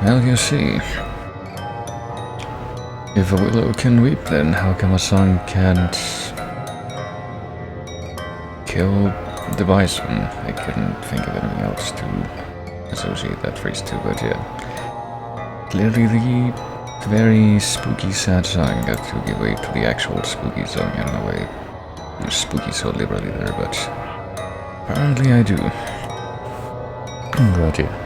Well, you see, if a willow can weep, then how come a song can't kill the bison? I couldn't think of anything else to associate that phrase to, but yeah. Clearly the very spooky, sad song got to give way to the actual spooky song. I don't know why I use spooky so liberally there, but apparently I do. But yeah.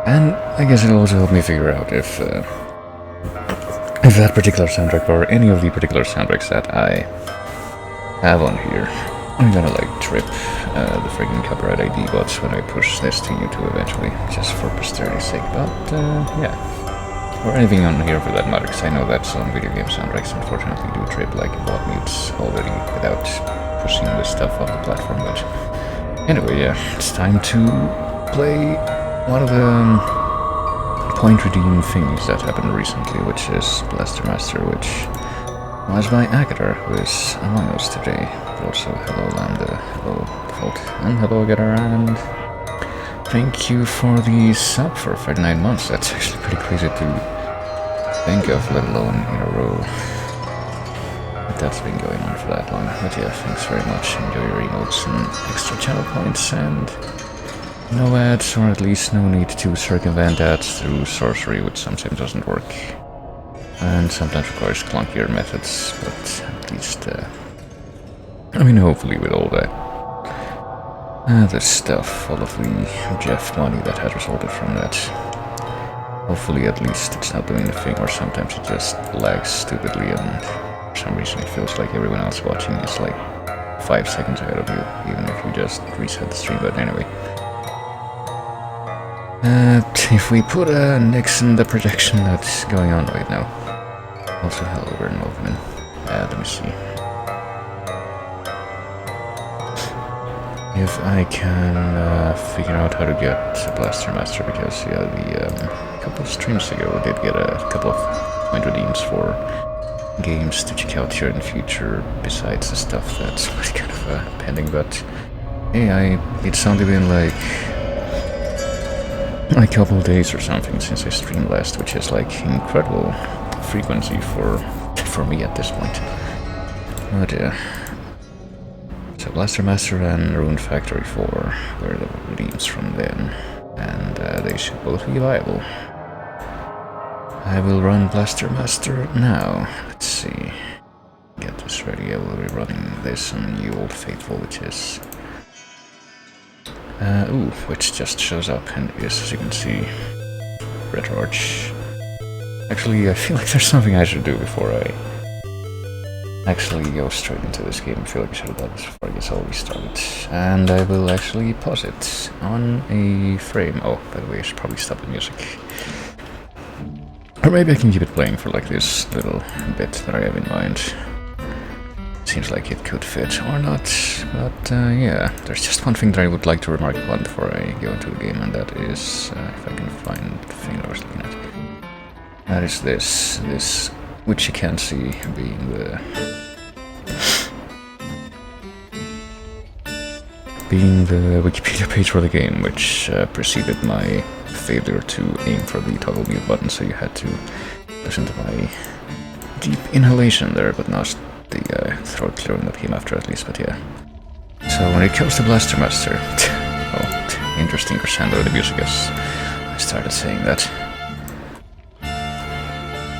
And I guess it'll also help me figure out if that particular soundtrack or any of the particular soundtracks that I have on here, I'm gonna like trip the friggin' copyright ID bots when I push this to YouTube eventually, just for posterity's sake. But yeah, or anything on here for that matter, because I know that some video game soundtracks unfortunately do trip like bot mutes already without pushing this stuff off the platform. But anyway, yeah, it's time to play one of the point redeem things that happened recently, which is Blaster Master, which was by Agatha, who is among us today. But also, hello Lambda, hello Default, and hello Agatha, and thank you for the sub for 39 months. That's actually pretty crazy to think of, let alone in a row. But that's been going on for that long. But yeah, thanks very much. Enjoy your emotes and extra channel points, and no ads, or at least no need to circumvent ads through sorcery, which sometimes doesn't work. And sometimes requires clunkier methods, but at least, I mean, hopefully with all that this stuff, all of the Jeff money that has resulted from that, hopefully at least it's not doing the thing where sometimes it just lags stupidly and for some reason it feels like everyone else watching is like 5 seconds ahead of you, even if you just reset the stream. But anyway. If we put a nix in the projection that's going on right now. Also, hello, Movement. Let me see. If I can figure out how to get Blaster Master, because yeah, a couple of streams ago we did get a couple of point redeems for games to check out here in the future, besides the stuff that's kind of pending. But hey, it's only been like a couple of days or something since I streamed last, which is like incredible frequency for me at this point. But yeah. So Blaster Master and Rune Factory 4 were the redeems from them, and they should both be viable. I will run Blaster Master now. Let's see. Get this ready. I will be running this on New Old Faithful, which is which just shows up and is, as you can see, RetroArch. Actually, I feel like there's something I should do before I actually go straight into this game. I feel like I should have done this before I get all restarted. And I will actually pause it on a frame. Oh, by the way, I should probably stop the music. Or maybe I can keep it playing for like this little bit that I have in mind. Seems like it could fit or not, but yeah, there's just one thing that I would like to remark upon before I go into the game, and that is, if I can find the thing I was looking at, that is this, which you can see being the Wikipedia page for the game, which preceded my failure to aim for the toggle mute button, so you had to listen to my deep inhalation there, but not the throat clearing that came after, at least. But yeah. So when it comes to Blaster Master, oh, interesting crescendo in the music as I started saying that.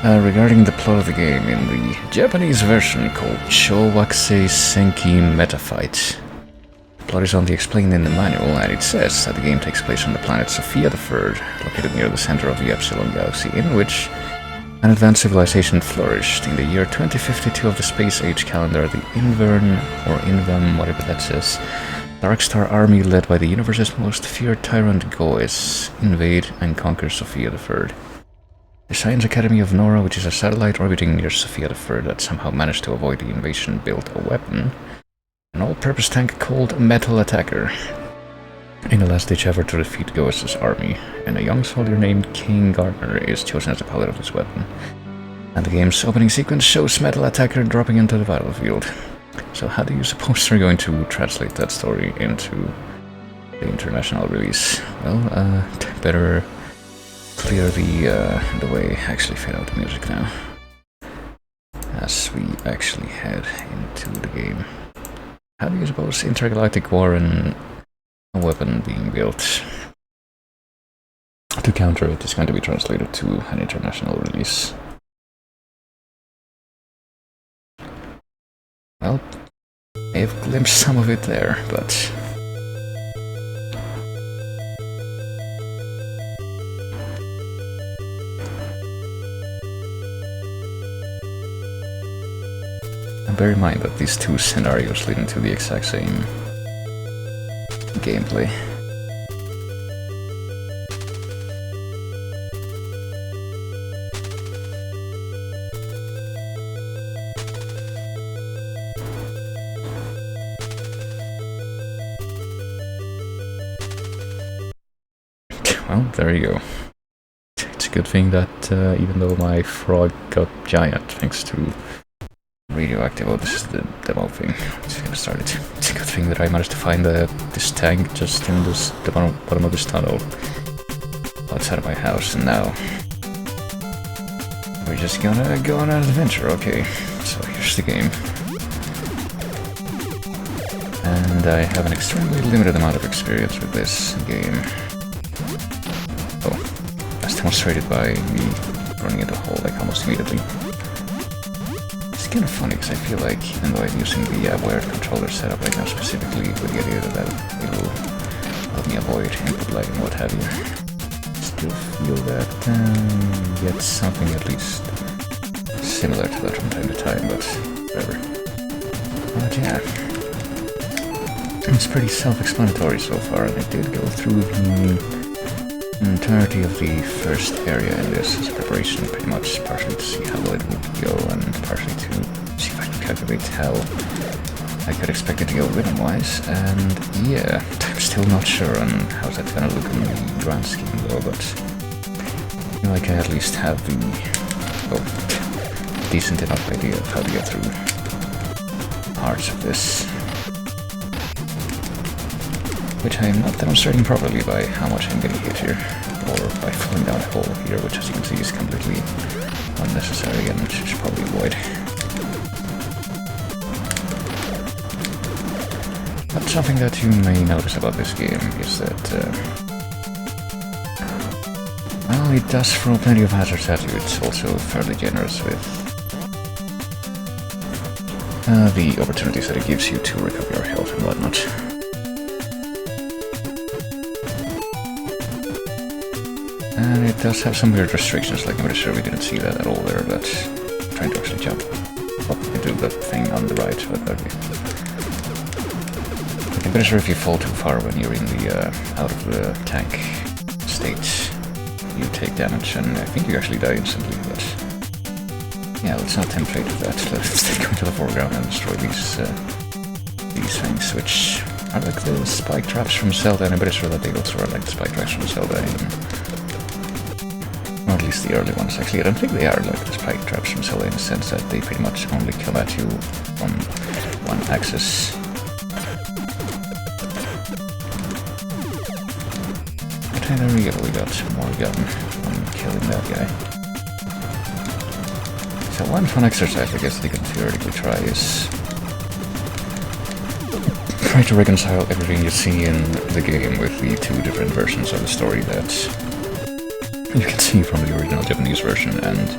Regarding the plot of the game, in the Japanese version called Shouwakusei Senki Metafight, the plot is only explained in the manual, and it says that the game takes place on the planet Sophia III, located near the center of the Epsilon Galaxy, in which an advanced civilization flourished. In the year 2052 of the space age calendar, the Invern, or Invam, whatever that says, Darkstar army led by the universe's most feared tyrant Goes invade and conquer Sophia III. The Science Academy of Nora, which is a satellite orbiting near Sophia III that somehow managed to avoid the invasion, built a weapon, an all-purpose tank called Metal Attacker, in a last-ditch effort to defeat Goes' army, and a young soldier named King Gardner is chosen as the pilot of this weapon. And the game's opening sequence shows Metal Attacker dropping into the battlefield. So how do you suppose they're going to translate that story into the international release? Well, better clear the way, actually fade out the music now, as we actually head into the game. How do you suppose intergalactic war and a weapon being built to counter it is going to be translated to an international release? Well, I've glimpsed some of it there, but bear in mind that these two scenarios lead into the exact same gameplay. Well, there you go. It's a good thing that even though my frog got giant thanks to radioactive, oh, this is the demo thing. Let's get started. It's a good thing that I managed to find this tank just in the bottom of this tunnel outside of my house, and now we're just gonna go on an adventure. Okay, so here's the game. And I have an extremely limited amount of experience with this game. Oh, as demonstrated by me running into a hole like almost immediately. It's kind of funny because I feel like, even though I'm using the wired controller setup right now specifically with the idea that it will help me avoid input lag and what have you, I still feel that get something at least similar to that from time to time, but whatever. But yeah, it's pretty self-explanatory so far, and I did go through the entirety of the first area in this as preparation, pretty much, partially to see how it would go and partially to see if I can calculate how I could expect it to go rhythm-wise. And yeah, I'm still not sure on how that's gonna look in the grand scheme though, but I feel like I at least have the decent enough idea of how to get through parts of this, which I'm not demonstrating properly by how much I'm getting hit here, or by falling down a hole here, which as you can see is completely unnecessary and should probably avoid. But something that you may notice about this game is that, well, it does throw plenty of hazards at you. It's also fairly generous with the opportunities that it gives you to recover your health and whatnot. And it does have some weird restrictions, like I'm pretty sure we didn't see that at all there, but I'm trying to actually jump up into that thing on the right, but okay. Like I'm pretty sure if you fall too far when you're in the out of the tank state, you take damage, and I think you actually die instantly, but yeah, let's not tempt fate with that. Let's go into the foreground and destroy these things, which are like the spike traps from Zelda, and I'm pretty sure that they also are like the spike traps from Zelda, or at least the early ones. Actually, I don't think they are like the spike traps from Zelda in the sense that they pretty much only come at you on one axis. And there we go, we got more gun on killing that guy. So one fun exercise I guess they can theoretically try is try to reconcile everything you see in the game with the two different versions of the story that you can see from the original Japanese version and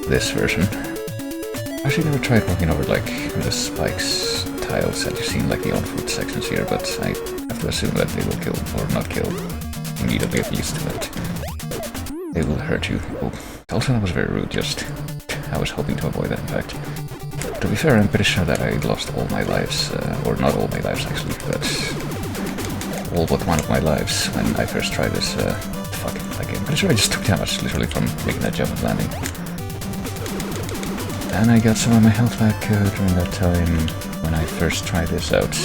this version. I actually never tried walking over like the spikes tiles that you see in like the on-foot sections here, but I have to assume that they will kill, or not kill, immediately at least, that they will hurt you. Oh, also that was very rude, just I was hoping to avoid that in fact. To be fair, I'm pretty sure that I lost all my lives, or not all my lives actually, but all but one of my lives when I first tried this. Fuck, like, I'm pretty sure I just took damage literally from making that jump and landing. And I got some of my health back during that time when I first tried this out.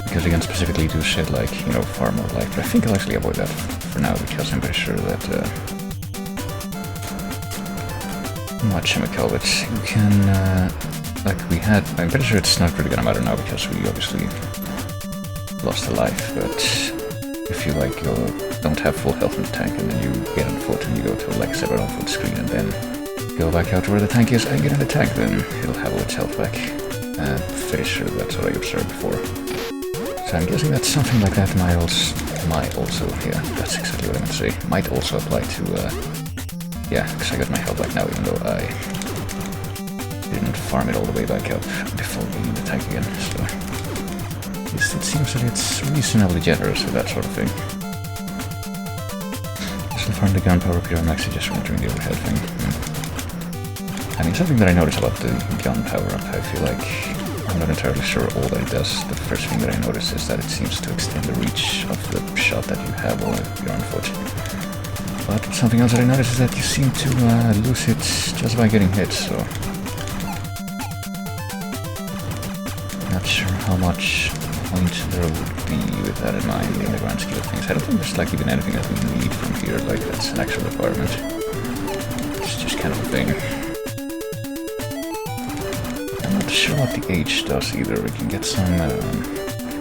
Because you can specifically do shit like, you know, far more life, but I think I'll actually avoid that for now because I'm pretty sure that, whatchamacallit, you can, like we had, I'm pretty sure it's not really gonna matter now because we obviously lost a life, but if you like don't have full health in the tank and then you get on foot and you go to like 7 on foot screen and then go back out to where the tank is and get in the tank, then it'll have all its health back. Pretty sure that's what I observed before. So I'm guessing that something like that might also, yeah, that's exactly what I meant to say, might also apply to, yeah, because I got my health back now even though I didn't farm it all the way back up before being in the tank again, so it seems that it's reasonably generous with that sort of thing. Still farm the gunpowder up here, I'm actually just wondering the overhead thing. I mean, something that I noticed about the gunpowder up, I feel like I'm not entirely sure all that it does. The first thing that I noticed is that it seems to extend the reach of the shot that you have while you're on foot. But something else that I noticed is that you seem to lose it just by getting hit, so not sure how much point there would be with that in mind in the grand scheme of things. I don't think there's like even anything that we need from here, like that's an actual requirement. It's just kind of a thing. I'm not sure what the H does either. We can get some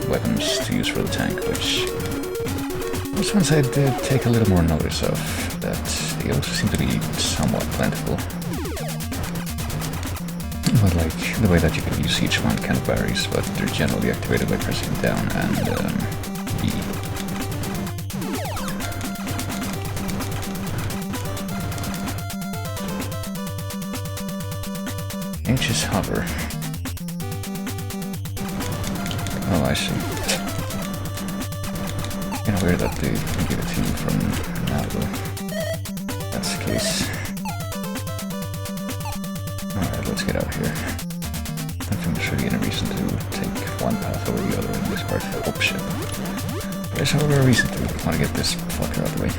weapons to use for the tank, which those ones I did take a little more notice of, that they also seem to be somewhat plentiful. But like, the way that you can use each one kind of varies, but they're generally activated by pressing down and B. H is hover. Oh, I see. Kind of weird that they can give it to you from now, though. That's the case. Alright, let's get out here. I don't think there should be any reason to take one path over the other in this part. Oh shit. There's however a reason to want to get this fucker out of the way.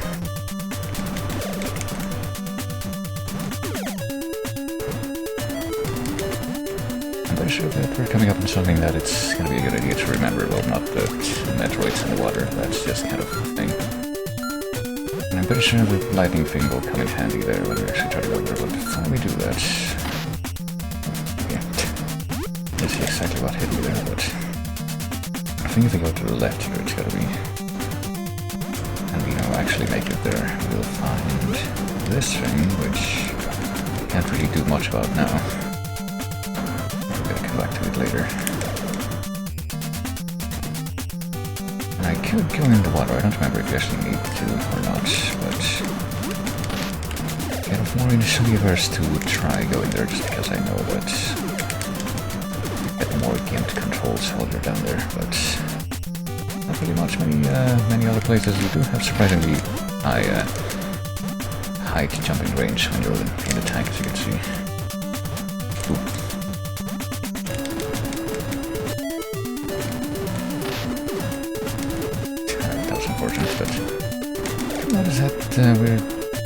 I'm pretty sure that we're coming up on something that it's going to be a good idea to remember. Well, not that Metroid's in the water, that's just kind of a thing. And I'm pretty sure the lightning thing will come in handy there when we actually try to go there, but before we do that... This is exactly what hit me there, but I think if we go to the left here, it's gotta be, and we actually make it there, we'll find this thing, which can't really do much about now. We're gonna come back to it later. And I could go in the water, I don't remember if you actually need to or not, but kind of more initially averse to try going there just because I know that more gimped controls while you're down there, but not really many other places. You do have surprisingly high height jumping range when you're in the tank, as you can see. Ooh. That was unfortunate, but notice that we're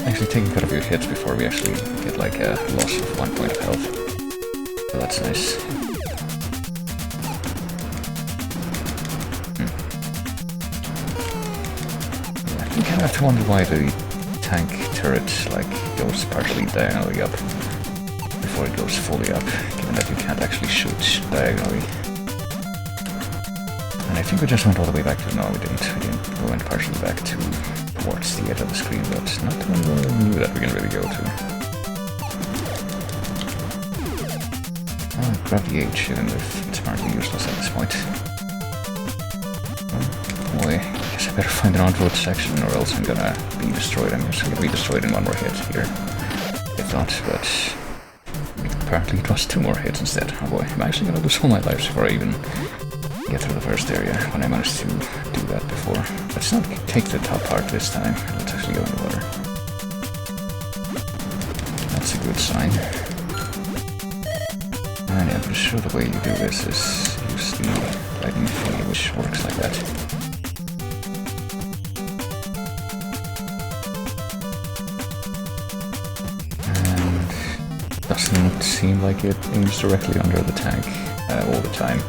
actually taking quite a few hits before we actually get like a loss of 1 point of health. So that's nice. You kind of have to wonder why the tank turret like goes partially diagonally up before it goes fully up, given that you can't actually shoot diagonally. And I think we just went all the way back to... no, we didn't. We went partially back towards the edge of the screen, but not the one we knew that we can really go to. I'll grab the H, even if it's apparently useless at this point. Oh boy. I better find an on-road section or else I'm gonna be destroyed. I'm just gonna be destroyed in one more hit here. If not, but apparently it was 2 more hits instead. Oh boy, I'm actually gonna lose all my lives before I even get through the first area when I managed to do that before. Let's not take the top part this time. Let's actually go in the water. That's a good sign. And yeah, I'm pretty sure the way you do this is use the lightning field, which works like that. Doesn't seem like it aims directly under the tank all the time.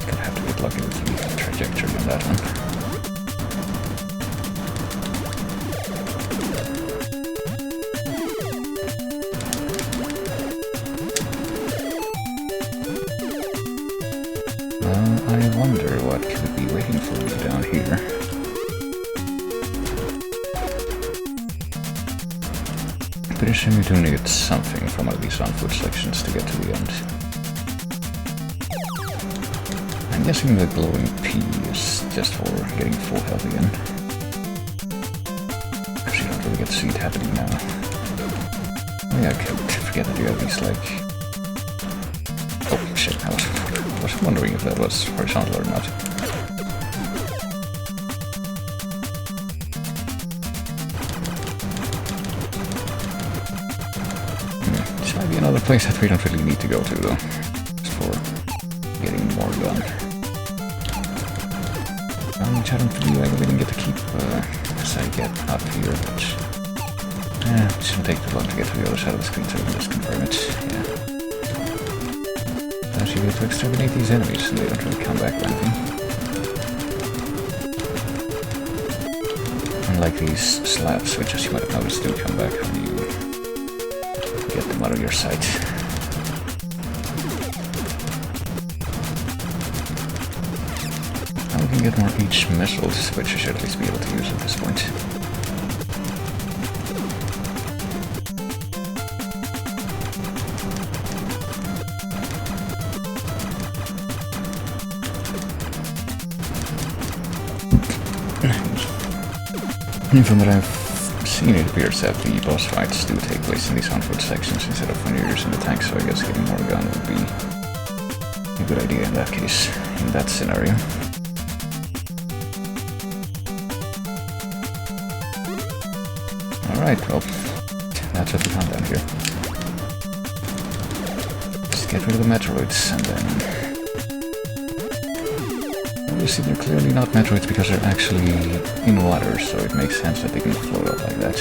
Gonna have to get lucky with the trajectory on that one. I wonder what could be waiting for me down here. pretty sure you do need something from one of these on-foot sections to get to the end. I'm guessing the glowing P is just for getting full health again. Actually, you don't really get to see it happening now. Oh yeah, okay, forget that you have these, like... Oh shit, I was wondering if that was horizontal or not. This might be another place that we don't really need to go to though. Just for getting more gun. Which I don't feel like we didn't get to keep as I get up here, but... it shouldn't take too long to get to the other side of the screen so we can just confirm it, yeah. Actually, we get to exterminate these enemies and they don't really come back or anything. Unlike these slabs, which as you might have noticed do come back when you get them out of your sight. Now we can get more H missiles, which I should at least be able to use at this point. From what I've seen, it appears that the boss fights do take place in these on-foot sections instead of when you're using the tank, so I guess getting more gun would be a good idea in that case, in that scenario. Alright, well, that's what we found down here. Let's get rid of the Metroids, and then... Obviously they're clearly not Metroids because they're actually in water, so it makes sense that they can float up like that.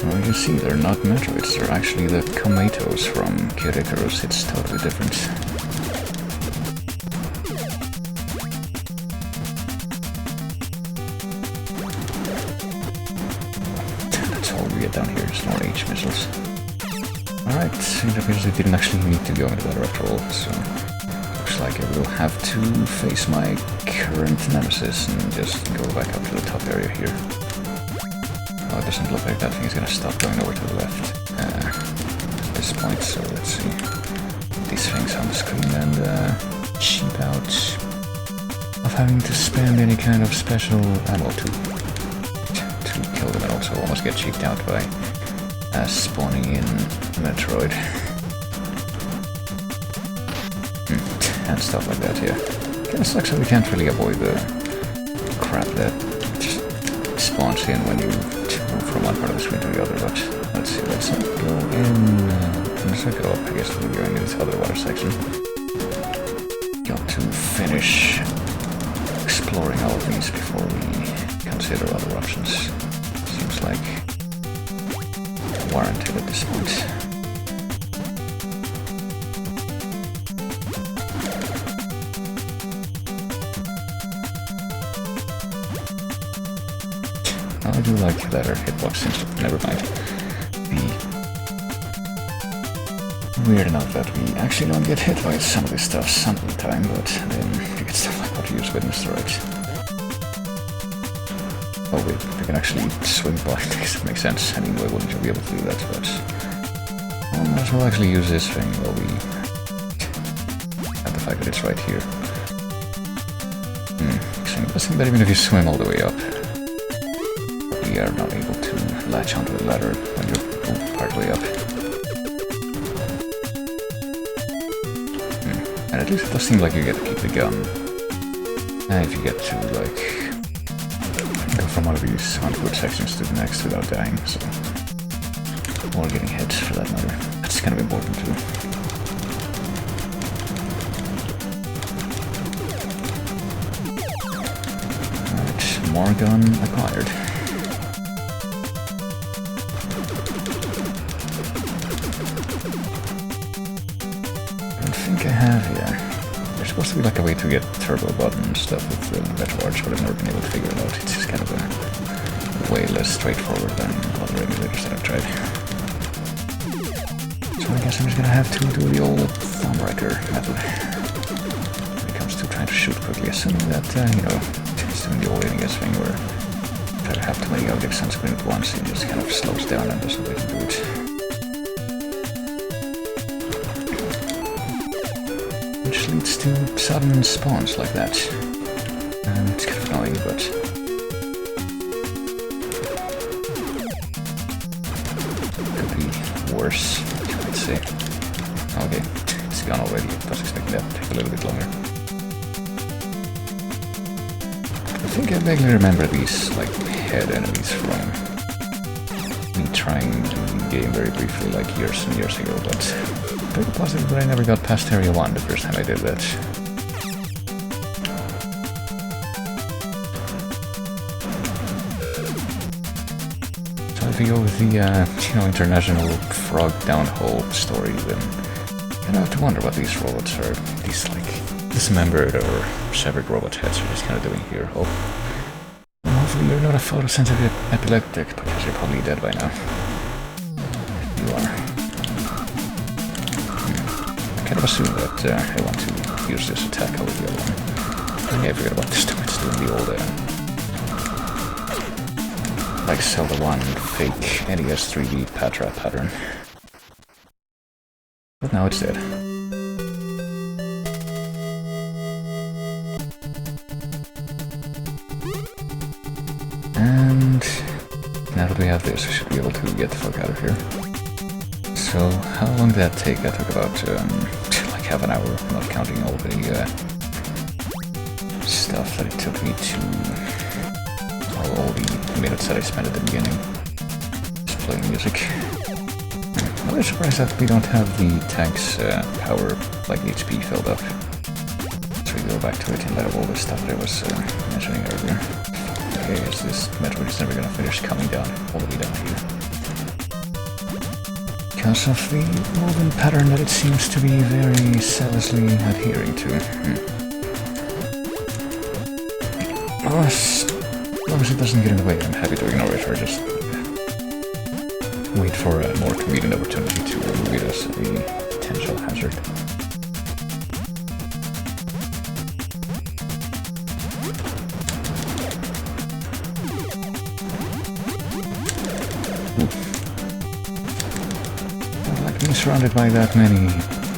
Well, you see, they're not Metroids, they're actually the Comatos from Kid Icarus. It's totally different. That's all we get down here, is more H missiles. Alright, it appears they didn't actually need to go into that after all, so... Like I will have to face my current nemesis and just go back up to the top area here. Well, it doesn't look like that thing is gonna stop going over to the left at this point, so let's see. These things on the screen and cheap out of having to spend any kind of special ammo to kill them, and also almost get cheaped out by spawning in Metroid. And stuff like that, yeah. Kinda sucks that we can't really avoid the crap that just spawns in when you move from one part of the screen to the other, but let's see, let's not go in... let's not go up, I guess we'll go into this other water section. Got to finish exploring all of these before we consider other options. Seems like warranted at this point. I do like that our hitbox seems to... never mind. Weird enough that we actually don't get hit by some of this stuff some of the time, but then you get stuff like what you use with Mr. Right. Oh wait, we can actually swing by. It makes sense. I mean, why wouldn't you be able to do that? But I might as well actually use this thing while we have the fact that it's right here. So I'm guessing that even if you swim all the way up, you are not able to latch onto the ladder when you're partway up. And at least it does seem like you get to keep the gun. And if you get to, like, go from one of these on-foot sections to the next without dying, so... or getting hit, for that matter. That's kind of important, too. Alright, more gun acquired. I think I have, yeah. There's supposed to be like a way to get turbo button and stuff with the Retroarch, but I've never been able to figure it out. It's just kind of a way less straightforward than other emulators that I've tried. So I guess I'm just gonna have to do the old thumb wrecker method when it comes to trying to shoot quickly, assuming that, you know, it's doing the old NES thing where if I have too many objects on screen at once, it just kind of slows down and doesn't let me do it. Which leads to sudden spawns like that. And it's kind of annoying, but... could be worse, I'd say. Okay, it's gone already. I was expecting that to take a little bit longer. I think I vaguely remember these, like, head enemies from me trying the game very briefly, like years and years ago, but very positive that I never got past Area 1 the first time I did that. So if you go with the, international frog downhole story, then you don't have to wonder what these robots are, these, like, dismembered or severed robot heads are just kind of doing here. Oh. Hopefully you're not a photosensitive epileptic, because you're probably dead by now. You are. I kind of assume that I want to use this attack over the other one. Okay, I forgot about this time. It's doing the old, like Zelda 1 fake NES 3D Patra pattern. But now it's dead. And now that we have this, we should be able to get the fuck out of here. So, how long did that take? That took about, like half an hour, not counting all the, stuff that it took me to... all the minutes that I spent at the beginning. Just playing music. I'm really surprised that we don't have the tank's, power, like HP filled up. So we go back to it in light of all the stuff that I was, mentioning earlier. Okay, is this Metroid is never gonna finish coming down all the way down here. Because of the movement pattern that it seems to be very zealously adhering to. Well, as long as it doesn't get in the way, I'm happy to ignore it, or just wait for a more convenient opportunity to remove it as a potential hazard. Surrounded by that many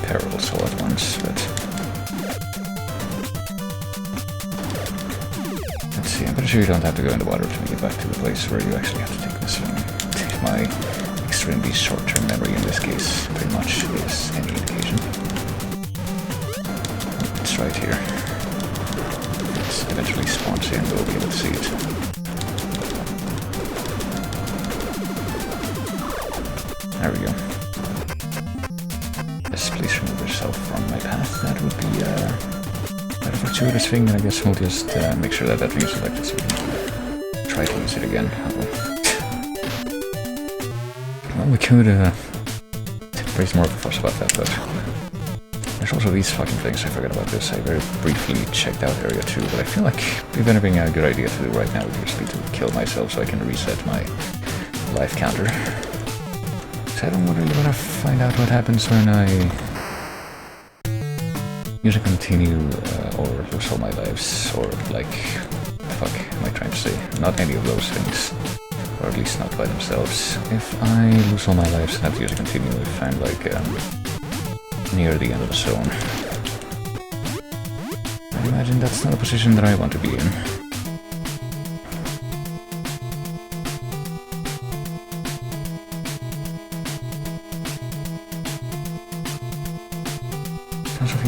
perils all at once, but... let's see, I'm pretty sure you don't have to go in the water to get back to the place where you actually have to take this swim. If my extremely short-term memory in this case pretty much is any indication. It's right here. It eventually spawns in, we'll be able to see it. There we go. Please remove yourself from my path. That would be quite a fortuitous thing, and I guess we'll just make sure that that thing is selected so we can try to use it again. Well, we could raise more of a fuss about that, but there's also these fucking things. I forgot about this. I very briefly checked out Area 2, but I feel like if anything a good idea to do right now would just be to kill myself so I can reset my life counter. I don't really want to find out what happens when I use a continue or lose all my lives, or like, fuck am I trying to say? Not any of those things, or at least not by themselves. If I lose all my lives and have to use a continue if I'm like near the end of the zone. I imagine that's not a position that I want to be in.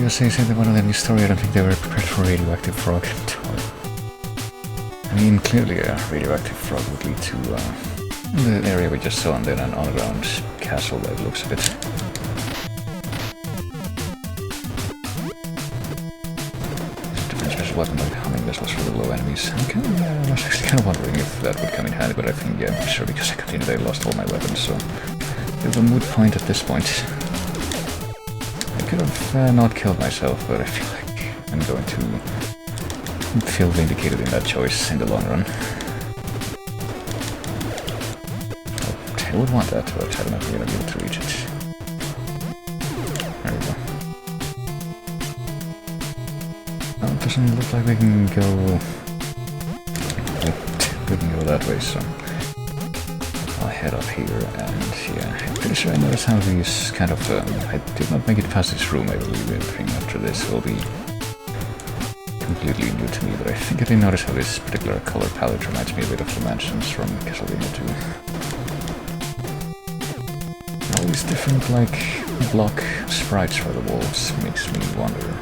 You say something about the new story. I don't think they were prepared for radioactive frog. I mean, clearly a radioactive frog would lead to the area we just saw, and then an underground castle by the looks of it. Different special weapon like humming missiles for the low enemies. I was actually kind of wondering if that would come in handy, but I think, yeah, sure, because I continued, I lost all my weapons, so it's a moot point at this point. I could have not killed myself, but I feel like I'm going to feel vindicated in that choice in the long run. I would want that, but I don't know if we're going to be able to reach it. There we go. Well, it doesn't look like we can go that way, so I'll head up here, and yeah, I'm pretty sure I noticed how these kind of, I did not make it past this room, I believe. Everything after this will be completely new to me, but I think I did notice how this particular color palette reminds me a bit of the mansions from Castlevania 2. All these different, like, block sprites for the walls makes me wonder,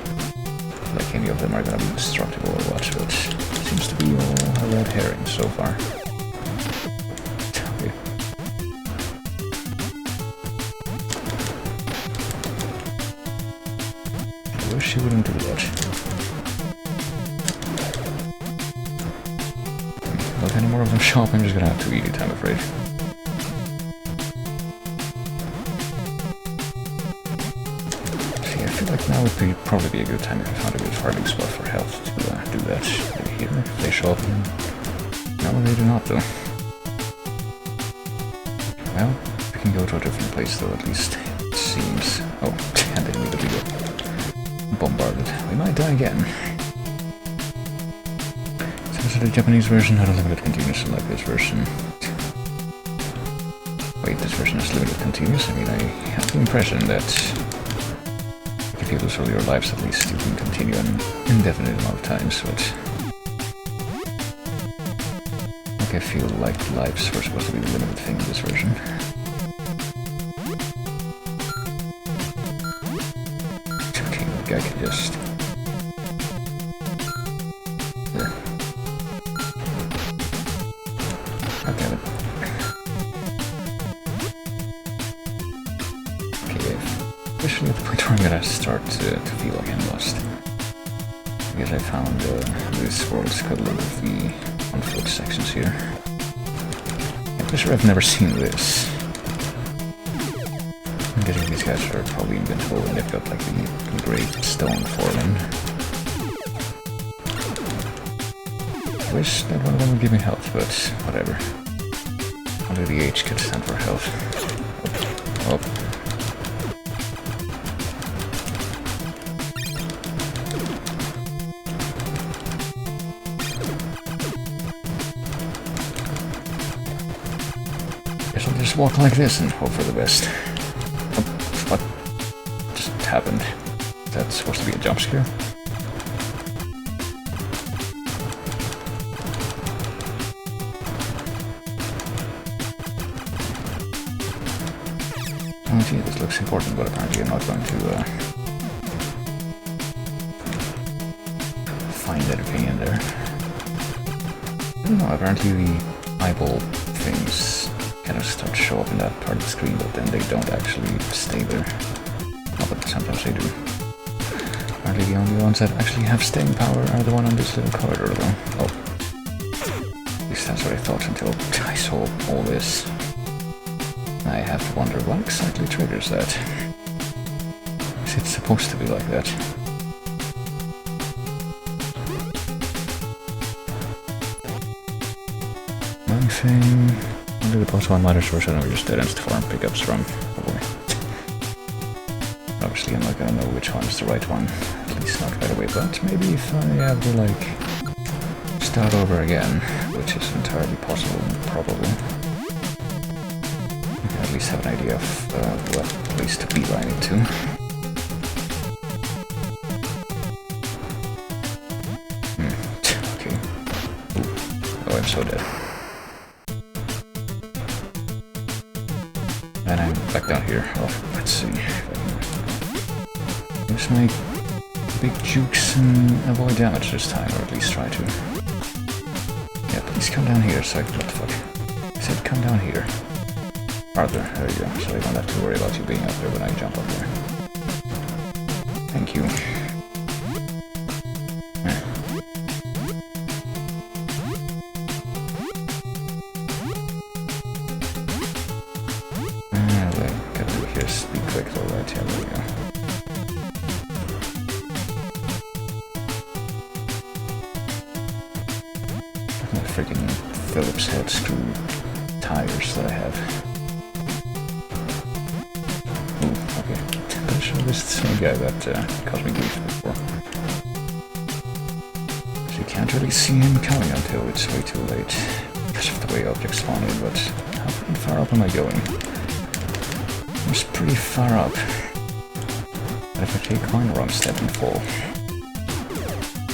like, any of them are gonna be destructible or what, but it seems to be all a red herring so far. Okay. I wish he wouldn't do that. If any more of them show up, I'm just gonna have to eat it, I'm afraid. See, I feel like now would probably be a good time if I found a good farming spot for health to do that. Maybe here, if they show up. No, they do not, though. Well, we can go to a different place, though, at least it seems. Oh, and they immediately get bombarded. We might die again. So the Japanese version had a limited continuous, like this version. Wait, this version is limited continuous? I mean, I have the impression that if you lose all your lives, at least you can continue an indefinite amount of times, but like I feel like lives were supposed to be the limited thing in this version. Okay, that guy can just... There. Okay, officially at the point where I'm gonna start to feel like I'm lost. Because I found this world's equivalent of the on-foot sections here. I'm pretty sure I've never seen this. I'm guessing these guys are probably invincible and they've got like the great stone foreman. I wish that one of them would give me health, but whatever. Only the H could stand for health. Oh. Guess I'll just walk like this and hope for the best. Oh, what just happened? Is that supposed to be a jump scare? Oh gee, this looks important, but apparently I'm not going to find anything in there. I don't know, apparently the eyeball things kind of start to show up in that part of the screen, but then they don't actually stay there. Oh, but sometimes they do. Apparently the only ones that actually have staying power are the one on this little corridor though. Oh. At least that's what I thought until I saw all this. I have to wonder what exactly triggers that. Is it supposed to be like that? One thing under the boss one minor source, I don't know, just dead ends to farm pickups from. Oh boy. Obviously I'm not gonna know which one is the right one, at least not right away, but maybe if I have to like start over again, which is entirely possible and probable. At least have an idea of what place to beeline it to. Okay. Ooh. Oh, I'm so dead. And I'm back down here. Oh, let's see. Use my big jukes and avoid damage this time, or at least try to. Yeah, please come down here so I can... What the fuck? I said come down here. Arthur, there you go, so I don't have to worry about you being up there when I jump up there. Thank you. Wait, gotta do here, be quick though, right? Yeah, there we go. That freaking Phillips head screw tires that I have. I'm sure this is the same guy that caused me grief before. So you can't really see him coming until it's way too late. because of the way objects spawn in, but how far up am I going? It's pretty far up. But if I take one wrong step and fall,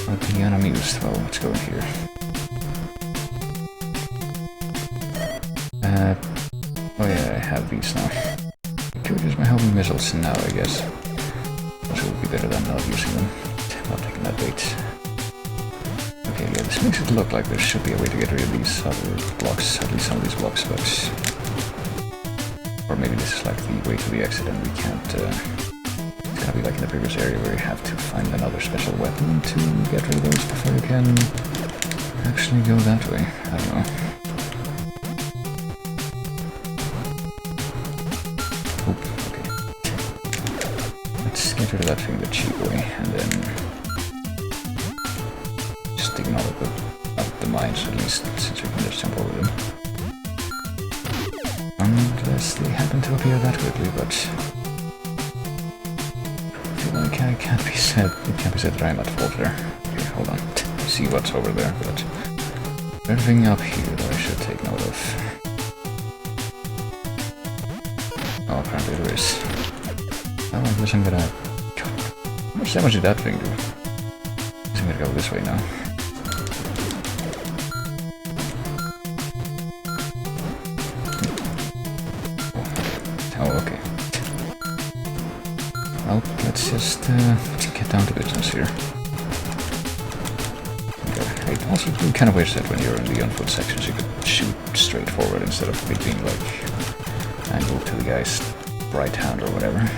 I'll be unamused. Well, let's go in here. Oh yeah, I have these now. I could use my homing missiles now, I guess. Also, it would be better than not using them. Not taking that bait. Okay, yeah, this makes it look like there should be a way to get rid of these other blocks, at least some of these blocks, but... Or maybe this is like the way to the exit and we can't... It's gonna be like in the previous area where you have to find another special weapon to get rid of those before you can actually go that way. I don't know. Get rid of that thing the cheap way, and then just ignore the mines at least, since we can just jump over them. Unless they happen to appear that quickly, but I feel like it can't be said that I'm at fault there. Okay, hold on. See what's over there, but everything up here that I should take note of. Oh, apparently there is. Oh, I guess I'm gonna... How much damage did that thing do? I'm gonna go this way now. Oh, okay. Well, let's just get down to business here. Okay. It also kind of wish that when you're in the on-foot sections you could shoot straight forward instead of it being like angled to the guy's right hand or whatever.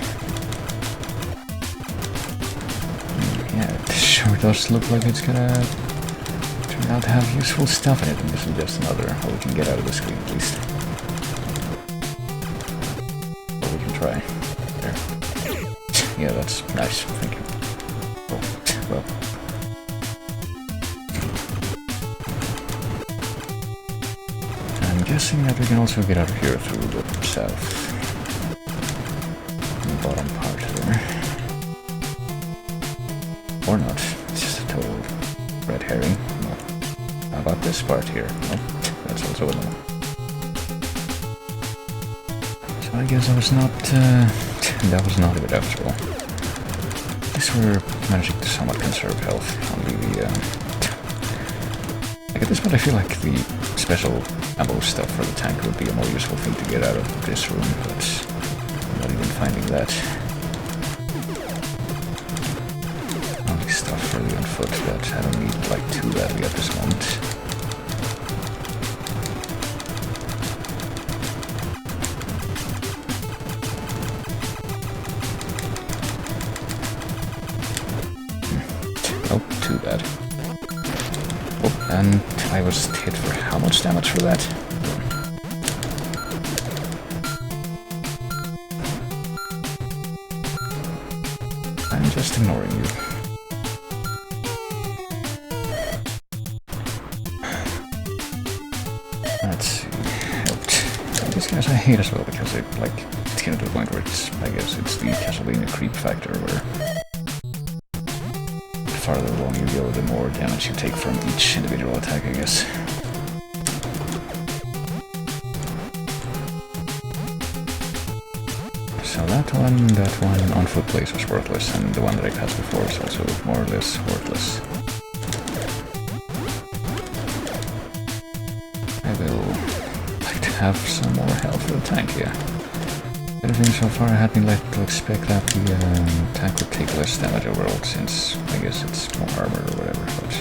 Yeah, it sure does look like it's gonna turn out to have useful stuff in it, and this is just another how we can get out of the screen at least. Or we can try. There. Yeah, that's nice, thank you. Oh, well. I'm guessing that we can also get out of here through the south. The bottom part there. Or not, it's just a total red herring. No. How about this part here? No, that's also a no. So I guess that was not a bit after all. At least we're managing to somewhat conserve health. Only the, like at this point I feel like the special ammo stuff for the tank would be a more useful thing to get out of this room, but I'm not even finding that. Stuff really on foot that I don't need like too badly at this moment. Oh, too bad. Oh, and I was hit for how much damage for that? I'm just ignoring you. Let's see. These guys I hate as well because they like it's getting to the point where it's I guess it's the Castlevania creep factor where the farther along you go, the more damage you take from each individual attack, I guess. So that one on foot place was worthless, and the one that I passed before is also more or less worthless. I will like to have some more health for the tank here. Everything so far I had been led to expect that the tank would take less damage overall, since I guess it's more armor or whatever, but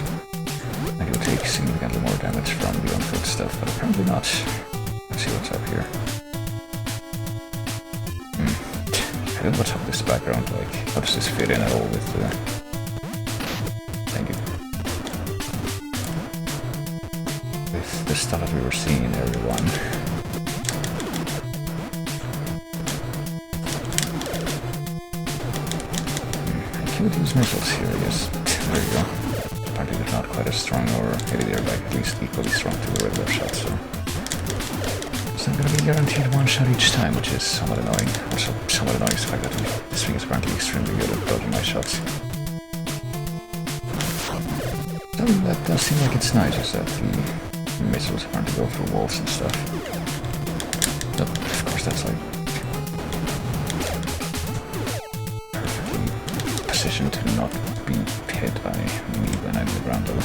I do take significantly more damage from the on-foot stuff, but apparently not. Let's see what's up here. I don't know what's up with this background, like, how does this fit in at all with the... Thank you. With the stuff that we were seeing in Area 1. I could use missiles here, I guess. There you go. Apparently they're not quite as strong, or maybe they're like at least equally strong to the regular shots, so... It's not going to be guaranteed one shot each time, which is somewhat annoying. Also, somewhat annoying is the fact that this thing is apparently extremely good at dodging my shots. Something that does seem like it's nice is that the missiles aren't to go through walls and stuff. But of course that's like perfectly positioned to not be hit by me when I'm in the ground level.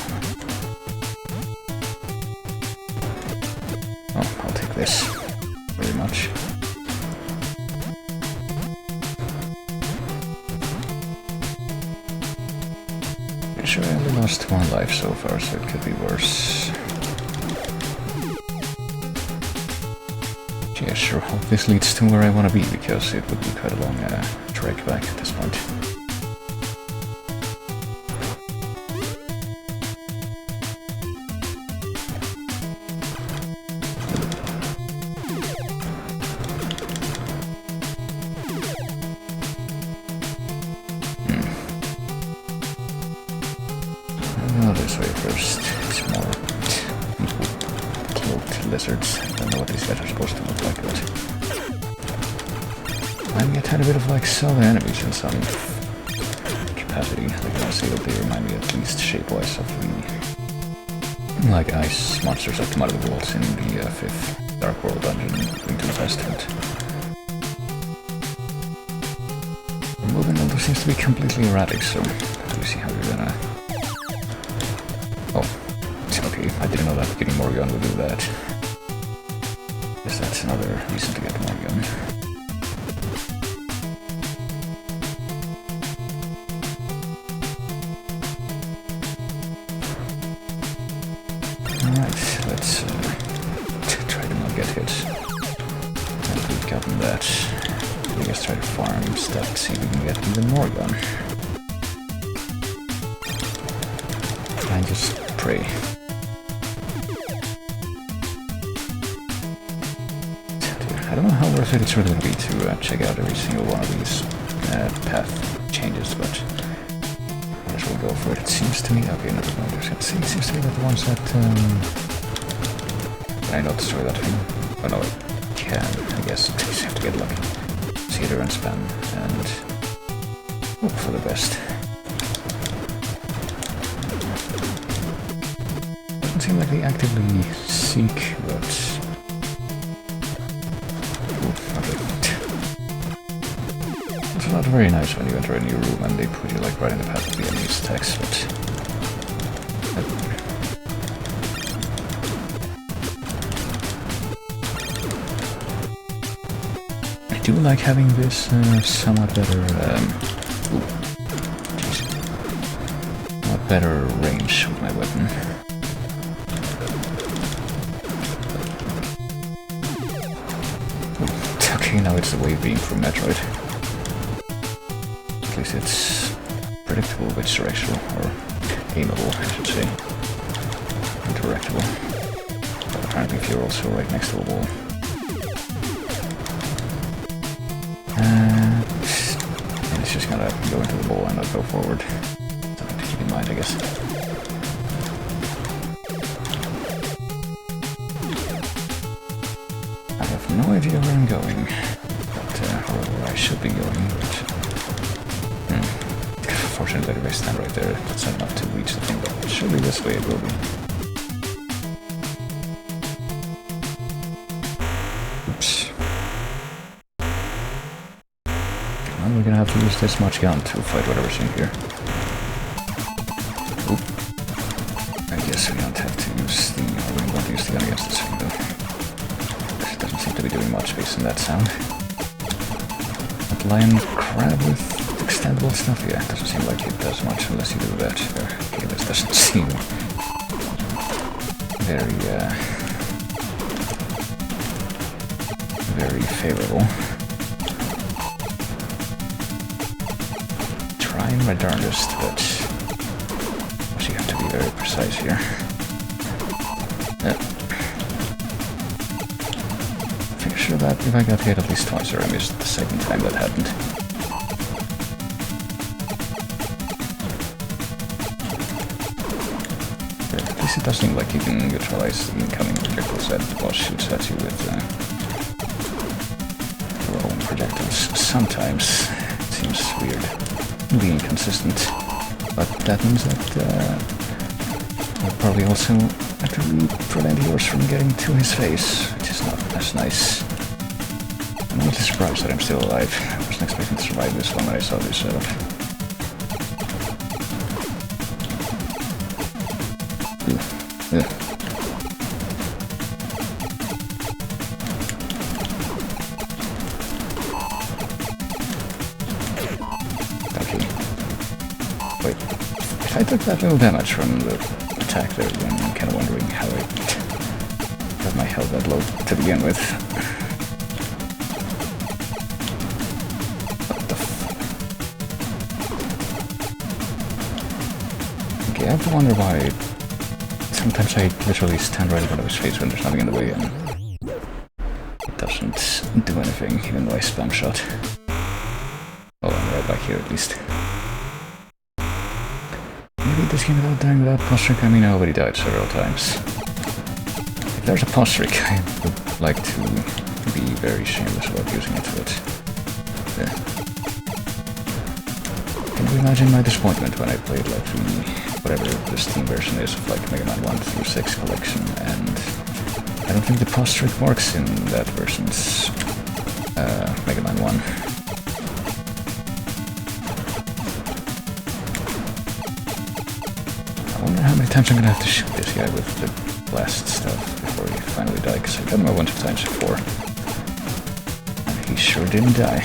Oh, I'll take this very much. Sure, I only lost 1 life so far, so it could be worse. Yeah, sure, hope this leads to where I want to be, because it would be quite a long trek back at this point. This way first. It's more cloaked lizards. I don't know what these guys are supposed to look like, but I'm a tiny bit of like solid enemies in some capacity. Like I say that they remind me at least shape-wise of the like ice monsters that come out of the walls in the 5th Dark World dungeon into the Testament. The movement although seems to be completely erratic, so we'll see how you're gonna. Oh, okay, I didn't know that getting more gun would do that. Guess that's another reason to get more gun. Alright, let's try to not get hit. And we've gotten that. I guess try to farm stuff, see if we can get even more gun. And just pray. I don't know how worth it it's really going to be to check out every single one of these path changes, but might as well go for it. It seems to me. Okay, no, it seems to me that the ones that can I not destroy that thing? Oh no, I can. I guess you just have to get lucky. See it and spam and hope for the best. Doesn't seem like they actively seek, but it's not very nice when you enter a new room and they put you like right in the path of the enemy's attacks, but I do like having this somewhat better somewhat better range with my weapon. Okay, now it's the wave beam from Metroid. At least it's predictable which direction, or aimable, I should say. Interactable. But apparently if you're also right next to a wall. And it's just gonna go into the wall and not go forward. Something to keep in mind, I guess. I have no idea where I'm going, but or where I should be going, but fortunately if I stand right there, that's enough to reach the thing, but surely this way it will be. Oops. Well, we're gonna have to use this much gun to fight whatever's in here. Oop. I guess we don't have to use the... we won't use the gun against this thing though. It doesn't seem to be doing much based on that sound. But lion crab with extendable stuff, yeah, it doesn't seem like it does much unless you do that. Okay, this doesn't seem very, very favorable. Trying my darndest, but you have to be very precise here. Pretty sure that if I got hit at least twice, or I missed the second time that happened. At least it does seem like you can neutralize the incoming projectiles that the boss shoots at you with your own projectiles. Sometimes it seems weird, really inconsistent, but that means that you're probably also actually prevent yours from getting to his face, which is not as nice. I'm really surprised that I'm still alive. I wasn't expecting to survive this one when I saw this setup. Yeah. Okay. Wait. If I took that little damage from the attack there, then I'm kind of wondering how I got my health that low to begin with. What the Okay, I have to wonder why sometimes I literally stand right in front of his face when there's nothing in the way and it doesn't do anything, even though I spam shot. Oh, I'm right back here at least. Maybe this game without dying without pause trick, I mean I already died several times. If there's a pause trick, I would like to be very shameless about using it, but... yeah. Can you imagine my disappointment when I played like whatever the Steam version is of like Mega Man 1 through 6 collection, and I don't think the pause trick works in that version's Mega Man 1. I wonder how many times I'm gonna have to shoot this guy with the blast stuff before he finally dies, because I've done him a bunch of times before. And he sure didn't die.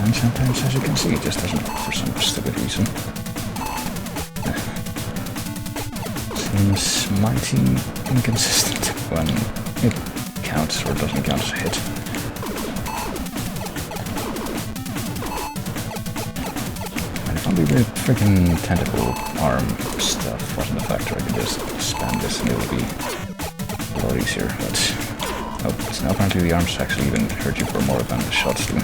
And sometimes, as you can see, it just doesn't work for some stupid reason. Seems mighty inconsistent when it counts or doesn't count as a hit. And if only the freaking tentacle arm stuff wasn't a factor, I could just spam this and it would be a lot easier, but... oh, so now apparently the arms actually even hurt you for more than the shots do.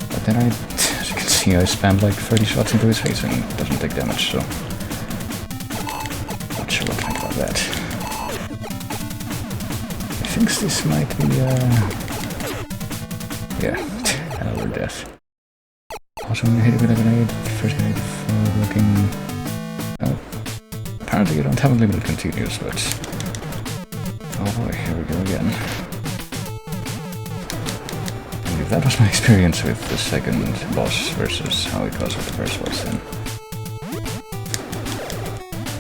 But then as you can see, I spammed like 30 shots into his face and it doesn't take damage, so... not sure what to think about that. I think this might be, yeah, another death. Also, when you hit it with a grenade, first grenade for looking... oh, apparently you don't have unlimited continues, but... oh boy, here we go again. That was my experience with the second boss versus how it was with the first boss, then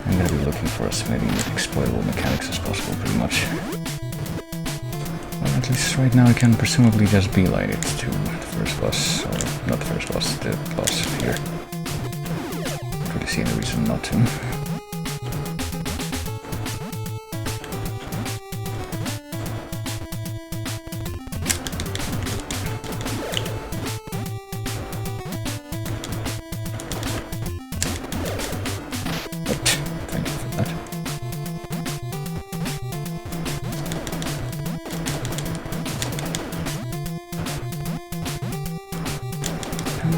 I'm gonna be looking for as many exploitable mechanics as possible, pretty much. Well, at least right now I can presumably just beeline it to the first boss, or not the first boss, the boss here. Don't really see any reason not to.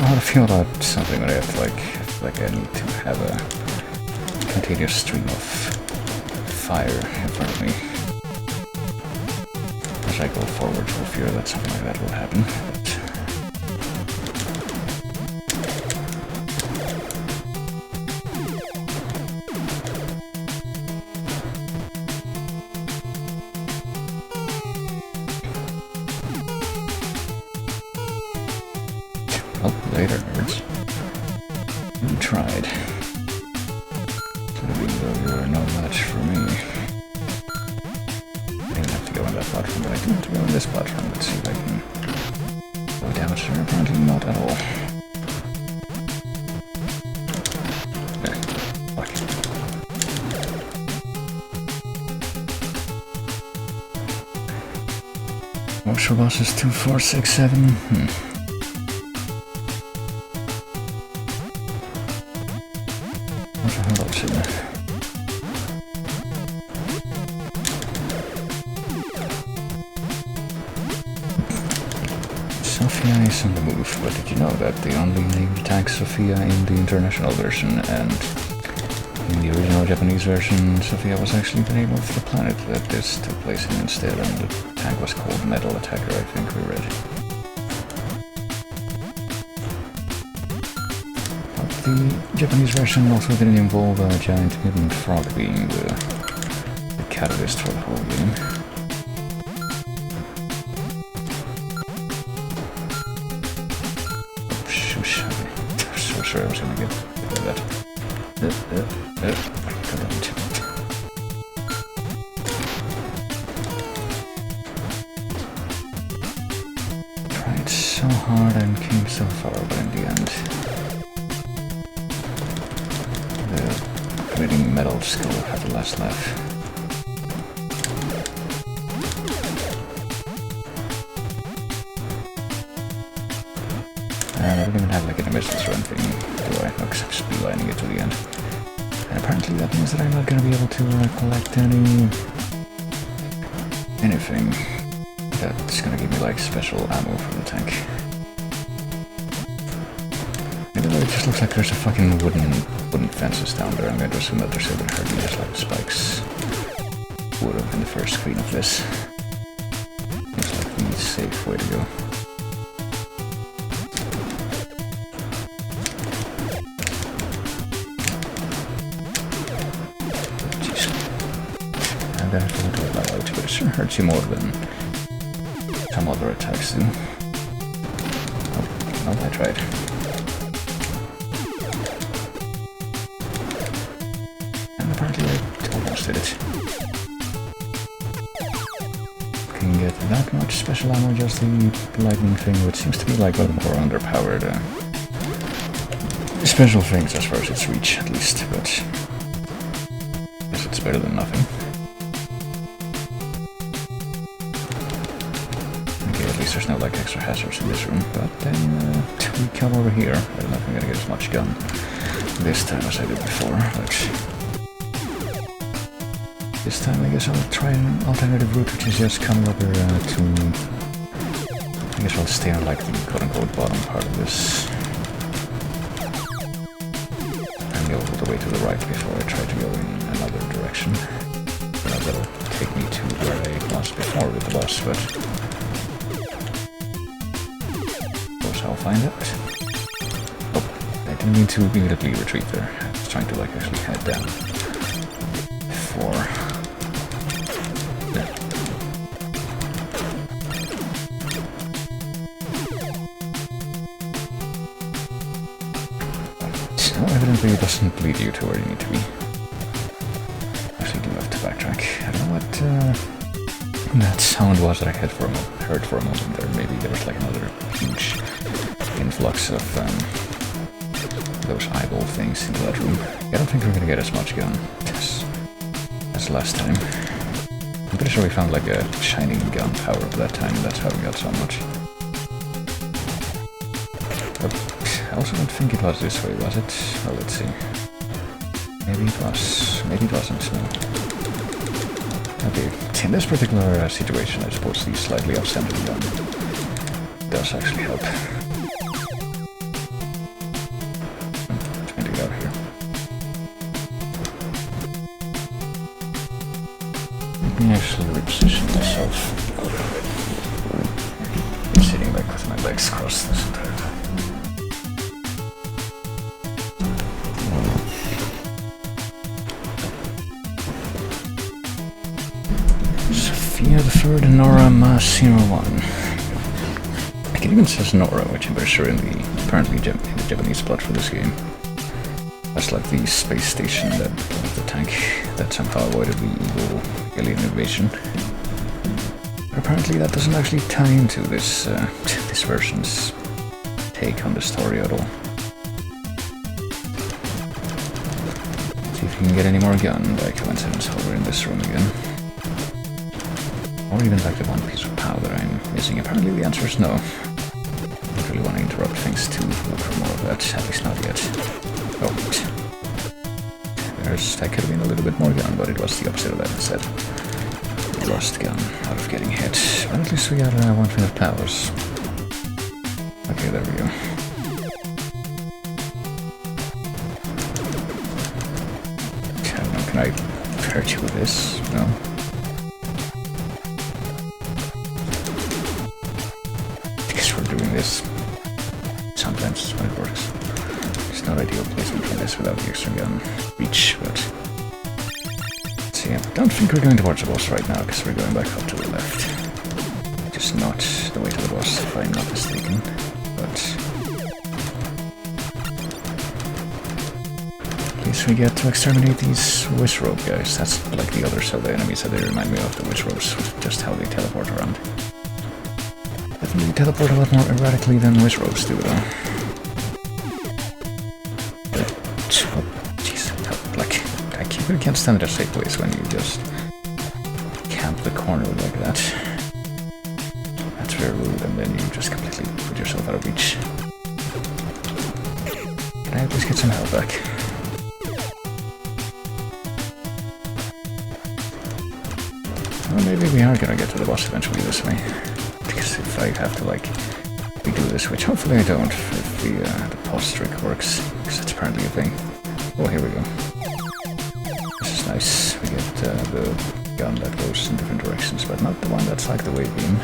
How to feel about something when I have to like I need to have a continuous stream of fire in front of me. As I go forward for fear that something like that will happen. Oh, later, nerds. You tried. Even though you are no match for me. I didn't have to go on that platform, but I do have to go on this platform. Let's see if I can go damage there. Apparently not at all. Fuck. Motion bosses 2, 4, 6, 7. Sophia is on the move, but did you know that they only named tank Sophia in the international version and In the original Japanese version, Sophia was actually the name of the planet that this took place in instead, and the tank was called Metal Attacker, I think we read. But the Japanese version also didn't involve a giant mutant frog being the catalyst for the whole game. Oh, shush. I was so sure I was gonna get that. I couldn't. Tried so hard and came so far, but in the end, the gritting metal skull had the last laugh. And I don't even have like any missiles or anything, do I? No, because I'm just beelining it to the end. And apparently that means that I'm not gonna be able to collect anything that's gonna give me like special ammo for the tank. Even though it just looks like there's a fucking wooden fences down there, I'm going to assume that they're still gonna hurt me just like the spikes would have in the first screen of this. Seems like the safe way to go. I forgot to allow it, but it sure hurts you more than some other attacks do. Oh, no, I tried. And apparently I almost did it. Can get that much special ammo, just the lightning thing, which seems to be like one of the more underpowered special things as far as its reach, at least, but I guess it's better than nothing. There's no like extra hazards in this room, but then we come over here. I don't know if I'm gonna get as much gun this time as I did before, but this time I guess I'll try an alternative route, which is just coming over to... I guess I'll stay on like the quote-unquote bottom part of this and go all the way to the right before I try to go in another direction. That'll take me to where I was before with the boss, but I'll find out. Oh, I didn't mean to immediately retreat there. I was trying to like actually head down before. Yeah. So evidently it doesn't lead you to where you need to be. Actually, I do have to backtrack. I don't know what that sound was that I heard for a moment there. Maybe there was like another huge influx of those eyeball things into that room. I don't think we're gonna get as much gun as last time. I'm pretty sure we found like a shining gun power up that time, and that's how we got so much. But I also don't think it was this way, was it? Well, let's see. Maybe it was. Maybe it wasn't. No. Okay, in this particular situation, I suppose the slightly off-center gun does actually help. Trying to get out of here. Let me actually reposition myself. I'm sitting back with my legs crossed this entire time. Sophia the Third Nora Mas 01. It even says Nora, which I'm pretty sure in the apparently in the Japanese plot for this game. That's like the space station that the tank that somehow avoided the evil alien invasion. But apparently that doesn't actually tie into this this version's take on the story at all. Let's see if we can get any more gun by coincidence over in this room again. Or even like the one piece of powder I'm missing. Apparently the answer is no. I don't really want to interrupt things to look for more of that, at least not yet. Oh, that could have been a little bit more gun, but it was the opposite of that instead. Lost gun out of getting hit. But at least we got 100 powers. Okay, there we go. Can I hurt you with this? No. Because we're doing this. Sometimes when it works. It's not ideal placement for this without the extra gun reach, but... I don't think we're going towards the boss right now, because we're going back up to the left. Just not the way to the boss, if I'm not mistaken. But... at least we get to exterminate these wish robe guys. That's like the other Zelda enemies that they remind me of, the wish robes. Just how they teleport around. Definitely teleport a lot more erratically than wish robes do, though. You can't stand at a safe place when you just camp the corner like that. That's very rude, and then you just completely put yourself out of reach. Can I at least get some health back? Well, maybe we are gonna get to the boss eventually this way. Because if I have to, like, redo this, which hopefully I don't, if the pause trick works, because it's apparently a thing. Oh, here we go. Nice. We get the gun that goes in different directions, but not the one that's like the wave beam.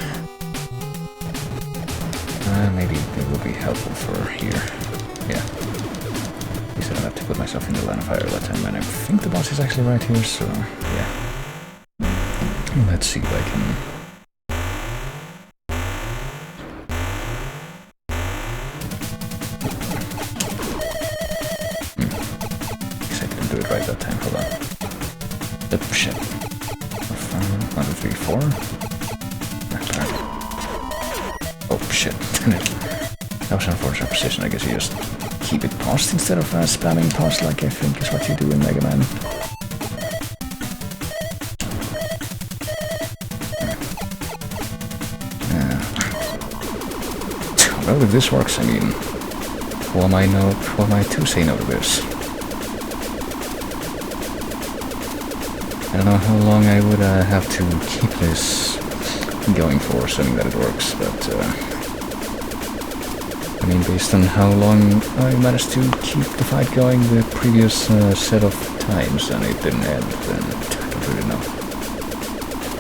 Maybe it will be helpful for here. Yeah. At least I don't have to put myself in the line of fire that time, and I think the boss is actually right here, so yeah. Let's see if I can... Guess I didn't do it right that time, hold on. Oh shit. 1, 2, 3, 4. Oh shit. That was an unfortunate position. I guess you just keep it paused instead of spamming pause, like I think is what you do in Mega Man. Well, if this works, I mean, who am I to say no to this? I don't know how long I would have to keep this going for, assuming that it works, but I mean, based on how long I managed to keep the fight going the previous set of times and it didn't end, then I don't really know.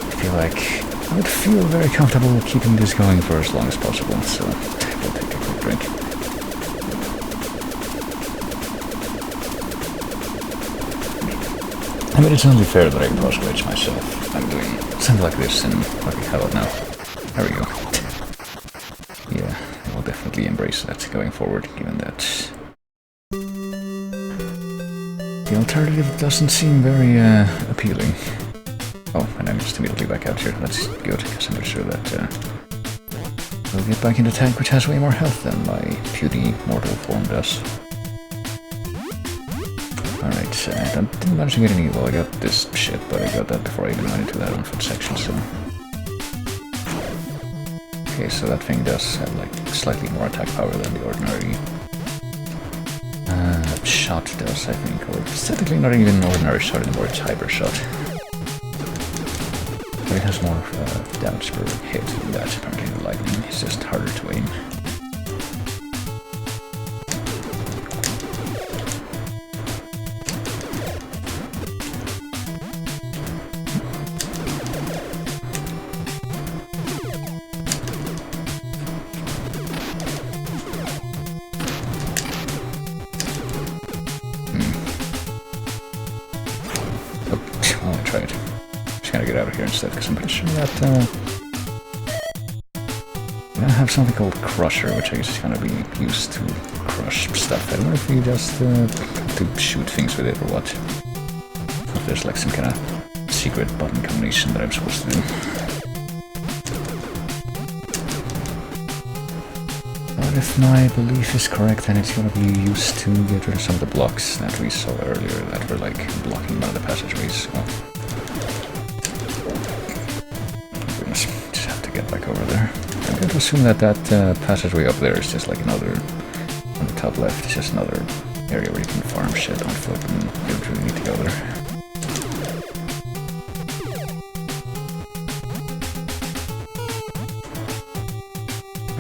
I feel like I would feel very comfortable keeping this going for as long as possible, so I will take a quick drink. I mean, it's only fair that I pause glitch myself. I'm doing something like this, and okay, how about now? There we go. Yeah, I will definitely embrace that going forward, given that the alternative doesn't seem very appealing. Oh, and I'm just immediately back out here. That's good, because I'm sure that we'll get back in the tank, which has way more health than my puny mortal form does. Alright, I didn't manage to get any. Well, I got this shit, but I got that before I even went into that on-foot section, so... Okay, so that thing does have, like, slightly more attack power than the ordinary shot does, I think. Or it's technically not even an ordinary shot anymore, it's hyper shot. But it has more damage per hit than that, apparently the lightning. It's just harder to aim. Instead, because I'm pretty sure that I have something called Crusher, which I guess is gonna be used to crush stuff. I don't know if we just have to shoot things with it or what. If there's like some kind of secret button combination that I'm supposed to do. But if my belief is correct, then it's gonna be used to get rid of some of the blocks that we saw earlier that were like blocking one of the passageways. Well, back over there. I'm going to assume that passageway up there is just like another, on the top left, it's just another area where you can farm shit on foot and you don't really need to go there.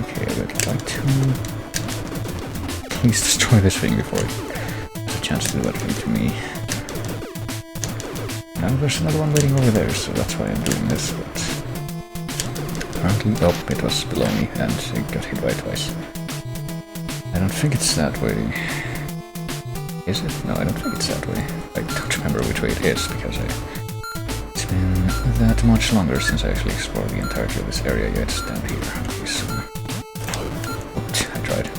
Okay, I would like to please destroy this thing before it has a chance to do that thing to me. Now there's another one waiting over there, so that's why I'm doing this, but... Apparently... Oh, it was below me, and it got hit by it twice. I don't think it's that way. Is it? No, I don't think it's that way. I don't remember which way it is, because it's been that much longer since I actually explored the entirety of this area. Yeah, it's down here. Okay, so... Oops, I tried.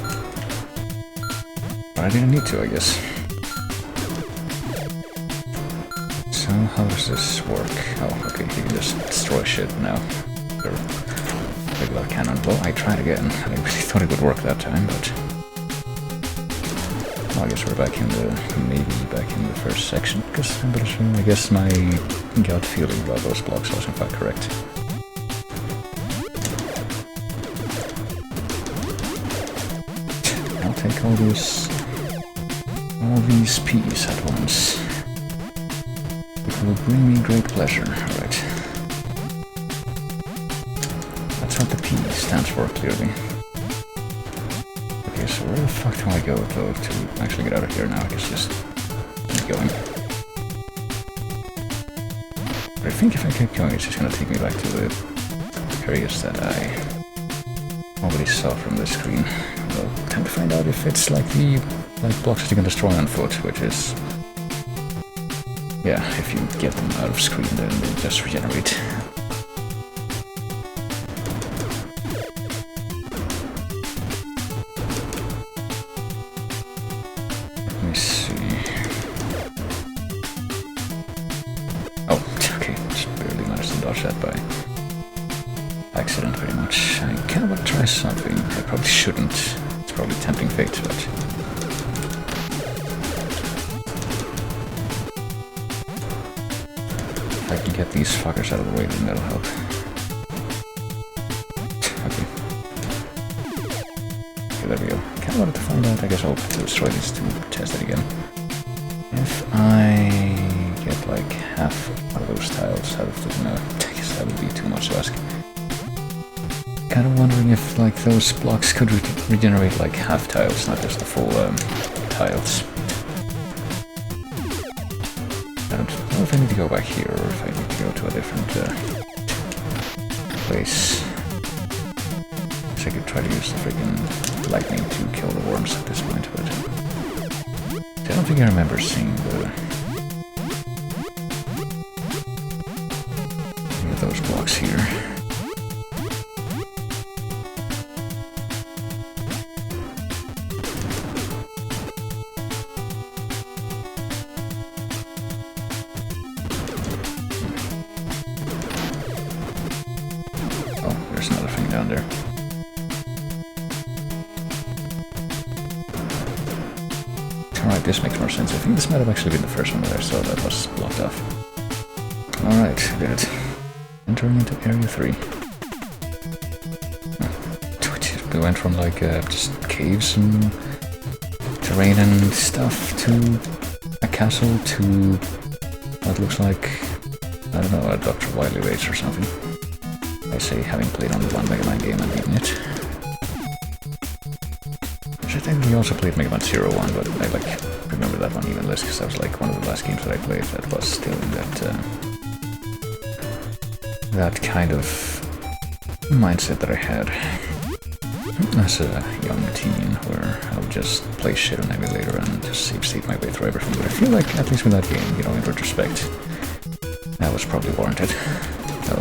But I didn't need to, I guess. So, how does this work? Oh, okay, you can just destroy shit now. Or regular cannon. Well, I tried again. I really thought it would work that time, but... Well, I guess we're back in the... maybe back in the first section, because I'm pretty sure, I guess my gut feeling about those blocks was in fact correct. I'll take all these P's at once. It will bring me great pleasure. Alright. That's what the P stands for, clearly. Okay, so where the fuck do I go, though, to actually get out of here now? I guess just keep going. But I think if I keep going, it's just gonna take me back to the areas that I already saw from the screen. Well, time to find out if it's like the blocks that you can destroy on foot, which is... Yeah, if you get them out of screen, then they just regenerate. Let me see... Oh, okay, just barely managed to dodge that by accident, pretty much. I kinda want to try something. I probably shouldn't. It's probably tempting fate, but... If I can get these fuckers out of the way, then that'll help. Okay. Okay, there we go. Kinda wanted to find out, I guess I'll destroy these to test it again. If I get like half of those tiles out of the... No, I guess that would be too much to ask. Kinda wondering if like those blocks could regenerate like half tiles, not just the full tiles. I don't know if I need to go back here or if I need to go to a different place. So I could try to use the freaking lightning to kill the worms at this point, but I don't think I remember seeing any of those blocks here. There's another thing down there. Alright, this makes more sense. I think this might have actually been the first one that I saw that was blocked off. Alright, did it. Entering into Area 3. We went from like just caves and terrain and stuff to a castle to what looks like, I don't know, a Dr. Wily race or something. I say, having played on the one Mega Man game and beaten it. Which I technically also played Mega Man 01, but I like remember that one even less because that was like one of the last games that I played that was still in that kind of mindset that I had as a young teen, where I would just play shit on emulator and just save state my way through everything. But I feel like, at least with that game, you know, in retrospect, that was probably warranted. So,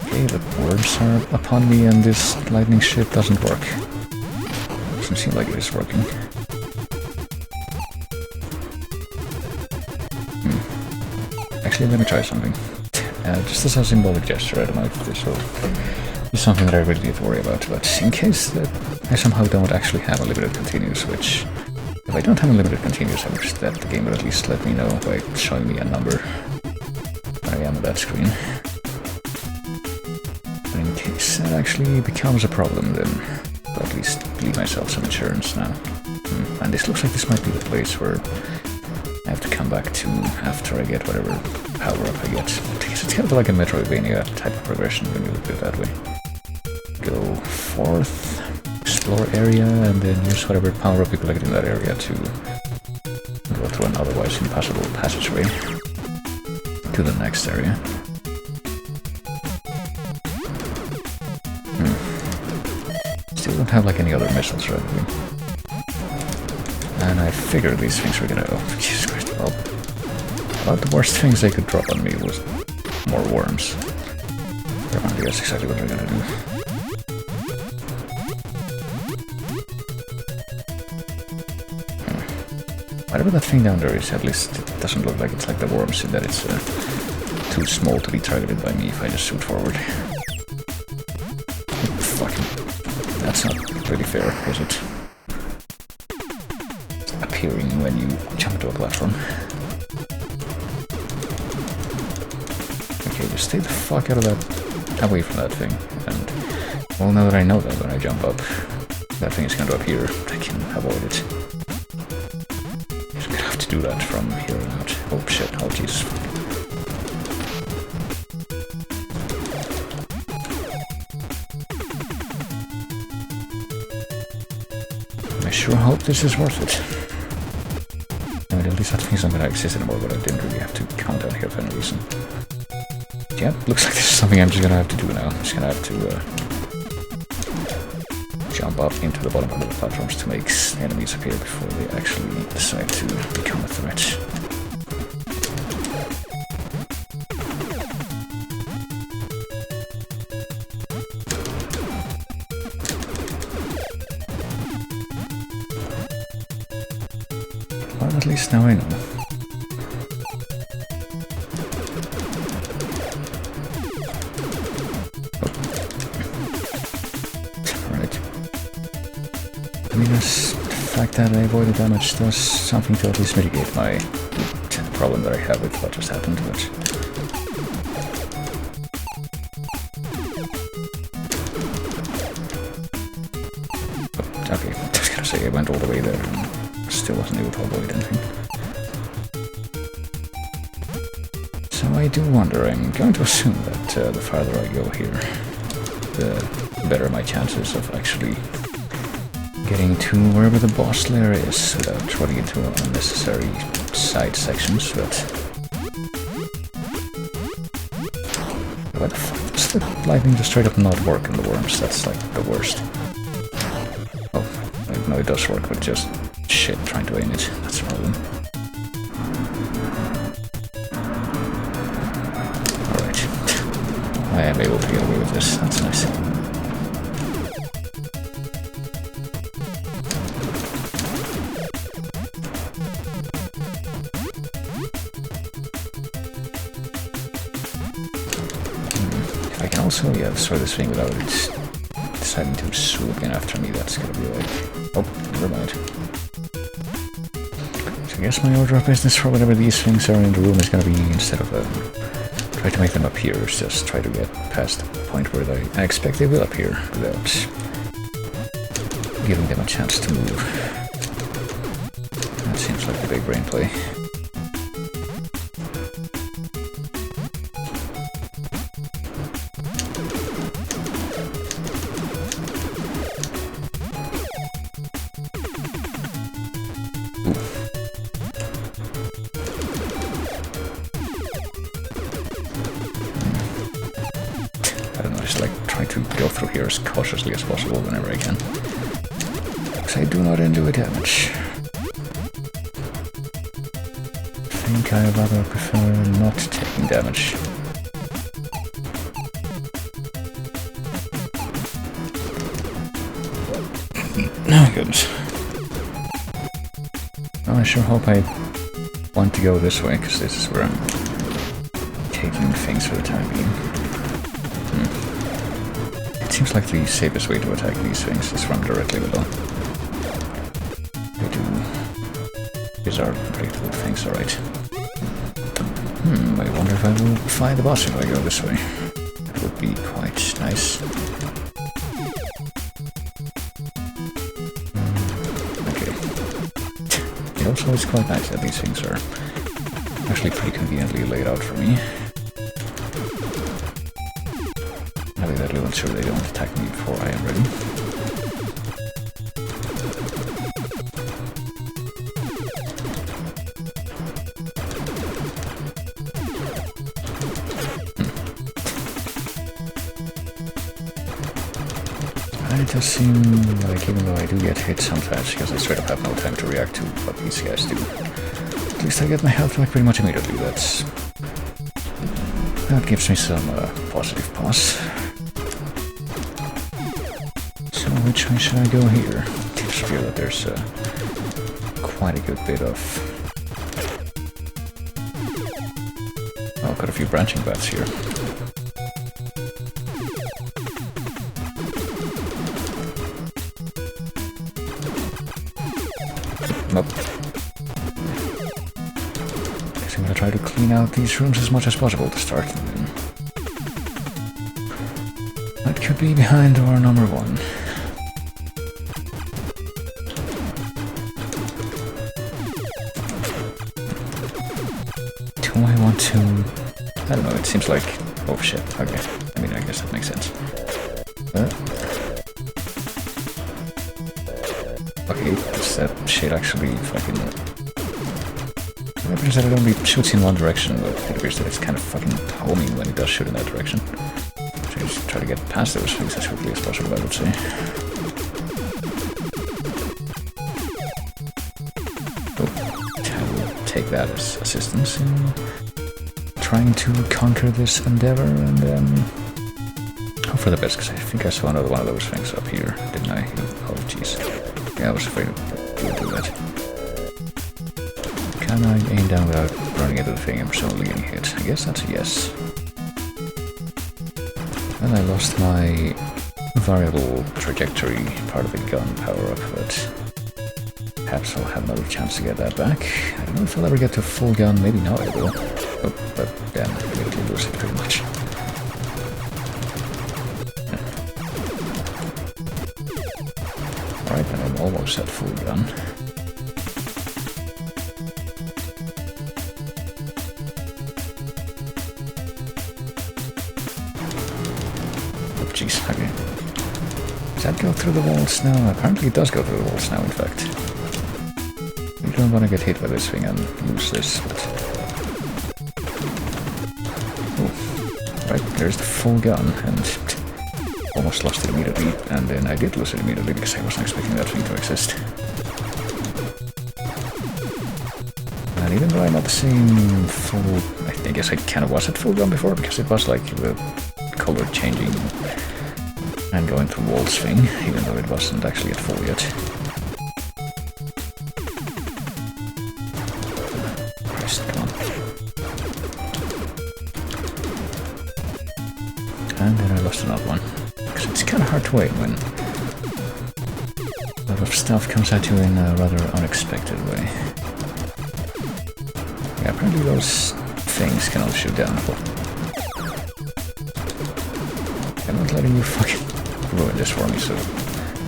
okay, the worms are upon me and this lightning shit doesn't work. Doesn't seem like it is working. Actually, let me try something. Just as a symbolic gesture, I don't know if this will be something that I really need to worry about, but in case that I somehow don't actually have a limited continuous, which, if I don't have a limited continuous, I wish that the game would at least let me know by showing me a number where I am on that screen. But in case that actually becomes a problem, then I'll at least leave myself some insurance now. And this looks like this might be the place where I have to come back to after I get whatever power-up I get. It's kind of like a Metroidvania type of progression when you look at it that way. Go forth, explore area, and then use whatever power-up you collect in that area to go through an otherwise impassable passageway to the next area. Still don't have like any other missiles readily. And I figured these things were gonna... Oh, Jesus Christ. Well, about the worst things they could drop on me was more worms. Never mind, that's exactly what they're gonna do. Whatever that thing down there is, at least it doesn't look like it's like the worms, in that it's too small to be targeted by me if I just shoot forward. Fucking... That's not really fair, is it? Appearing when you jump into a platform. Okay, just stay the fuck out of that, away from that thing. And well, now that I know that when I jump up, that thing is going to appear, I can avoid it. Just gonna have to do that from here on out. Oh shit! Oh Jesus! I sure hope this is worth it. I mean, at least that thing's not gonna exist anymore, but I didn't really have to count down here for any reason. Yeah, looks like this is something I'm just gonna have to do now. I'm just gonna have to jump up into the bottom of the platforms to make enemies appear before they actually decide to become a threat. Well, at least now I know. I mean, the fact that I avoided damage does something to at least mitigate my problem that I have with what just happened, but... Oh, okay, I was gonna say I went all the way there and still wasn't able to avoid anything. So I do wonder, I'm going to assume that the farther I go here, the better my chances of actually getting to wherever the boss lair is without running into unnecessary side sections, but... What the fuck? Does the lightning just straight up not work in the worms? That's like the worst. Oh, no, it does work, but just shit trying to aim it. That's the problem. Alright. I am able to get away with this. That's nice. Also, yeah, destroy this thing without it deciding to swoop in after me. That's gonna be like... Oh, never mind. So I guess my order of business for whatever these things are in the room is gonna be, instead of try to make them appear, is just try to get past the point where I expect they will appear without giving them a chance to move. That seems like the big brain play. As cautiously as possible whenever I can, because I do not endure damage. I think I rather prefer not taking damage. Oh goodness. Well, I sure hope I want to go this way, because this is where I'm taking things for the time being. Seems like the safest way to attack these things is from directly below. They do bizarre, predictable things, alright. I wonder if I will find the boss if I go this way. That would be quite nice. Okay. It also is quite nice that these things are actually pretty conveniently laid out for me. That will ensure they don't attack me before I am ready. And it does seem like, even though I do get hit sometimes, because I straight up have no time to react to what these guys do, at least I get my health back pretty much immediately. That gives me some positive pause. So which way should I go here? I just feel that there's quite a good bit of... Oh, got a few branching paths here. Nope. Guess I'm gonna try to clean out these rooms as much as possible to start. That could be behind door number 1. Do I want to... I don't know, it seems like... Oh shit, okay. I mean, I guess that makes sense. Okay, does that shit actually fucking... It appears that it only shoots in one direction, but it appears that it's kind of fucking homing when it does shoot in that direction. So just try to get past those things as quickly as possible, I would say. I will take that as assistance in trying to conquer this endeavor, and hope for the best, because I think I saw another one of those things up here, didn't I? Oh jeez. Yeah, I was afraid it would do that. Can I aim down without running into the thing and presumably getting hit? I guess that's a yes. And I lost my variable trajectory part of the gun power-up, but perhaps I'll have another chance to get that back. I don't know if I'll ever get to full gun, maybe not I will. Oh, but then I immediately lose it pretty much. Alright, then I'm almost at full gun. Oh jeez, okay. Does that go through the walls now? Apparently it does go through the walls now, in fact. You don't want to get hit by this thing and lose this, but... Oh, right, there's the full gun, and... Almost lost it immediately, and then I did lose it immediately because I wasn't expecting that thing to exist. And even though I'm not the same full... I guess I kind of was at full gun before, because it was like the color changing and going through walls thing, even though it wasn't actually at full yet. Christ, come on. And then I lost another one. It's kind of hard to wait when a lot of stuff comes at you in a rather unexpected way. Yeah, apparently those things can all shoot downhill. I'm not letting you fucking ruin this for me, so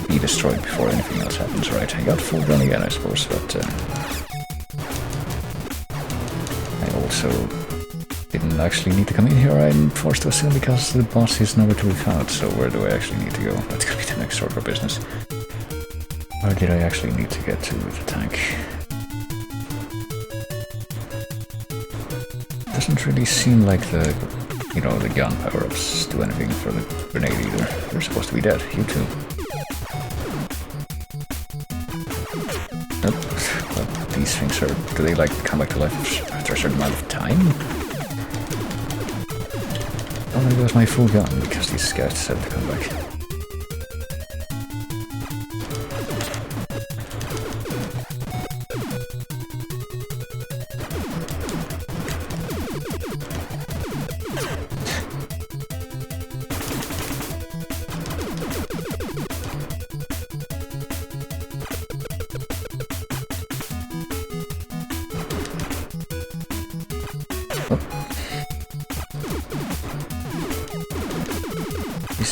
be destroyed before anything else happens, right? I got full gun again, I suppose, but I also didn't actually need to come in here, I'm forced to assume, because the boss is nowhere to be found, so where do I actually need to go? That's gonna be the next order of business. Where did I actually need to get to with the tank? Doesn't really seem like the, you know, the gun power-ups do anything for the grenade either. They're supposed to be dead, you too. Nope. But these things are, do they like come back to life after a certain amount of time? Oh, there goes my full gun, because these guys decided to come back.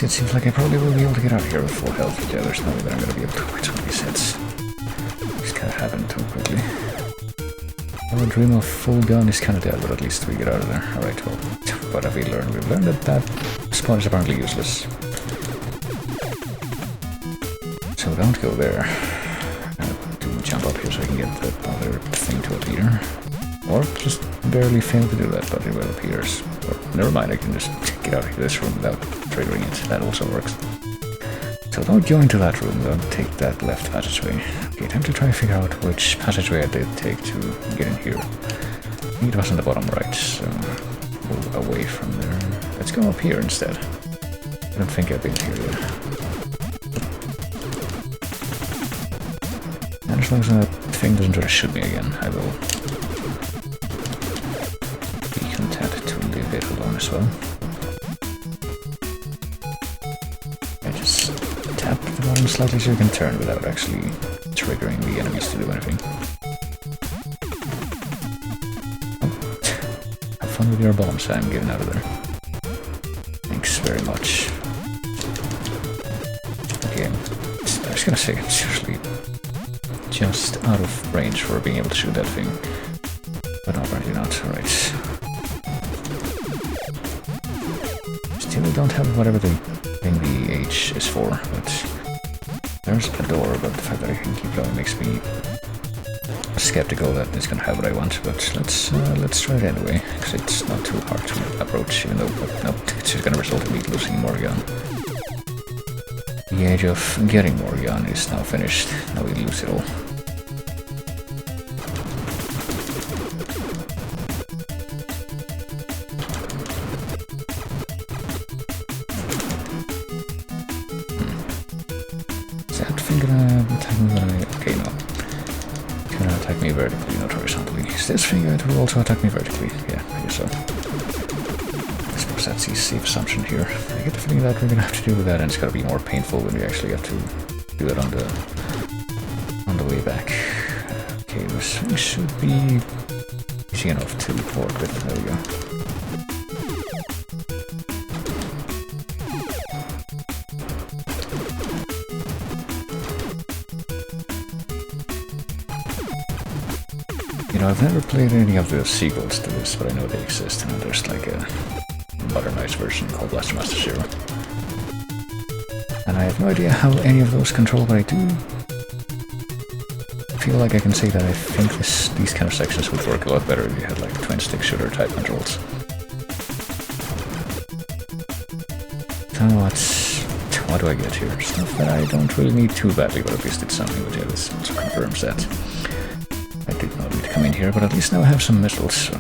It seems like I probably will be able to get out of here with full health, but yeah, there's no way that I'm going to be able to quit some of these hits. This kind of happened too quickly. Our dream of full gun is kind of dead, but at least we get out of there. Alright, well, what have we learned? We've learned that that spawn is apparently useless. So don't go there. Do jump up here so I can get that other thing to appear. Or just barely fail to do that, but it will appear. Or never mind, I can just get out of this room without triggering it. That also works. So So don't go into that room, don't take that left passageway. Okay, time to try to figure out which passageway I did take to get in here. I think it was on the bottom right, so move away from there. Let's go up here instead. I don't think I've been here yet. And as long as that thing doesn't try to shoot me again, I will be content to leave it alone as well. I just tap the bottom slightly so you can turn without actually triggering the enemies to do anything. Oh. Have fun with your bombs, I'm getting out of there. Thanks very much. Okay, I was gonna say, I'm seriously just out of range for being able to shoot that thing. But no, apparently not, alright. Still don't have whatever the thing the H is for, but there's a door, but the fact that I can keep going makes me skeptical that it's gonna have what I want, but let's try it anyway, because it's not too hard to approach, even though, nope, it's just gonna result in me losing more gun. The age of getting more gun is now finished, now we lose it all. Is that thing gonna attack me when I... okay, no. It's gonna attack me vertically, not horizontally. Is this thing going to also attack me vertically? Yeah, I guess so. I suppose that's the safe assumption here. I get the feeling that we're gonna have to deal with that, and it's gonna be more painful when we actually have to do it on the way back. Okay, this thing should be easy enough to work with. There we go. You know, I've never played any of the sequels to this, but I know they exist, and there's like a modernized version called Blaster Master Zero. And I have no idea how any of those control, but I do feel like I can say that I think these kind of sections would work a lot better if you had like twin-stick shooter type controls. So what do I get here? Stuff that I don't really need too badly, but at least it's something, but yeah, this also confirms that. I did not need to come in here, but at least now I have some missiles, so.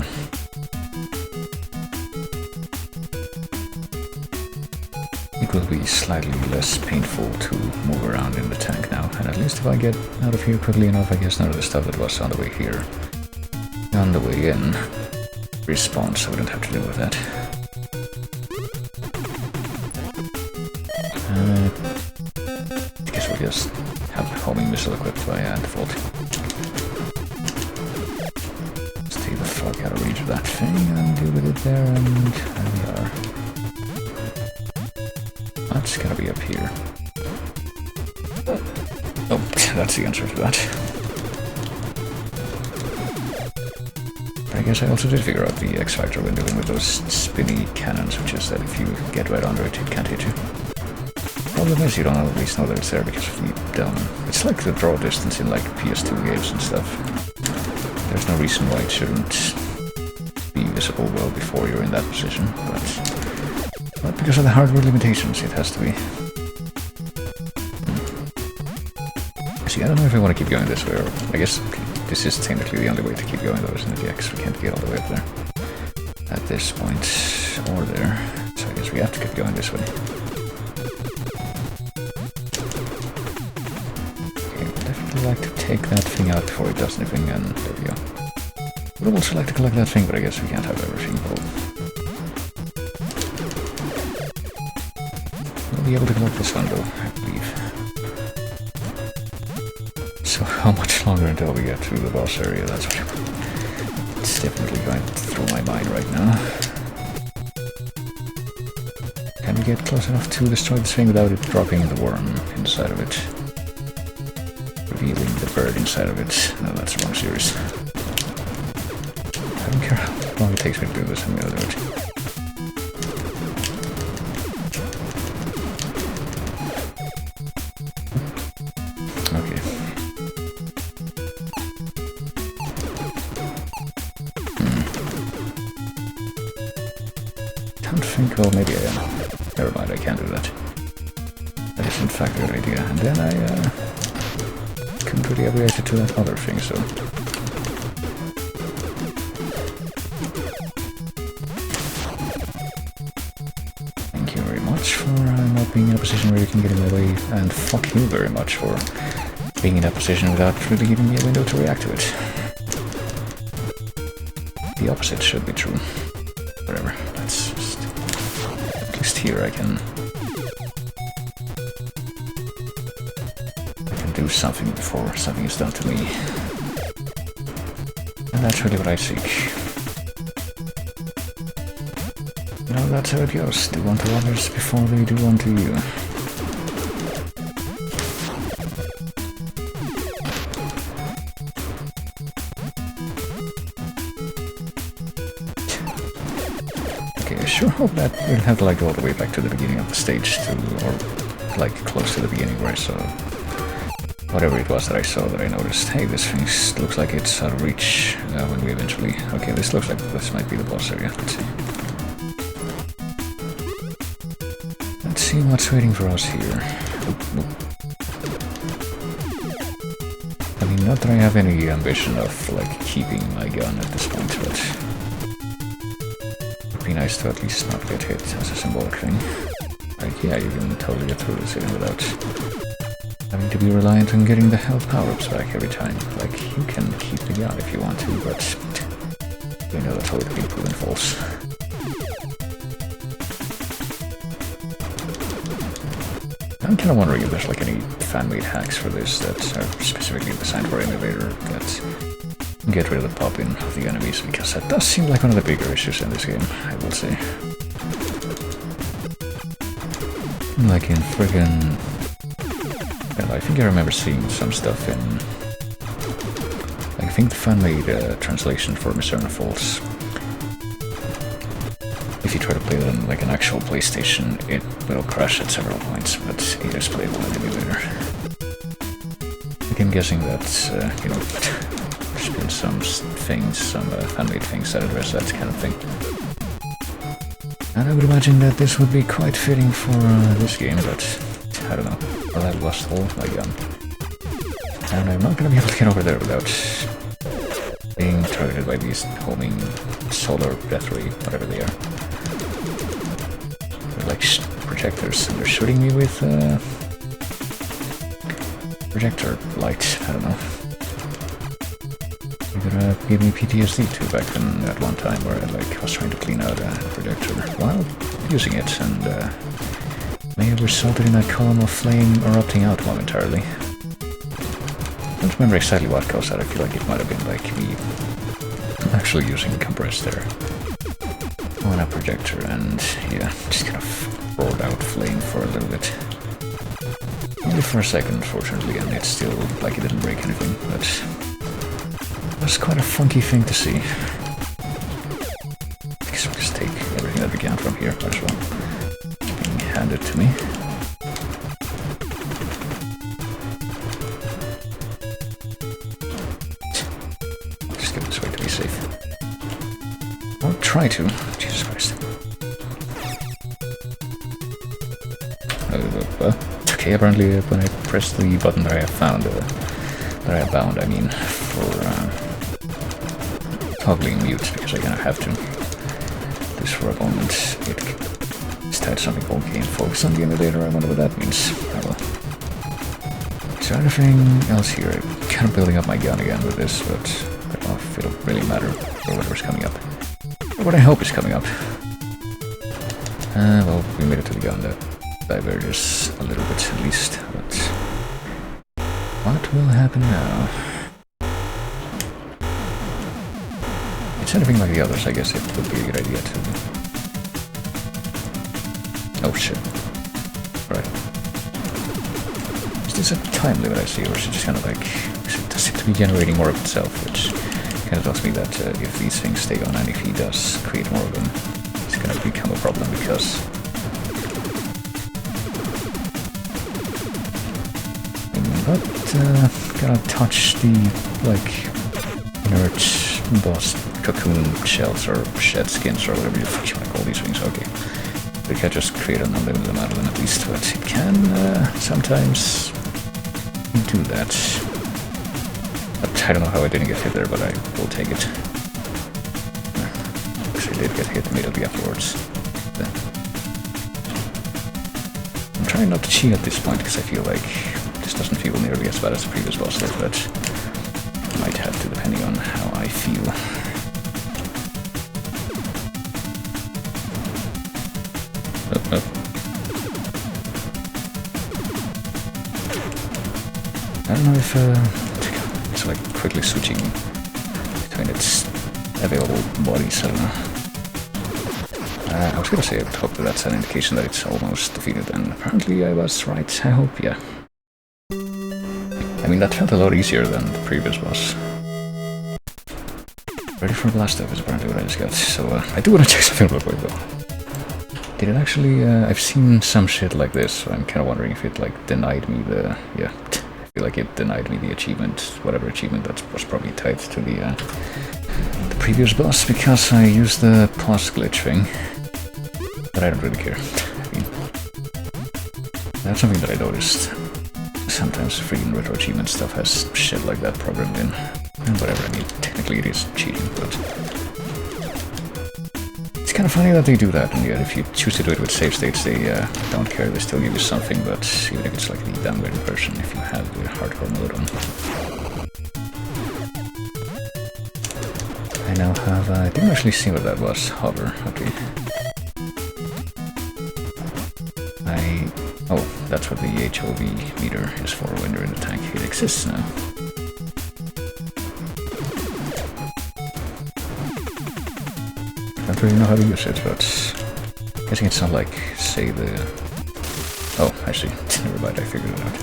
It will be slightly less painful to move around in the tank now, and at least if I get out of here quickly enough, I guess none of the stuff that was on the way here, on the way in, respawns, so I wouldn't have to deal with that. I guess we'll just have homing missile equipped by default. Stay the fuck out of reach of that thing and deal with it there, and there we are. That's gotta be up here. Oh, that's the answer to that. I guess I also did figure out the X factor when dealing with those spinny cannons, which is that if you get right under it, it can't hit you. Problem is, you don't at least know that it's there because of the it's like the draw distance in like PS2 games and stuff. There's no reason why it shouldn't be visible well before you're in that position, but because of the hardware limitations, it has to be. See, I don't know if I want to keep going this way, or I guess this is technically the only way to keep going though, isn't it? Yeah, because we can't get all the way up there at this point, or there. So I guess we have to keep going this way. Okay, I'd definitely like to take that thing out before it does anything, and there we go. I would also like to collect that thing, but I guess we can't have everything. We'll be able to collect this one though, I believe. So how much longer until we get to the boss area? That's what it's definitely going through my mind right now. Can we get close enough to destroy this thing without it dropping the worm inside of it? Revealing the bird inside of it. No, that's the wrong series. I don't care how long it takes me to do this, I'm gonna do it. Oh, maybe I am. Never mind, I can't do that. That is in fact a good idea. And then I couldn't really have reacted to that other thing, so... Thank you very much for not being in a position where you can get in my way, and fuck you very much for being in that position without really giving me a window to react to it. The opposite should be true. Whatever, let's just... At least here I can do something before something is done to me. And that's really what I seek. You know, that's how it goes. Do unto others before they do unto you. Okay, I sure hope that we'll have to like go all the way back to the beginning of the stage to, or like close to the beginning where I saw whatever it was that I saw that I noticed. Hey, this thing looks like it's out of reach when we eventually... Okay, this looks like this might be the boss area. Let's see. Let's see what's waiting for us here. Oop, oop. I mean, not that I have any ambition of, like, keeping my gun at this point, but... It would be nice to at least not get hit as a symbolic thing. Like, yeah, you can totally get through this even without... having to be reliant on getting the health power-ups back every time. Like, you can keep the gun if you want to, but you know that's already been proven false. I'm kind of wondering if there's like any fan-made hacks for this that are specifically designed for Innovator that get rid of the pop-in of the enemies, because that does seem like one of the bigger issues in this game, I will say. Like in friggin'... I think I remember seeing some stuff in... Like, I think the fan-made translation for Miserna Falls. If you try to play it on like an actual PlayStation, it will crash at several points, but it is playable in the emulator. Like, I'm guessing that, you know, there's been some things, some fan-made things that address that kind of thing. And I would imagine that this would be quite fitting for this game, but I don't know. Well, I've lost all of my gun. And I'm not gonna be able to get over there without being targeted by these homing solar death ray, whatever they are. They're like projectors, and they're shooting me with projector light. I don't know. You're gonna give me PTSD too back then at one time where I was trying to clean out a projector while using it, and may have resulted in a column of flame erupting out momentarily. I don't remember exactly what caused that. I feel like it might have been like me actually using compressed air on a projector, and yeah, just kind of roared out flame for a little bit. Only for a second, unfortunately, and it's still like it didn't break anything, but it was quite a funky thing to see. I guess we'll just take everything that we can from here as well. Handed to me. Just get this way to be safe. Or try to. Jesus Christ. Okay, apparently when I press the button that I have found, that I have bound, I mean, for toggling mute, because I kind of have to. At least for a moment, it had something called game focus on the emulator. I wonder what that means. Oh well. Is there anything else here? I'm kind of building up my gun again with this, but I don't know if it'll really matter for whatever's coming up. Or what I hope is coming up. Well, we made it to the gun that diverges a little bit at least, but what will happen now? If it's anything like the others, I guess it would be a good idea to... Oh shit. Right. Is this a time limit I see, or is it just kind of like... Does it be generating more of itself, which kind of tells me that if these things stay on and if he does create more of them, it's gonna become a problem because... I'm not gonna touch the, like, inert boss cocoon shells or shed skins or whatever you want to call these things, okay. It can't just create an unlimited amount of them at least, but it can sometimes do that. But I don't know how I didn't get hit there, but I will take it. Actually, I did get hit immediately afterwards. I'm trying not to cheat at this point, because I feel like this doesn't feel nearly as bad as the previous boss did, but I might have to, depending on how I feel. Up. I don't know if it's like quickly switching between its available bodies, I don't know. I was gonna say I hope that that's an indication that it's almost defeated, and apparently I was right, I hope, yeah. I mean, that felt a lot easier than the previous boss. Ready for blast off is apparently what I just got, so I do want to check something real quick though. Did it actually, I've seen some shit like this, so I'm kind of wondering if it like denied me the, yeah, I feel like it denied me the achievement, whatever achievement that was probably tied to the previous boss, because I used the pause glitch thing. But I don't really care. I mean, that's something that I noticed. Sometimes freaking retro achievement stuff has shit like that programmed in. And whatever, I mean, technically it is cheating, but it's kind of funny that they do that, and yet if you choose to do it with save states, they don't care, they still give you something, but even if it's like the downgraded version, if you have the hardcore mode on. I now have, I didn't actually see what that was, hover, okay. Oh, that's what the HOV meter is for when you're in the tank. It exists now. I don't really know how to use it, but I'm guessing it's not like, say, the... Oh, actually, never mind, I figured it out.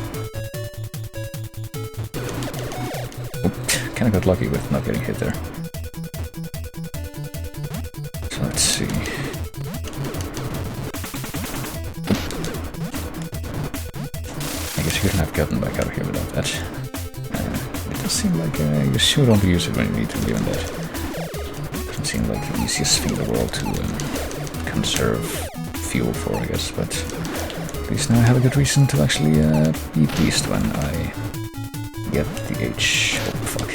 Oh, kinda got lucky with not getting hit there. So let's see. You couldn't have gotten back out of here without that. It does seem like you should only use it when you need to, given that. Doesn't seem like the easiest thing in the world to conserve fuel for, I guess, but at least now I have a good reason to actually be pleased when I get the H. Oh, fuck.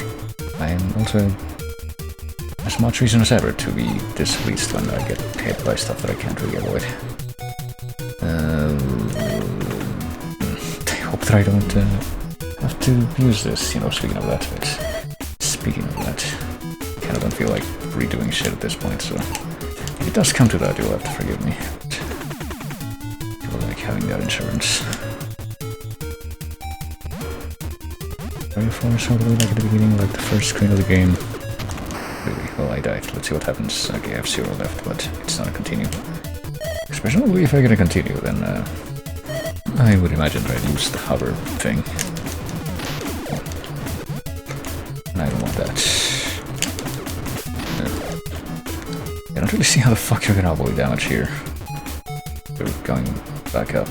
I am also as much reason as ever to be displeased when I get hit by stuff that I can't really avoid. That I don't have to use this, you know, speaking of that, I kind of don't feel like redoing shit at this point, so if it does come to that, you'll have to forgive me. I feel like having that insurance. Are you for something like at the beginning, like the first screen of the game? Really? Well, I died. Let's see what happens. Okay, I have 0 left, but it's not a continue. Especially if I get a continue, then I would imagine that I'd lose the hover thing. And I don't want that. I don't really see how the fuck you're gonna avoid damage here. We're going back up.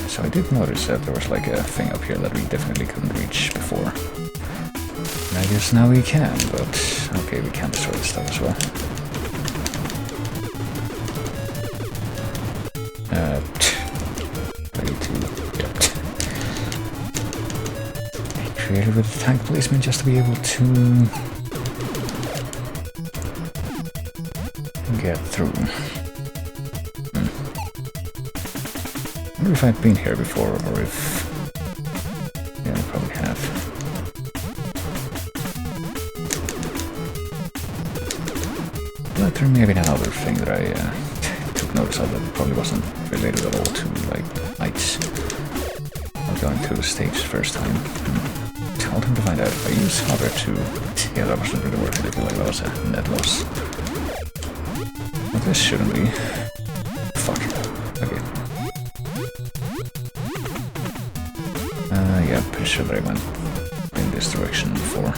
So I did notice that there was like a thing up here that we definitely couldn't reach before. And I guess now we can, but okay, we can destroy this stuff as well. Ready to, yep. Created with the tank placement just to be able to get through. I wonder if I've been here before, or if... Yeah, I probably have. But there may have been another thing that I took notice of that probably wasn't related at all to, like, lights. I was going through the stage the first time. I'll time to find out if I use hover to... Yeah, that wasn't really worth it. I feel like that was a net loss. But this shouldn't be. Fuck. Okay. Yeah, pretty sure that I went in this direction before.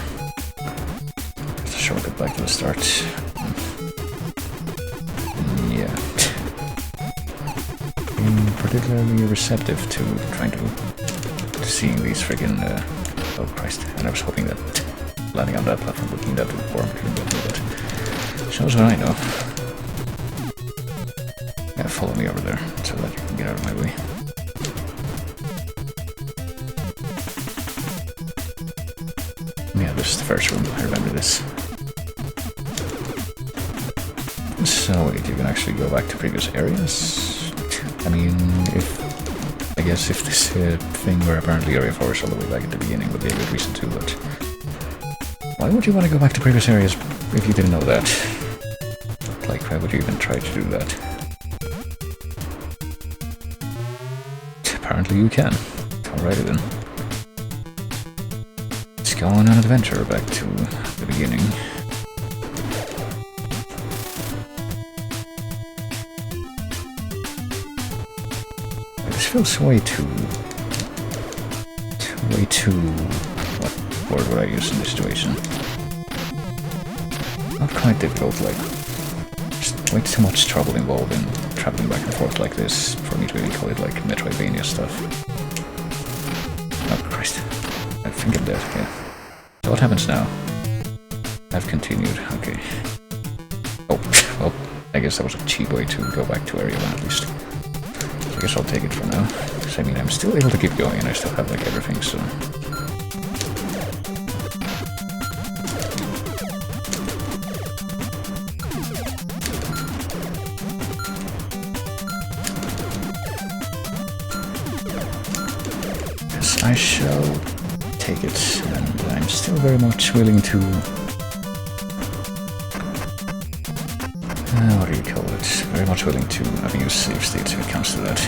shortcut back to the start. Yeah. Being particularly receptive to trying to seeing these friggin' oh Christ, and I was hoping that landing on that platform would mean that the worm couldn't get me, but shows what I know. Yeah, follow me over there so that you can get out of my way. Yeah, this is the first room, I remember this. So wait, you can actually go back to previous areas? I mean, I guess if this thing were apparently area 4 is all the way back at the beginning would be a good reason to, but why would you want to go back to previous areas if you didn't know that? Like, why would you even try to do that? Apparently you can. Alrighty then. Let's go on an adventure back to the beginning. This feels way too... what word would I use in this situation? Not quite difficult, like... just way too much trouble involved in traveling back and forth like this for me to even call it like Metroidvania stuff. Oh Christ. I think I'm dead, okay. So what happens now? I've continued, okay. Oh, well, I guess that was a cheap way to go back to Area 1 at least. I guess I'll take it for now. Because I mean, I'm still able to keep going and I still have like everything, so... yes, I shall take it, and I'm still very much willing to... what do you call it? Very much willing to abuse save states if it comes to that.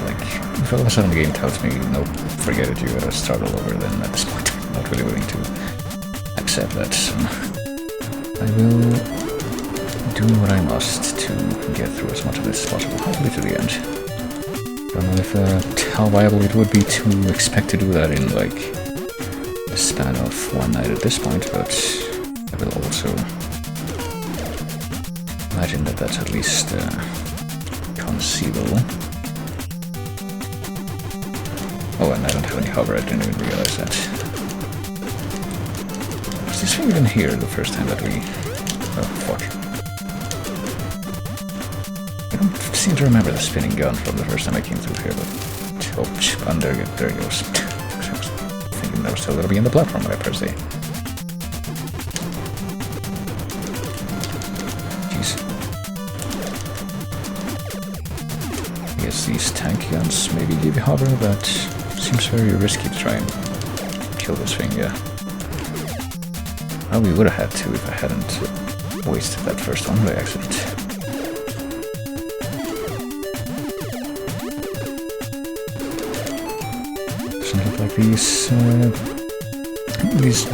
Like, if all of a sudden the game tells me, nope, forget it, you gotta start all over, then at this point I'm not really willing to accept that, so I will do what I must to get through as much of this as possible, hopefully to the end. Don't know if, how viable it would be to expect to do that in, like, a span of one night at this point, but I will also imagine that that's at least conceivable. Oh, and I don't have any hover, I didn't even realize that. Was this thing even here the first time that we... oh, fuck. I don't seem to remember the spinning gun from the first time I came through here, but... oh, and there it goes. I was thinking that was still gonna be on the platform when I pressed A. These tank guns maybe give you hover, but seems very risky to try and kill this thing, yeah. Well, we would have had to if I hadn't wasted that first one by accident. Doesn't look like these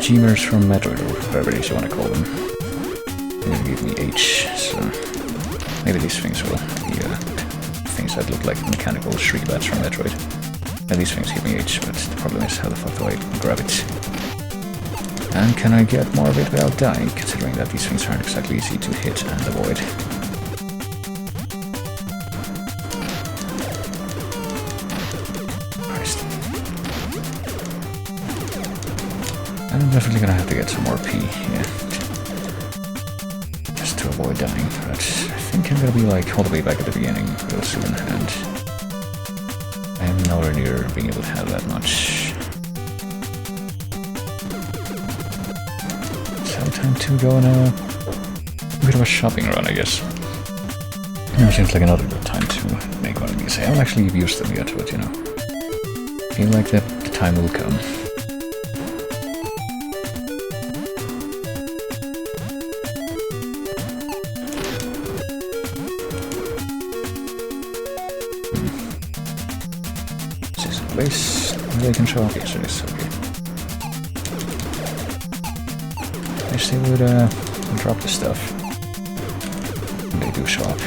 Gmers from Metroid, or whatever it is you want to call them. They're gonna give me H, so maybe these things will be things that look like mechanical shriek bats from Metroid. And these things give me H, but the problem is how the fuck do I grab it? And can I get more of it without dying, considering that these things aren't exactly easy to hit and avoid? Christ. I'm definitely gonna have to get some more P, yeah. Just to avoid dying, but I think I'm gonna be like all the way back at the beginning real soon, and I am nowhere near being able to have that much. So time to go on a bit of a shopping run, I guess. Now seems like another good time to make one of these. I haven't actually used them yet, but you know, I feel like that the time will come. Place where they can show up. Yes, it is. Okay. I wish they would drop the stuff. They do show up.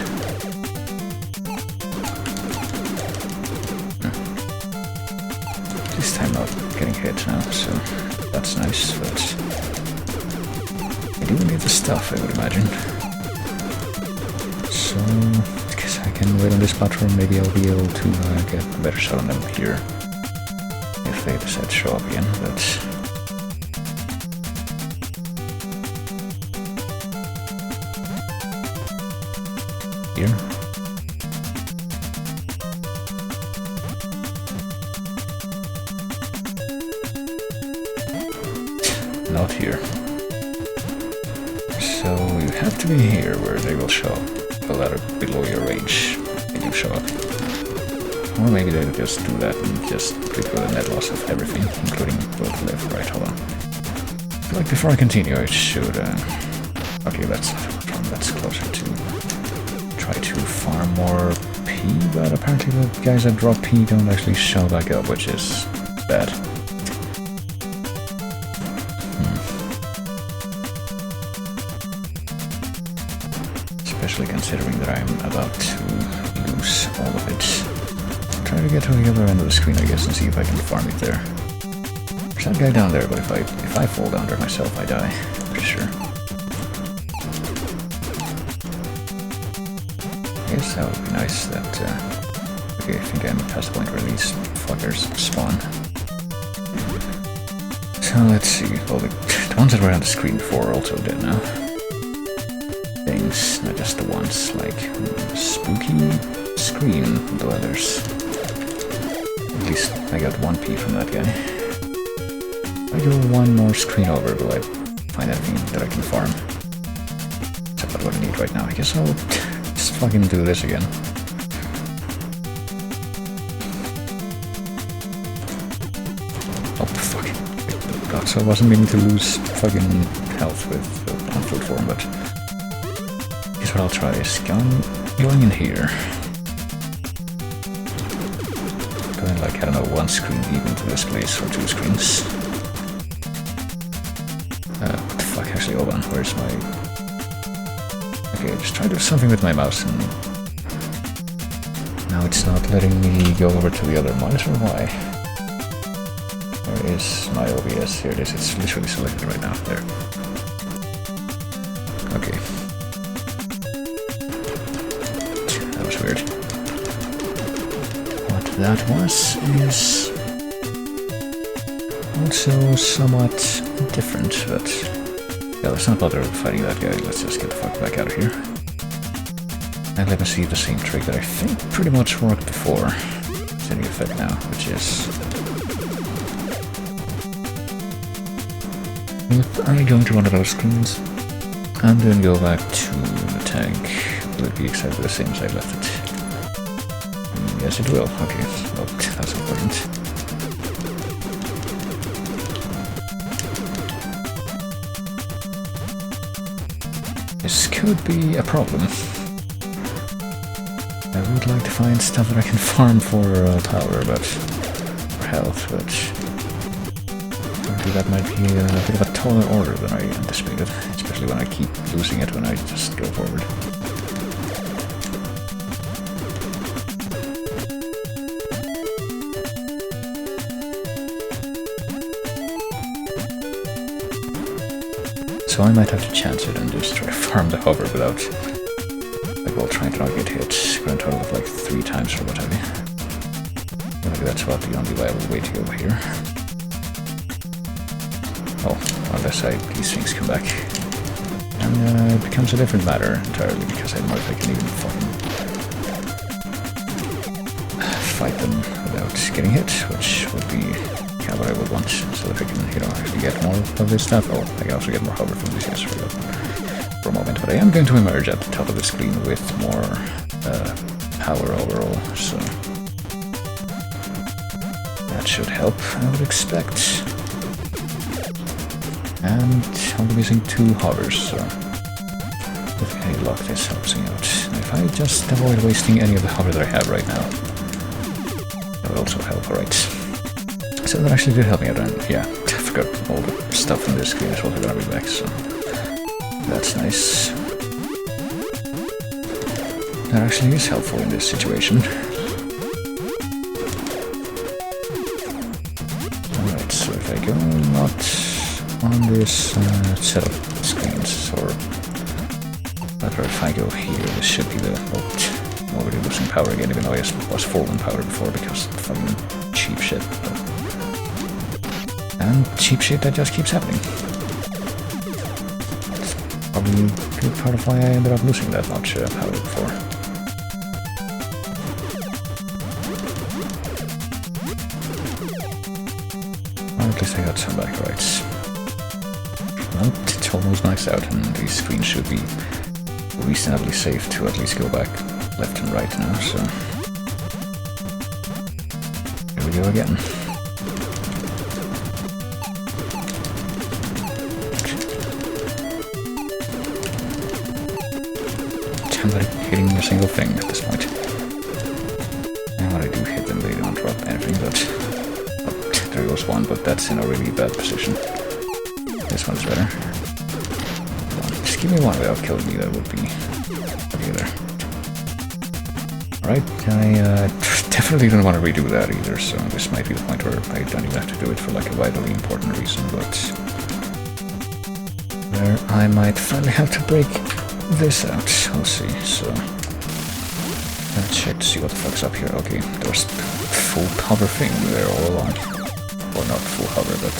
At least I'm not getting hit now, so that's nice, but I do need the stuff, I would imagine. So, I guess I can wait on this platform. Maybe I'll be able to get a better shot on them here. If they decide to show up again, but... Here. Not here. So you have to be here where they will show up. A ladder below your range when you show up. Or maybe they'll just do that and just put it with a net loss of everything, including both left, right, hold on. I feel like before I continue I should... okay, that's closer to... Try to farm more P, but apparently the guys that drop P don't actually show back up, which is bad. Especially considering that I'm about to lose all of it. Try to get to the other end of the screen, I guess, and see if I can farm it there. There's that guy down there, but if I fall down there myself, I die. Pretty sure. I guess that would be nice that... okay, I think I'm past the point where these fuckers spawn. So let's see. Well, the ones that were on the screen before are also dead now. Things, not just the ones like spooky screen dwellers. At least I got 1 P from that guy. If I go one more screen over, will I find anything that I can farm? Except for what I need right now. I guess I'll just fucking do this again. Oh fuck. God, so I wasn't meaning to lose fucking health with on-foot form, but here's what I'll try is going in here. Going like, I don't know, 1 screen deep into this place, or 2 screens. What the fuck, actually, hold on, where's my... Okay, just try to do something with my mouse and... Now it's not letting me go over to the other monitor, why? Where is my OBS? Here it is, it's literally selected right now, there. Okay. That was weird. What that was is also somewhat different, but yeah, let's not bother fighting that guy, let's just get the fuck back out of here. And let me see the same trick that I think pretty much worked before. It's in effect now, which is... I'm going to one of those screens and then go back to the tank. Will it be exactly the same as I left it? Yes, it will. Okay, well, that's important. This could be a problem. I would like to find stuff that I can farm for power, but for health, but that might be a bit of a taller order than I anticipated, especially when I keep losing it when I just go forward. So I might have to chance it and just try to farm the hover without, like, while trying to not get hit, grand total of like 3 times or what have you. Maybe that's about the only viable way to go here. Oh, unless these things come back. And it becomes a different matter entirely, because I don't know if I can even fucking fight them without getting hit, which would be kind of what I would want, so that I can, you know, actually get more of this stuff. Oh, I can also get more hover from these guys for a moment, but I am going to emerge at the top of the screen with more power overall, so that should help, I would expect. And I'm missing 2 hovers, so if I lock this helps me out. If I just avoid wasting any of the hover that I have right now, that would also help, alright. So that actually did help me out, and yeah, I forgot all the stuff on this screen is also gonna be back, so that's nice. That actually is helpful in this situation. Alright, so if I go not on this set of screens, after if I go here, this should be the... Oh, already losing power again, even though I was full on power before because of fucking cheap shit. And cheap shit that just keeps happening. That's probably a good part of why I ended up losing that much power before. Or at least I got some back rights. Well, it's almost maxed out, and these screens should be reasonably safe to at least go back left and right now, so... Here we go again. I'm not hitting a single thing at this point. And when I do hit them, they don't drop anything, but... Oh, there goes one, but that's in a really bad position. This one's better. Just give me one without killing me, that would be either. Alright, I definitely don't want to redo that either, so this might be the point where I don't even have to do it for like a vitally important reason, but... There, I might finally have to break this out, we'll see, so... Let's check to see what the fuck's up here. Okay, there was full hover thing there all along. Or not full hover, but...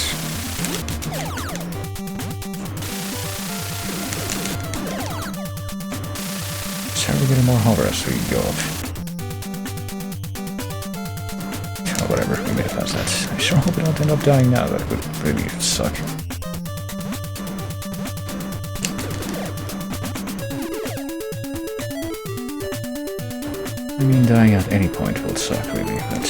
We're getting more hover as we go up. Oh, whatever, we made it past that. I sure hope we don't end up dying now, that would really suck. I mean, dying at any point will suck, really, but...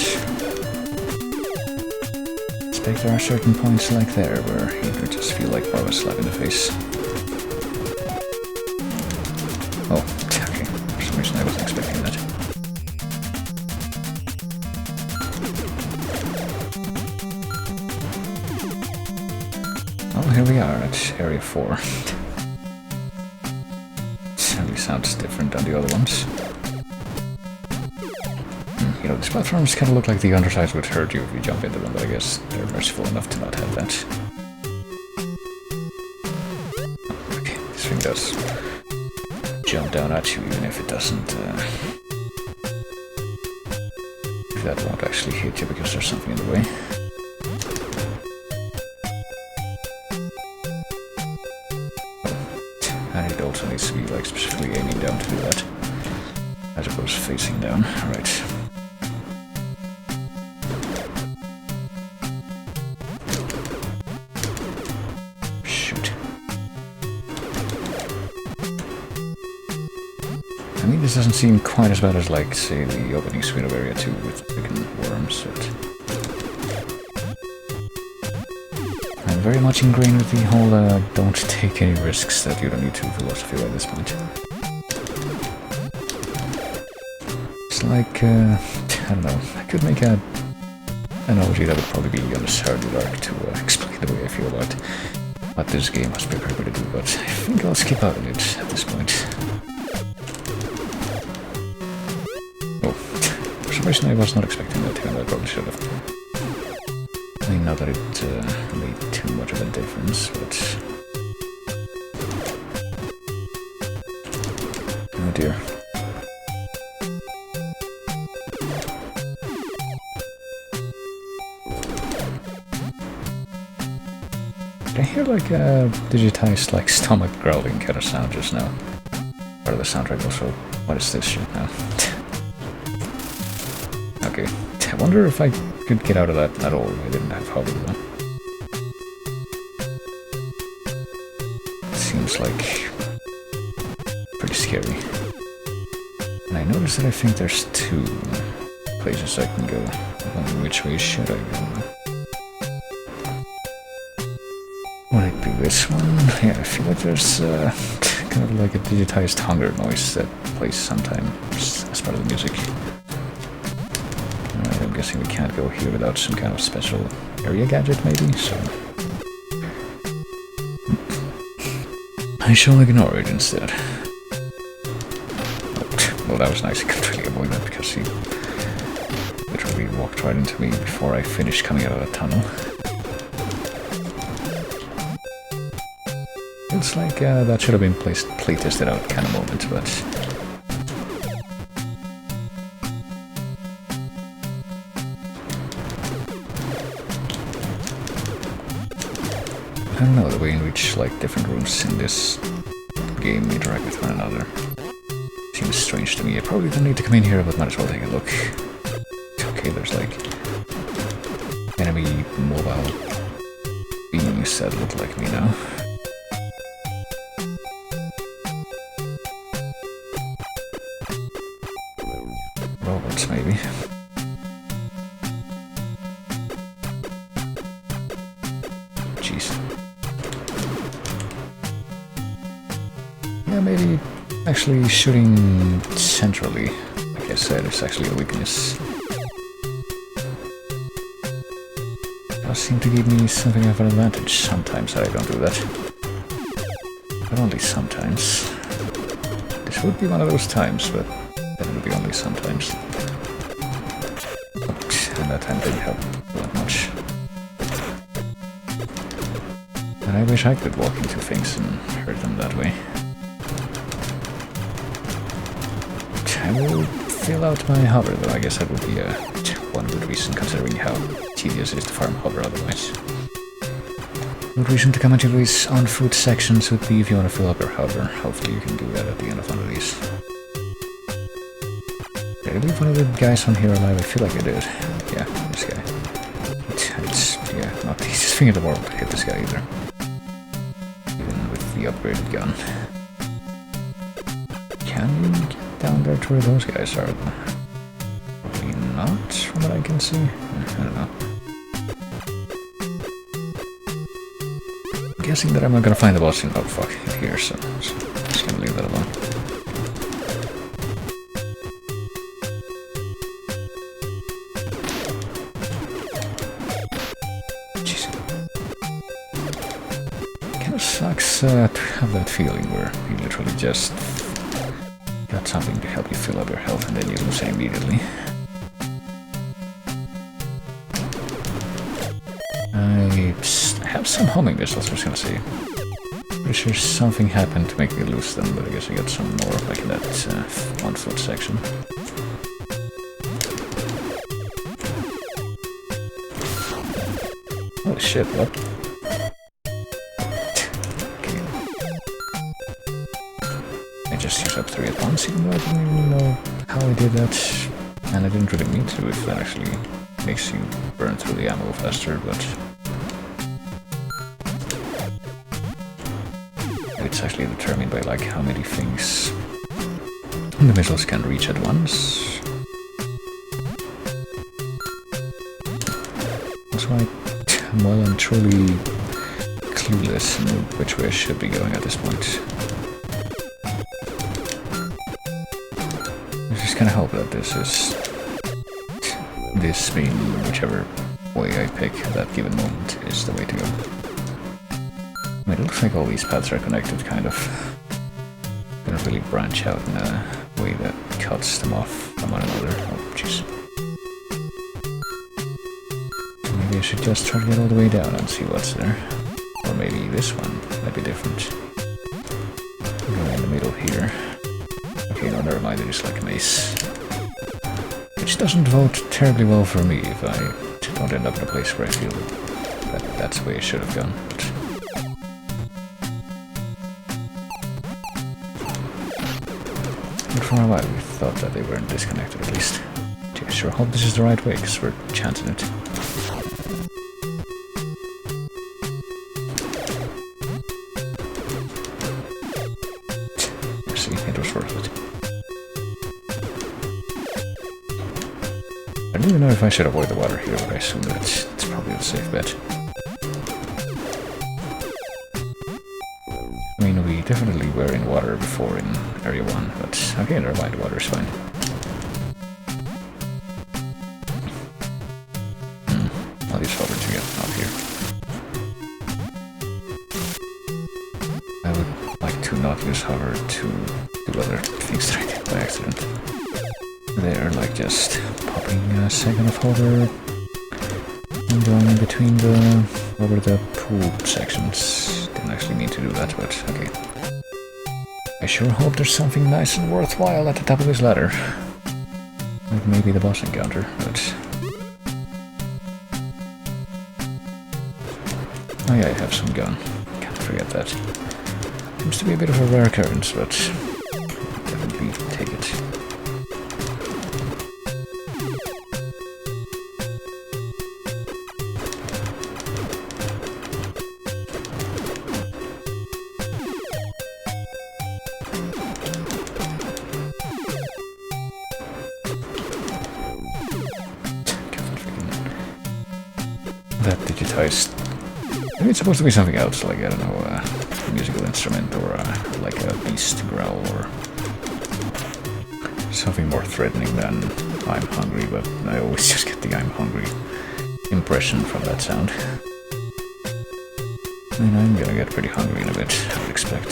I expect there are certain points like there where you could just feel like more of a slap in the face. Oh. I wasn't expecting that. Oh, here we are at Area 4. Certainly sounds different than the other ones. You know, these platforms kind of look like the undersides would hurt you if you jump into them, but I guess they're merciful enough to not have that. Okay, this thing does jump down at you, even if it doesn't, if that won't actually hit you because there's something in the way. Oh. And it also needs to be, like, specifically aiming down to do that, as opposed to facing down. Right. I mean, this doesn't seem quite as bad as, like, say, the opening screen of Area 2 with freaking worms. I'm very much ingrained with the whole don't take any risks that you don't need to philosophy by this point. It's like, I don't know, I could make an analogy that would probably be unnecessarily dark to explain the way I feel about what this game has prepared me to do, but I think I'll skip out on it at this point. For some reason I was not expecting that, and I probably should have. I mean, not that it made too much of a difference, but... Oh dear. I hear like a digitized like stomach growling kind of sound just now. Part of the soundtrack also. What is this shit now? Okay. I wonder if I could get out of that at all if I didn't have hover though. Seems like pretty scary. And I noticed that I think there's 2 places I can go. I wonder which way should I go? Would it be this one? Yeah, I feel like there's kind of like a digitized hunger noise that plays sometimes as part of the music. I'm guessing we can't go here without some kind of special area gadget maybe, so... I shall ignore it instead. Oh, well, that was nice. I couldn't really avoid that because he literally walked right into me before I finished coming out of the tunnel. feels like that should have been play-tested out kind of moment, but... I don't know, the way in which like different rooms in this game interact with one another seems strange to me. I probably don't need to come in here, but might as well take a look. Okay, there's like enemy mobile beings that look like me now. Robots, maybe. Jeez. Yeah, maybe actually shooting centrally, like I said, is actually a weakness. Does seem to give me something of an advantage sometimes that I don't do that. But only sometimes. This would be one of those times, but definitely only sometimes. And that time didn't help that much. And I wish I could walk into things and hurt them that way. I will fill out my hover, though I guess that would be one good reason, considering how tedious it is to farm hover otherwise. Good reason to come into these on-foot sections would be if you want to fill up your hover. Hopefully you can do that at the end of one of these. Did I leave one of the guys on here alive? I feel like I did. Yeah, this guy. It's yeah, not the easiest thing in the world to hit this guy either. Even with the upgraded gun. Can you get down there to where those guys are? Probably not, from what I can see. I don't know. I'm guessing that I'm not gonna find the boss in here, so I'm just gonna leave that alone. Jeez. Kinda sucks to have that feeling where you literally just got something to help you fill up your health and then you lose it immediately. I have some homing missiles, I was gonna say. Pretty sure something happened to make me lose them, but I guess I got some more, like in that one-foot section. Holy shit, what? Okay. I just used up 3 at once, even though I didn't even know how I did that. And I didn't really need to, if that actually makes you burn through the ammo faster, but... it's actually determined by like how many things the missiles can reach at once. That's why I'm well and truly clueless in which way I should be going at this point. I just kinda hope that this being whichever way I pick at that given moment is the way to go. I mean, it looks like all these paths are connected, kind of. They don't really branch out in a way that cuts them off from one another. Oh, jeez. Maybe I should just try to get all the way down and see what's there. Or maybe this one might be different. I'm going in the middle here. Okay, no, never mind, it is like a maze. Which doesn't vote terribly well for me if I don't end up in a place where I feel that that's the way I should have gone. But for a while we thought that they weren't disconnected at least. I sure hope this is the right way, because we're chancing it. See, it was worth it. I don't even know if I should avoid the water here, but I assume that it's probably a safe bet. I mean, we definitely were in water before in Area 1, but okay, never mind, water is fine. I'll use hover to get out here. I would like to not use hover to do other things that I did by accident. They're like just popping a second of hover and going in between the over the pool sections. Didn't didn't actually mean to do that, but okay. I sure hope there's something nice and worthwhile at the top of this ladder. Like maybe the boss encounter, but... Oh yeah, I have some gun. Can't forget that. Seems to be a bit of a rare occurrence, but... definitely take it. That digitized. Maybe it's supposed to be something else, like, I don't know, a musical instrument or like a beast growl or something more threatening than I'm hungry, but I always just get the I'm hungry impression from that sound. I mean, I'm gonna get pretty hungry in a bit, I would expect.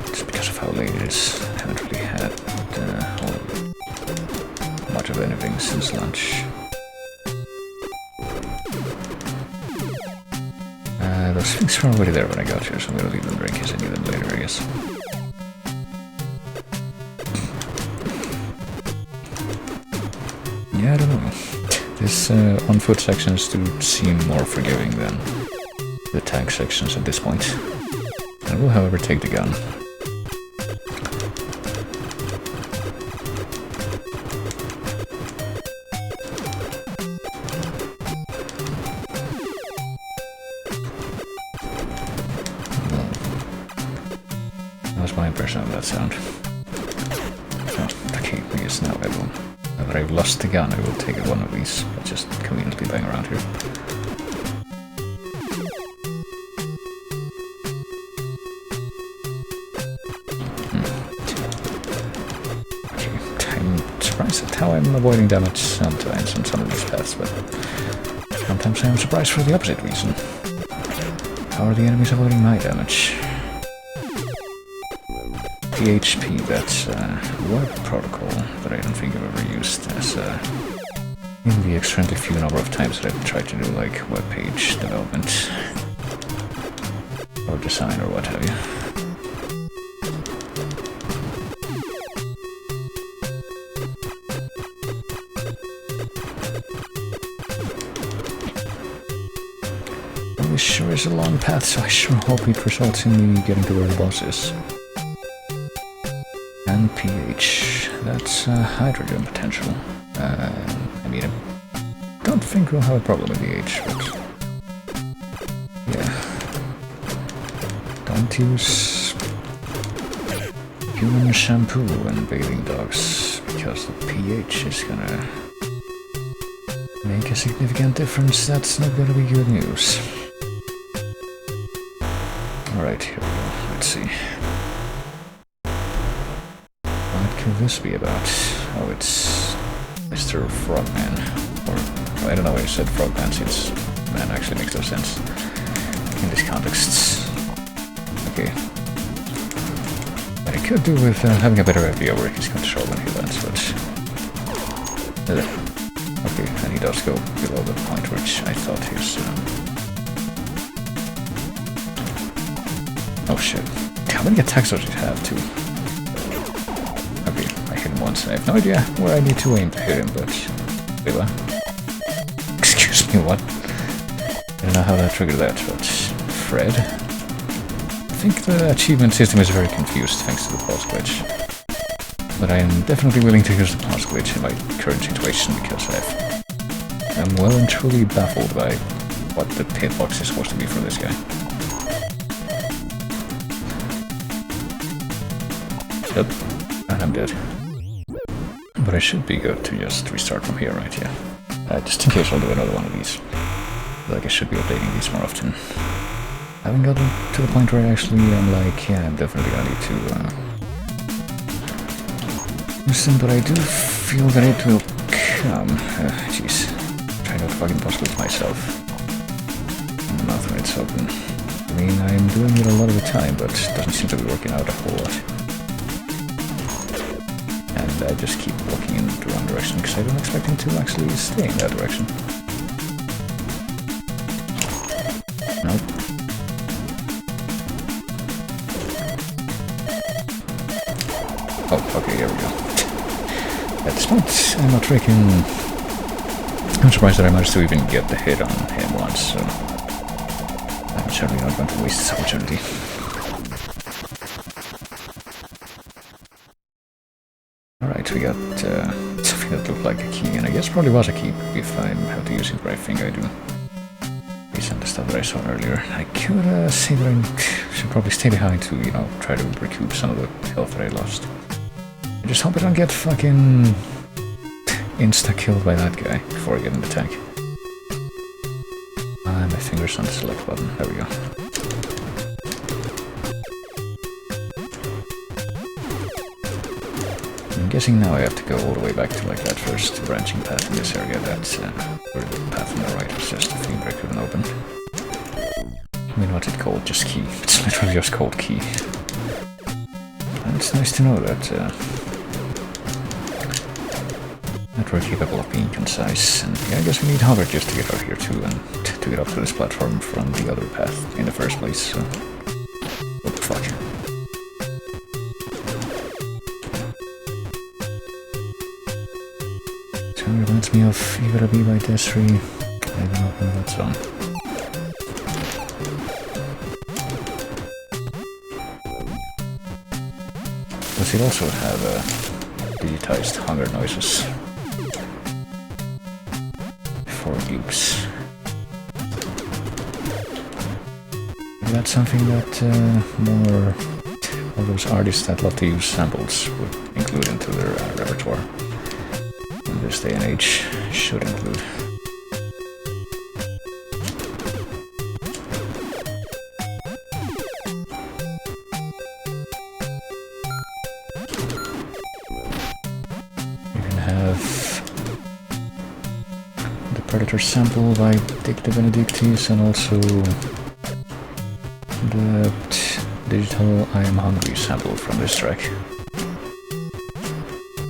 Just because of how late it is. I haven't really had much of anything since lunch. Those things were already there when I got here, so I'm gonna leave them drink as I need them later, I guess. Yeah, I don't know. These on-foot sections do seem more forgiving than the tank sections at this point. I will, however, take the gun. My impression of that sound. Oh, okay, I guess now I will. Now that I've lost the gun, I will take one of these. I'll just conveniently bang around here. Okay, I'm surprised at how I'm avoiding damage sometimes on some of these paths, but sometimes I am surprised for the opposite reason. How are the enemies avoiding my damage? PHP, that's a web protocol that I don't think I've ever used as in the extremely few number of times that I've tried to do like web page development or design or what have you. Well, this sure is a long path, so I sure hope it results in me getting to where the boss is. And pH, that's hydrogen potential. I mean, I don't think we'll have a problem with the H, but yeah. Don't use human shampoo and bathing dogs, because the pH is gonna make a significant difference. That's not gonna be good news. Alright, here we go. Let's see. What could this be about? Oh, it's Mr. Frogman. Or, I don't know why I said Frogman, since man actually makes no sense in this context. Okay. But it could do with having a better idea where he's control when he lands, but... okay, and he does go below the point which I thought he was... Oh shit. How many attacks does it have, too? Okay, I hit him once, and I have no idea where I need to aim to hit him, but... Willa. Excuse me, what? I don't know how that triggered that, but... Fred? I think the achievement system is very confused thanks to the pause glitch. But I am definitely willing to use the pause glitch in my current situation because I'm well and truly baffled by what the hitbox is supposed to be for this guy. Yep, and I'm dead. But I should be good to just restart from here, right? Yeah. Just in case I'll do another one of these. Like I should be updating these more often. I haven't gotten to the point where I actually am like, yeah, I'm definitely gonna need to use them, but I do feel that it will come. Jeez. Try not to fucking possibly myself in the mouth when it's open. I mean, I'm doing it a lot of the time, but it doesn't seem to be working out a whole lot. And I just keep walking in the wrong direction because I don't expect him to actually stay in that direction. Nope. Oh, okay, here we go. At this point, I'm not freaking... I'm surprised that I managed to even get the hit on him once, so... I'm certainly not going to waste this opportunity. Alright, we got something that looked like a key, and I guess probably was a key if I have to use it, but I think I do. Based on the stuff that I saw earlier. I could say that I should probably stay behind to, you know, try to recoup some of the health that I lost. I just hope I don't get fucking insta-killed by that guy before I get in the tank. My finger's on the select button. There we go. I'm guessing now I have to go all the way back to like that first branching path in this area. That's where the path on the right was just a thing that I couldn't open. I mean, what's it called? Just key. It's literally just called key. And it's nice to know that we're capable of being concise. And yeah, I guess we need hover just to get out here too, and to get up to this platform from the other path in the first place. So, oh fuck. So it reminds me of Evera B by Desri. I don't know that song. Does it also have digitized hunger noises for loops? Maybe that's something that more of those artists that love to use samples would include into their repertoire. In this day and age, should include. Predator sample by Dick the Benedictis, and also the digital I Am Hungry sample from this track.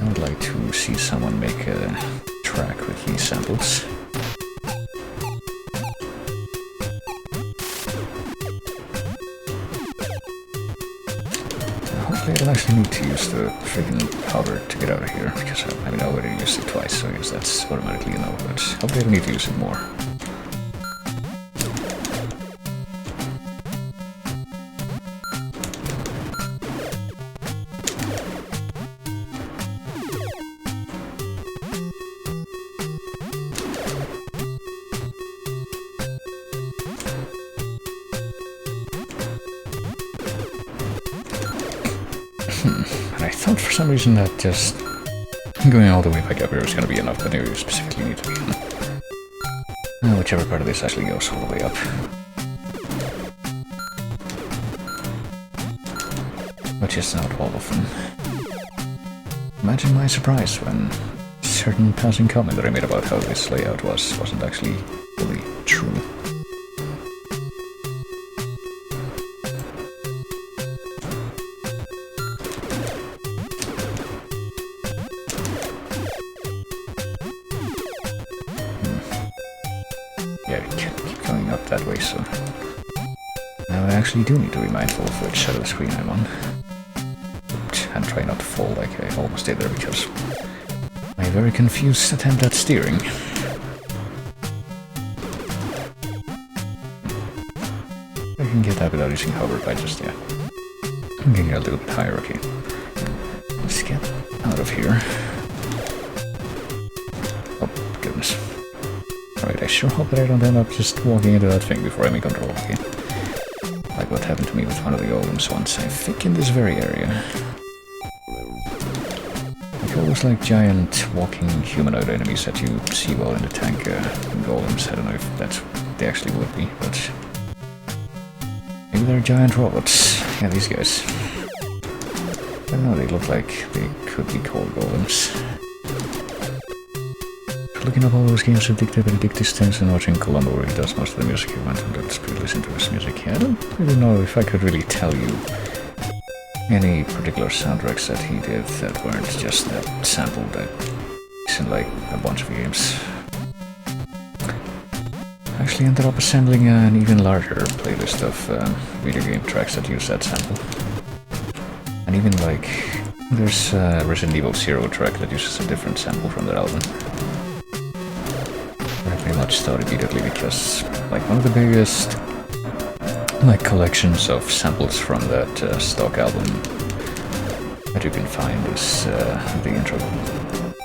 I would like to see someone make a track with these samples. Hopefully I don't actually need to use the freaking hover to get out of here, because I mean I already used it twice, so I guess that's automatically a no, but hopefully I don't need to use it more. And I thought for some reason that just going all the way back up here was going to be enough, but maybe you specifically need to be in whichever part of this actually goes all the way up. Which is not all of them. Imagine my surprise when a certain passing comment that I made about how this layout wasn't actually fully true. Yeah, I can't keep going up that way, so now I actually do need to be mindful of which side of the screen I'm on. And try not to fall like I almost did there, because my very confused attempt at steering. I can get that without using hover by just, yeah. I'm getting a little bit higher, okay. Let's get out of here. Oh, goodness. Alright, I sure hope that I don't end up just walking into that thing before I'm in control again. Like what happened to me with one of the golems once, I think in this very area. Like all those like giant walking humanoid enemies that you see while in the tank golems. I don't know if that's what they actually would be, but maybe they're giant robots. Yeah, these guys. I don't know, they look like they could be called golems. Looking up all those games of Dick the Benedictis things and watching Columbo where he does most of the music, he went and let's listen to his music. Yeah, I don't really know if I could really tell you any particular soundtracks that he did that weren't just that sample that is in like a bunch of games. I actually ended up assembling an even larger playlist of video game tracks that use that sample. And even like There's a Resident Evil Zero track that uses a different sample from that album. I pretty much thought immediately because, like, one of the biggest, like, collections of samples from that stock album that you can find is the intro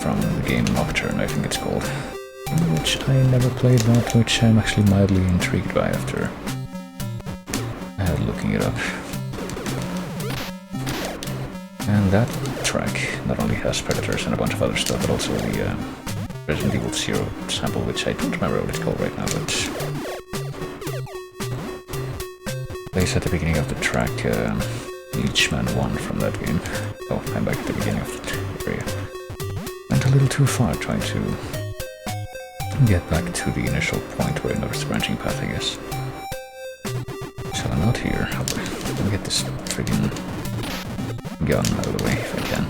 from the game Nocturne, I think it's called, which I never played, but which I'm actually mildly intrigued by after looking it up. And that track not only has Predators and a bunch of other stuff, but also the Resident Evil Zero sample, which I don't remember what it's called right now, but plays at the beginning of the track Leechman 1 from that game. Oh, I'm back at the beginning of the area. Went a little too far trying to get back to the initial point where I noticed the branching path, I guess. So I'm out here. Let me get this friggin' gun out of the way if I can.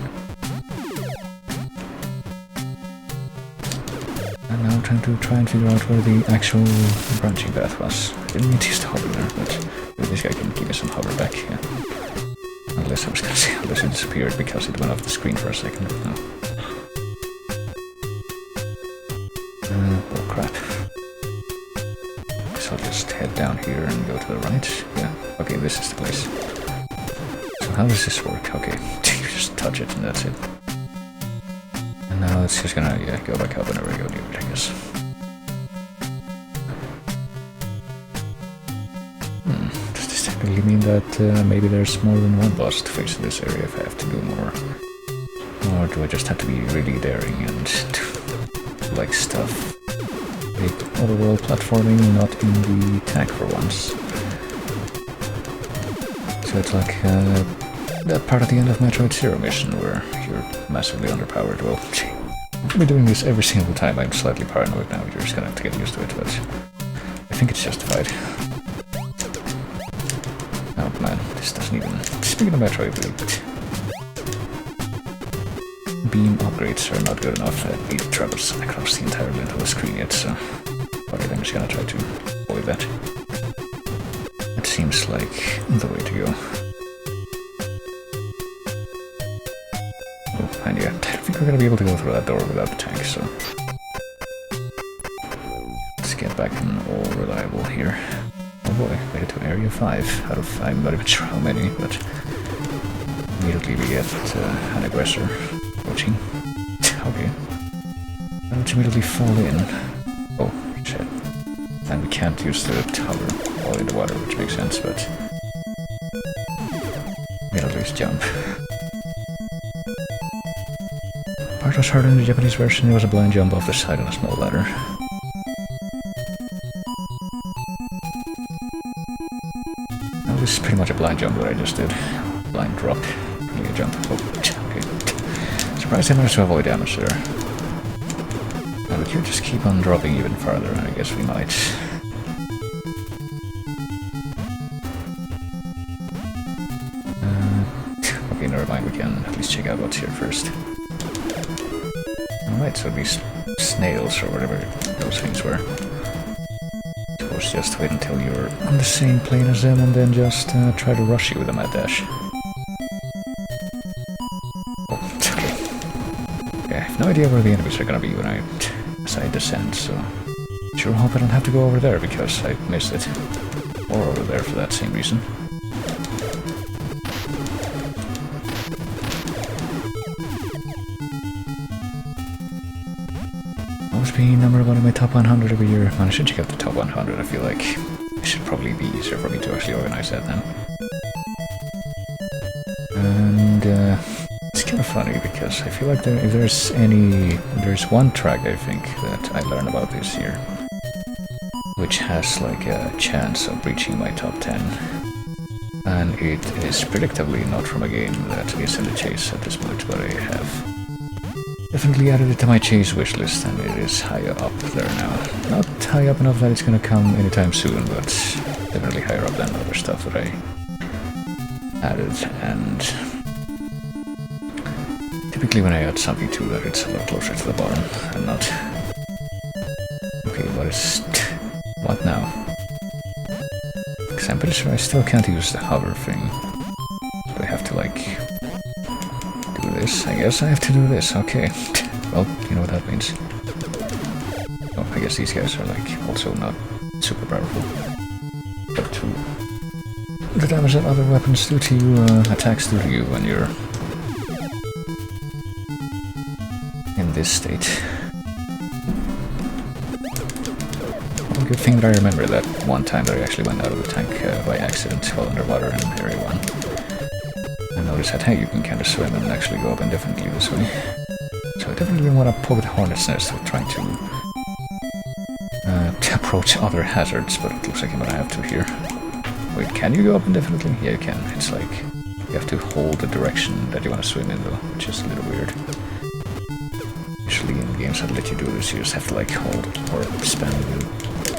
And now I'm trying to figure out where the actual branching path was. I didn't mean to use the hover there, but maybe this guy can give me some hover back. Yeah. Unless I was gonna say unless it disappeared because it went off the screen for a second. No. Oh crap. So I'll just head down here and go to the right. Yeah. Okay, this is the place. So how does this work? Okay, you just touch it and that's it. And now it's just gonna go back up whenever I go near it, I guess. Does this technically mean that maybe there's more than one boss to face in this area if I have to do more? Or do I just have to be really daring and like stuff? Like overworld platforming, not in the tag for once. So it's like that part at the end of Metroid Zero mission where you're massively underpowered. Well, I'll be doing this every single time. I'm slightly paranoid now. You're just gonna have to get used to it, but I think it's justified. Oh man, this doesn't even... Speaking of Metroid, beam upgrades are not good enough. I need to traverse across the entire length of the screen yet, so alright, I'm just gonna try to avoid that. It seems like the way to go. Oh, and yeah, I don't think we're gonna be able to go through that door without the tank, so let's get back on all reliable here. Oh boy, made it to area 5 out of I'm not even sure how many, but immediately we get an aggressor watching. Okay. And let's immediately fall in. Oh, shit. And we can't use the tower while in the water, which makes sense, but we'll at least jump. Part was harder in the Japanese version. It was a blind jump off the side on a small ladder. Now this is pretty much a blind jump that I just did. Blind drop. Really a jump. Oh, okay. Surprised I managed to avoid damage there. Now we could just keep on dropping even farther, and I guess we might. Okay, never mind, we can at least check out what's here first. Alright, so these snails, or whatever those things were. Suppose just wait until you're on the same plane as them and then just try to rush you with a mad dash. I have no idea where the enemies are gonna be as I descend, so sure hope I don't have to go over there because I missed it. Or over there for that same reason. Always be number one in my top 100 every year. Man, I should check out the top 100. I feel like it should probably be easier for me to actually organize that then. And it's kind of funny because I feel like if there's one track I think that I learned about this year, which has like a chance of reaching my top 10, and it is predictably not from a game that is in the chase at this point, but I have definitely added it to my chase wishlist, and it is higher up there now. Not high up enough that it's gonna come anytime soon, but definitely higher up than other stuff that I added, and typically when I add something to that, it's a lot closer to the bottom, and not... Okay, what now? Because I'm pretty sure I still can't use the hover thing. Do I have to, like, do this. I guess I have to do this. Okay. Well, you know what that means. Oh, I guess these guys are like also not super powerful. But to the damage that other weapons do to you, attacks do to you when you're in this state. Well, good thing that I remember that one time that I actually went out of the tank by accident while underwater in Area 1. I noticed that, hey, you can kind of swim and actually go up indefinitely this way. So I definitely want to pull the hornet's nest with trying to approach other hazards, but it looks like I'm gonna have to here. Wait, can you go up indefinitely? Yeah, you can. It's like you have to hold the direction that you want to swim in, though, which is a little weird. Usually in games that let you do this, you just have to like hold or spam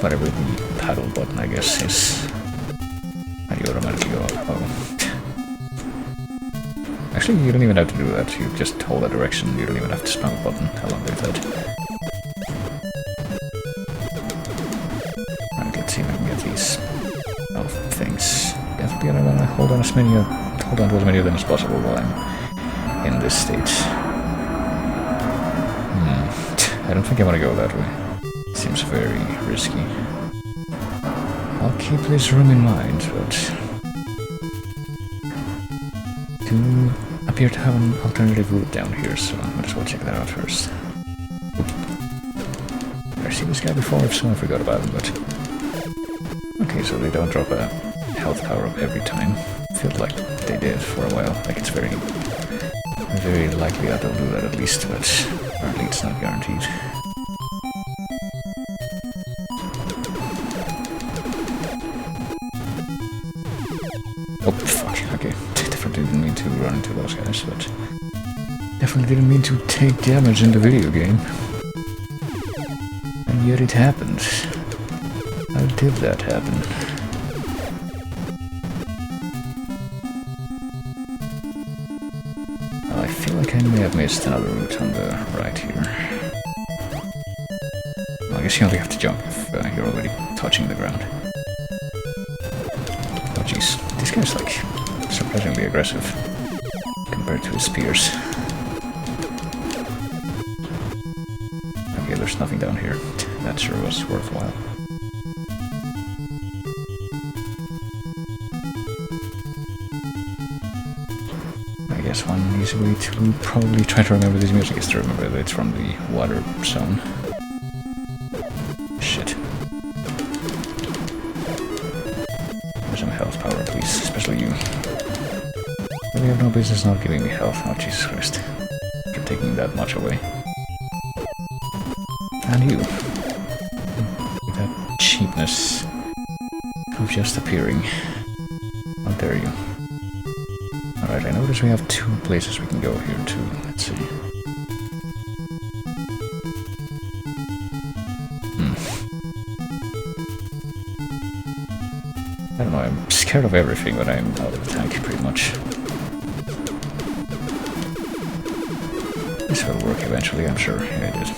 whatever the paddle button, I guess, is. And you automatically go up. Oh. Actually, you don't even have to do that. You just hold that direction. You don't even have to spam a button. How long they've had. Alright, let's see if I can get these things. Definitely gonna wanna hold on to as many of them as possible while I'm in this state. I don't think I want to go that way. Seems very risky. I'll keep this room in mind, but do appear to have an alternative route down here, so I might as well check that out first. I've seen this guy before, if so I forgot about him, but... Okay, so they don't drop a health power up every time. Feels like they did for a while. Like it's very likely that they'll do that at least, but apparently it's not guaranteed. Oh, fuck, okay. Definitely didn't mean to run into those guys, but definitely didn't mean to take damage in the video game. And yet it happened. How did that happen? Well, I feel like I may have missed another route on the right here. Well, I guess you only have to jump if you're already touching the ground. Oh jeez, this guy's like surprisingly aggressive compared to his peers. Okay, there's nothing down here. That sure was worthwhile. I guess one easy way to probably try to remember this music is to remember that it's from the water zone. Shit. Some health power, please, especially you. Really have no business not giving me health. Oh, Jesus Christ. You're taking that much away. And you. With that cheapness of just appearing. How dare you. Alright, I notice we have two places we can go here too. Let's see. I don't know, I'm scared of everything when I'm out of the tank, pretty much. This will work eventually, I'm sure. Yeah, it did.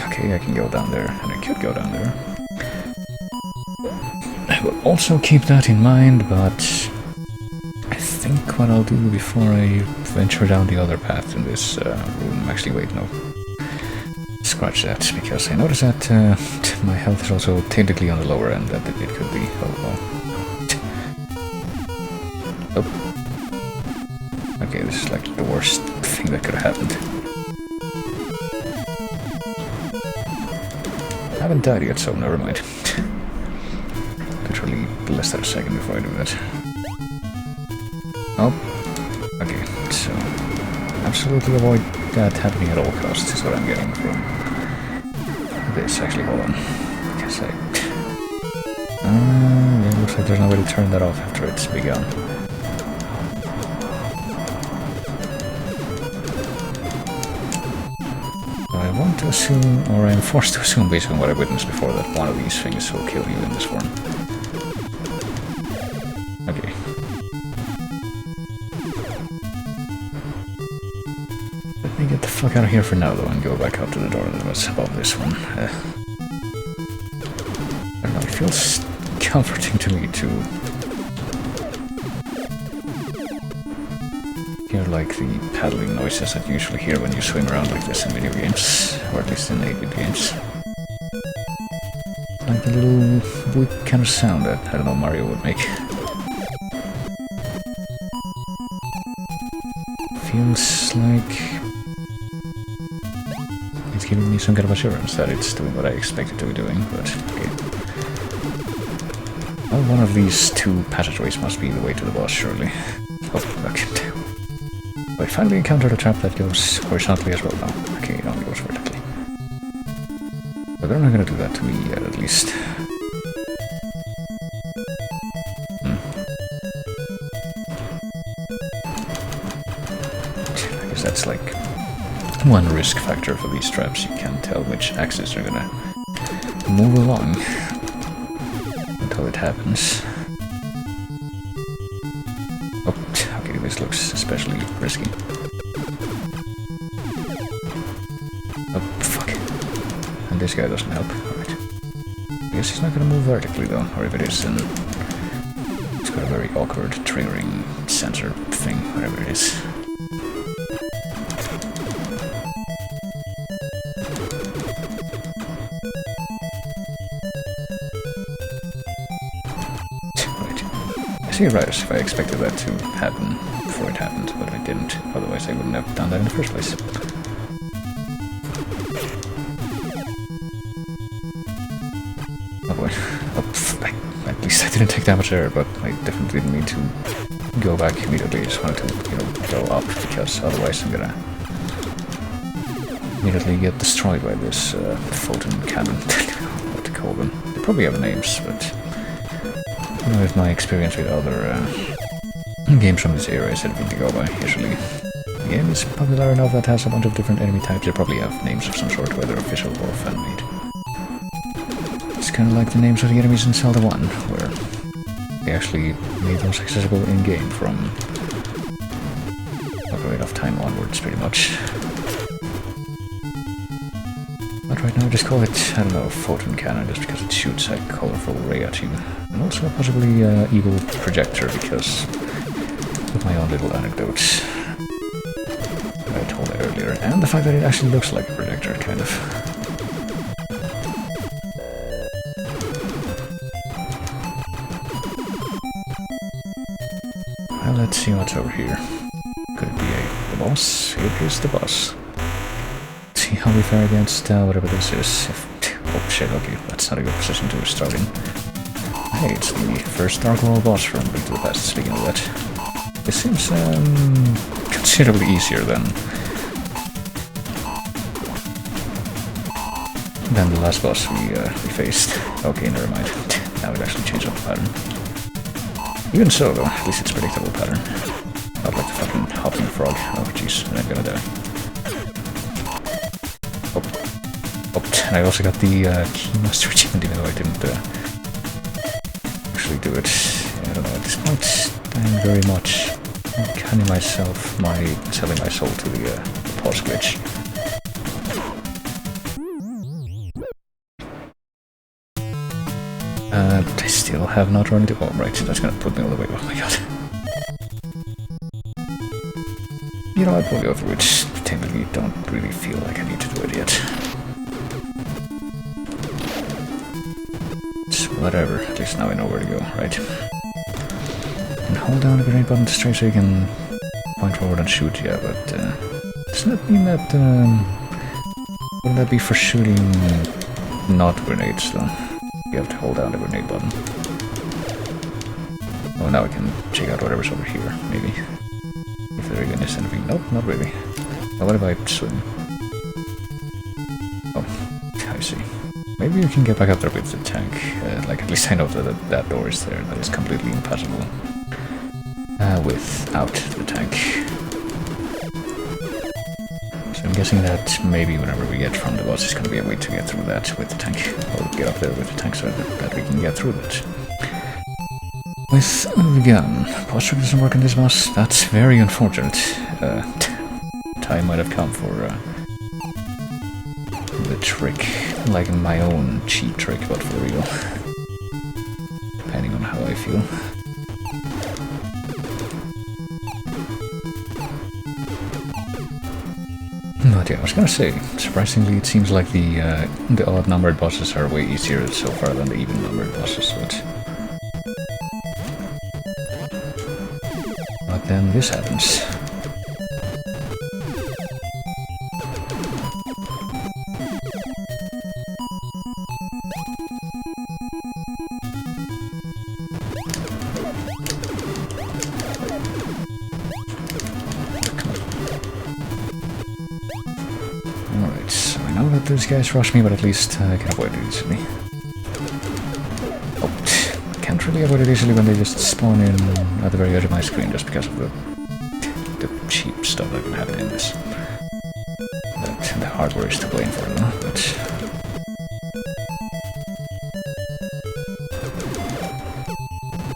Okay, I can go down there, and I could go down there. I will also keep that in mind, but I think what I'll do before I venture down the other path in this room... Actually, wait, no. Scratch that, because I noticed that my health is also technically on the lower end, that it could be. Oh, oh. Okay, this is like the worst thing that could have happened. I haven't died yet, so never mind. Literally less than a second before I do that. Oh. Okay, so absolutely avoid that happening at all costs is what I'm getting from this. Actually, hold on. Because it looks like there's no way to turn that off after it's begun. I want to assume, or I'm forced to assume based on what I witnessed before, that one of these things will kill you in this form. Okay. Let me get the fuck out of here for now, though, and go back out to the door that was above this one. I don't know, it feels comforting to me to hear like the paddling noises that you usually hear when you swing around like this in video games, or at least in 8-bit games. Like the little weak kind of sound that, I don't know, Mario would make. Feels like it's giving me some kind of assurance that it's doing what I expect it to be doing, but okay. Well, one of these two passageways must be the way to the boss, surely. Oh, okay. I finally encountered a trap that goes horizontally as well now. Okay, it only goes vertically. But they're not gonna do that to me yet, at least. I guess that's like one risk factor for these traps. You can't tell which axis they're gonna move along until it happens. Oh, okay, this looks especially risky. Oh, fuck. And this guy doesn't help. Alright. I guess he's not gonna move vertically though, or if it is, then it's got a very awkward triggering sensor thing, whatever it is. You're right, if I expected that to happen before it happened, but I didn't, otherwise I wouldn't have done that in the first place. Oh boy. Oh, at least I didn't take that much error, but I definitely didn't mean to go back immediately. I just wanted to, you know, go up, because otherwise I'm gonna immediately get destroyed by this photon cannon. I don't know what to call them. They probably have names, but I don't know if my experience with other games from this era is anything to go by. Usually, the game is popular enough that has a bunch of different enemy types. They probably have names of some sort, whether official or fan-made. It's kind of like the names of the enemies in Zelda 1, where they actually made those accessible in-game from Ocarina of Time onwards, pretty much. But right now, just call it, I don't know, photon cannon, just because it shoots a colorful ray at you. And also possibly evil projector, because of my own little anecdotes that I told earlier. And the fact that it actually looks like a projector, kind of. Well, let's see what's over here. Could it be the boss? It is the boss. See how we fare against whatever this is. Oh shit, okay, that's not a good position to start in. Hey, it's the first Dark World boss from Link to the Past, speaking of that. This seems considerably easier than the last boss we faced. Okay, never mind. Now it actually changed up the pattern. Even so, though, at least it's a predictable pattern. Not like the fucking hopping frog. Oh jeez, I'm gonna die. Oh, and I also got the Keymaster achievement, even though I didn't actually do it. I don't know, at this point, I'm very much canning myself, selling my soul to the pause glitch. I still have not run into... Oh, right, that's gonna put me all the way... Oh my god. You know what, we'll go through it. Technically, don't really feel like I need to do it yet. It's whatever, at least now I know where to go, right? And hold down the grenade button straight so you can point forward and shoot, yeah, but doesn't that mean that... wouldn't that be for shooting not grenades, though? You have to hold down the grenade button. Oh, now I can check out whatever's over here, maybe. If there even is anything. Nope, not really. Well, what if I swim? Oh, I see. Maybe you can get back up there with the tank. Like, at least I know that that door is there. That is completely impassable. Without the tank. So I'm guessing that maybe whenever we get from the boss, it's going to be a way to get through that with the tank. Or get up there with the tank so that we can get through that. With the gun. Pause trick doesn't work on this boss. That's very unfortunate. Time might have come for the trick. Like my own cheat trick, but for real. depending on how I feel. But yeah, I was gonna say, surprisingly, it seems like the odd-numbered bosses are way easier so far than the even-numbered bosses, but then this happens. Those guys rush me, but at least I can avoid it easily. Oh, can't really avoid it easily when they just spawn in at the very edge of my screen just because of the cheap stuff that can happen in this. But the hardware is to blame for it, though. But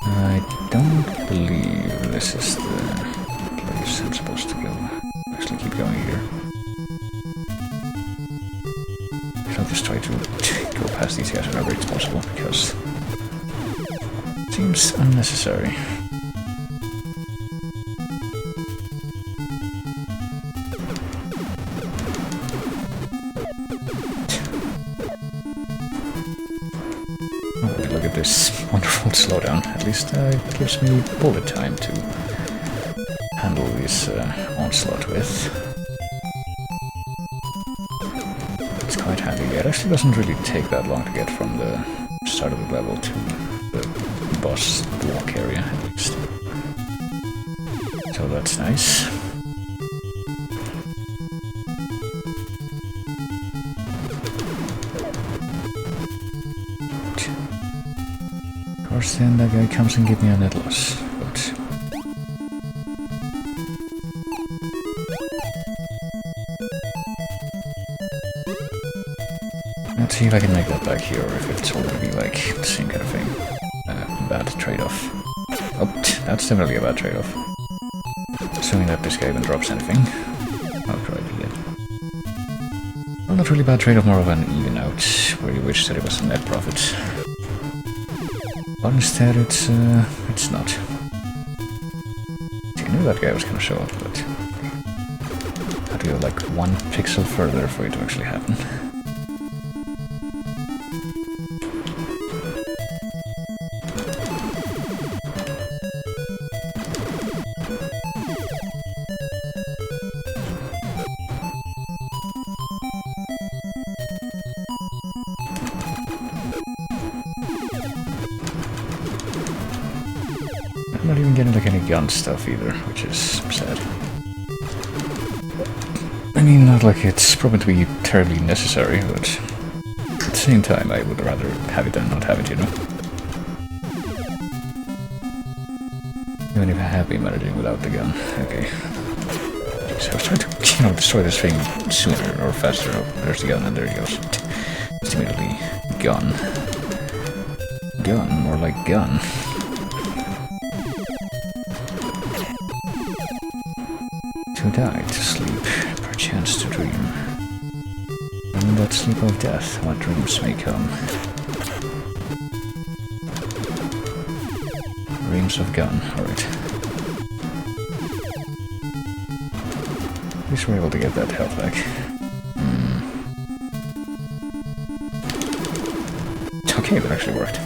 I don't believe this is the place I'm supposed to go. Actually, keep going here. I'll just try to go past these guys whenever it's possible, because it seems unnecessary. Oh, look at this wonderful slowdown. At least it gives me bullet time to handle this onslaught with. Quite handy. It actually doesn't really take that long to get from the start of the level to the boss block area, at least. So that's nice. Of course, then that guy comes and gives me a net loss, but let's see if I can make that back here, or if it's already like the same kind of thing. Bad trade-off. Oh, that's definitely a bad trade-off. Assuming that this guy even drops anything. I'll try to get. Well, not really bad trade-off, more of an even out, where you wish that it was a net profit. But instead it's not. See, I knew that guy was gonna show up, but I had to go like 1 pixel further for it to actually happen. I'm not even getting like any gun stuff either, which is sad. I mean, not like it's proven to be terribly necessary, but at the same time I would rather have it than not have it, you know? Even if I have been managing without the gun. Okay. So I was trying to, destroy this thing sooner or faster. Oh, there's the gun, and there he goes. Just immediately gun. Gun, more like gun. To die, to sleep, perchance to dream. And in that sleep of death, what dreams may come. Dreams of gun, alright. At least we're able to get that health back. Okay, that actually worked.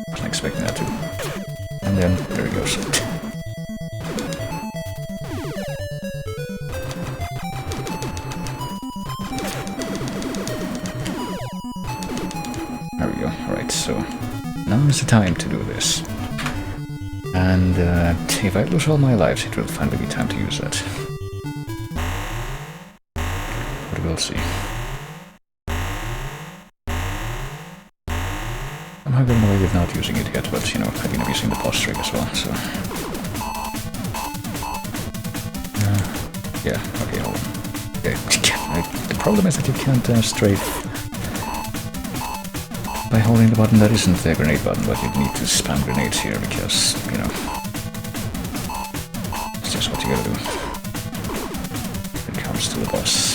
Wasn't expecting that to. And then, there he goes. There we go. Alright, so now is the time to do this. And if I lose all my lives, it will finally be time to use that. But we'll see. I'm not going away with not using it yet, but I've been using the boss trick as well, so... yeah, okay, hold on. Okay. The problem is that you can't strafe by holding the button that isn't the grenade button, but you need to spam grenades here because, it's just what you gotta do when it comes to the boss.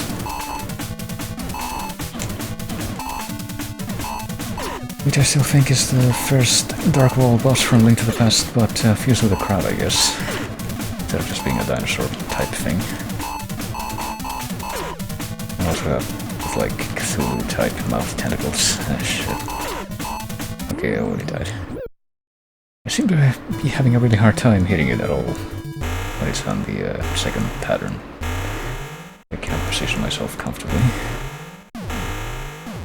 which I still think is the first Dark Wall boss from Link to the Past, but fused with a crowd, I guess. Instead of just being a dinosaur type thing. And also have like Cthulhu type mouth tentacles. Ah, shit. Okay, I already died. I seem to be having a really hard time hitting it at all when it's on the second pattern. I can't position myself comfortably.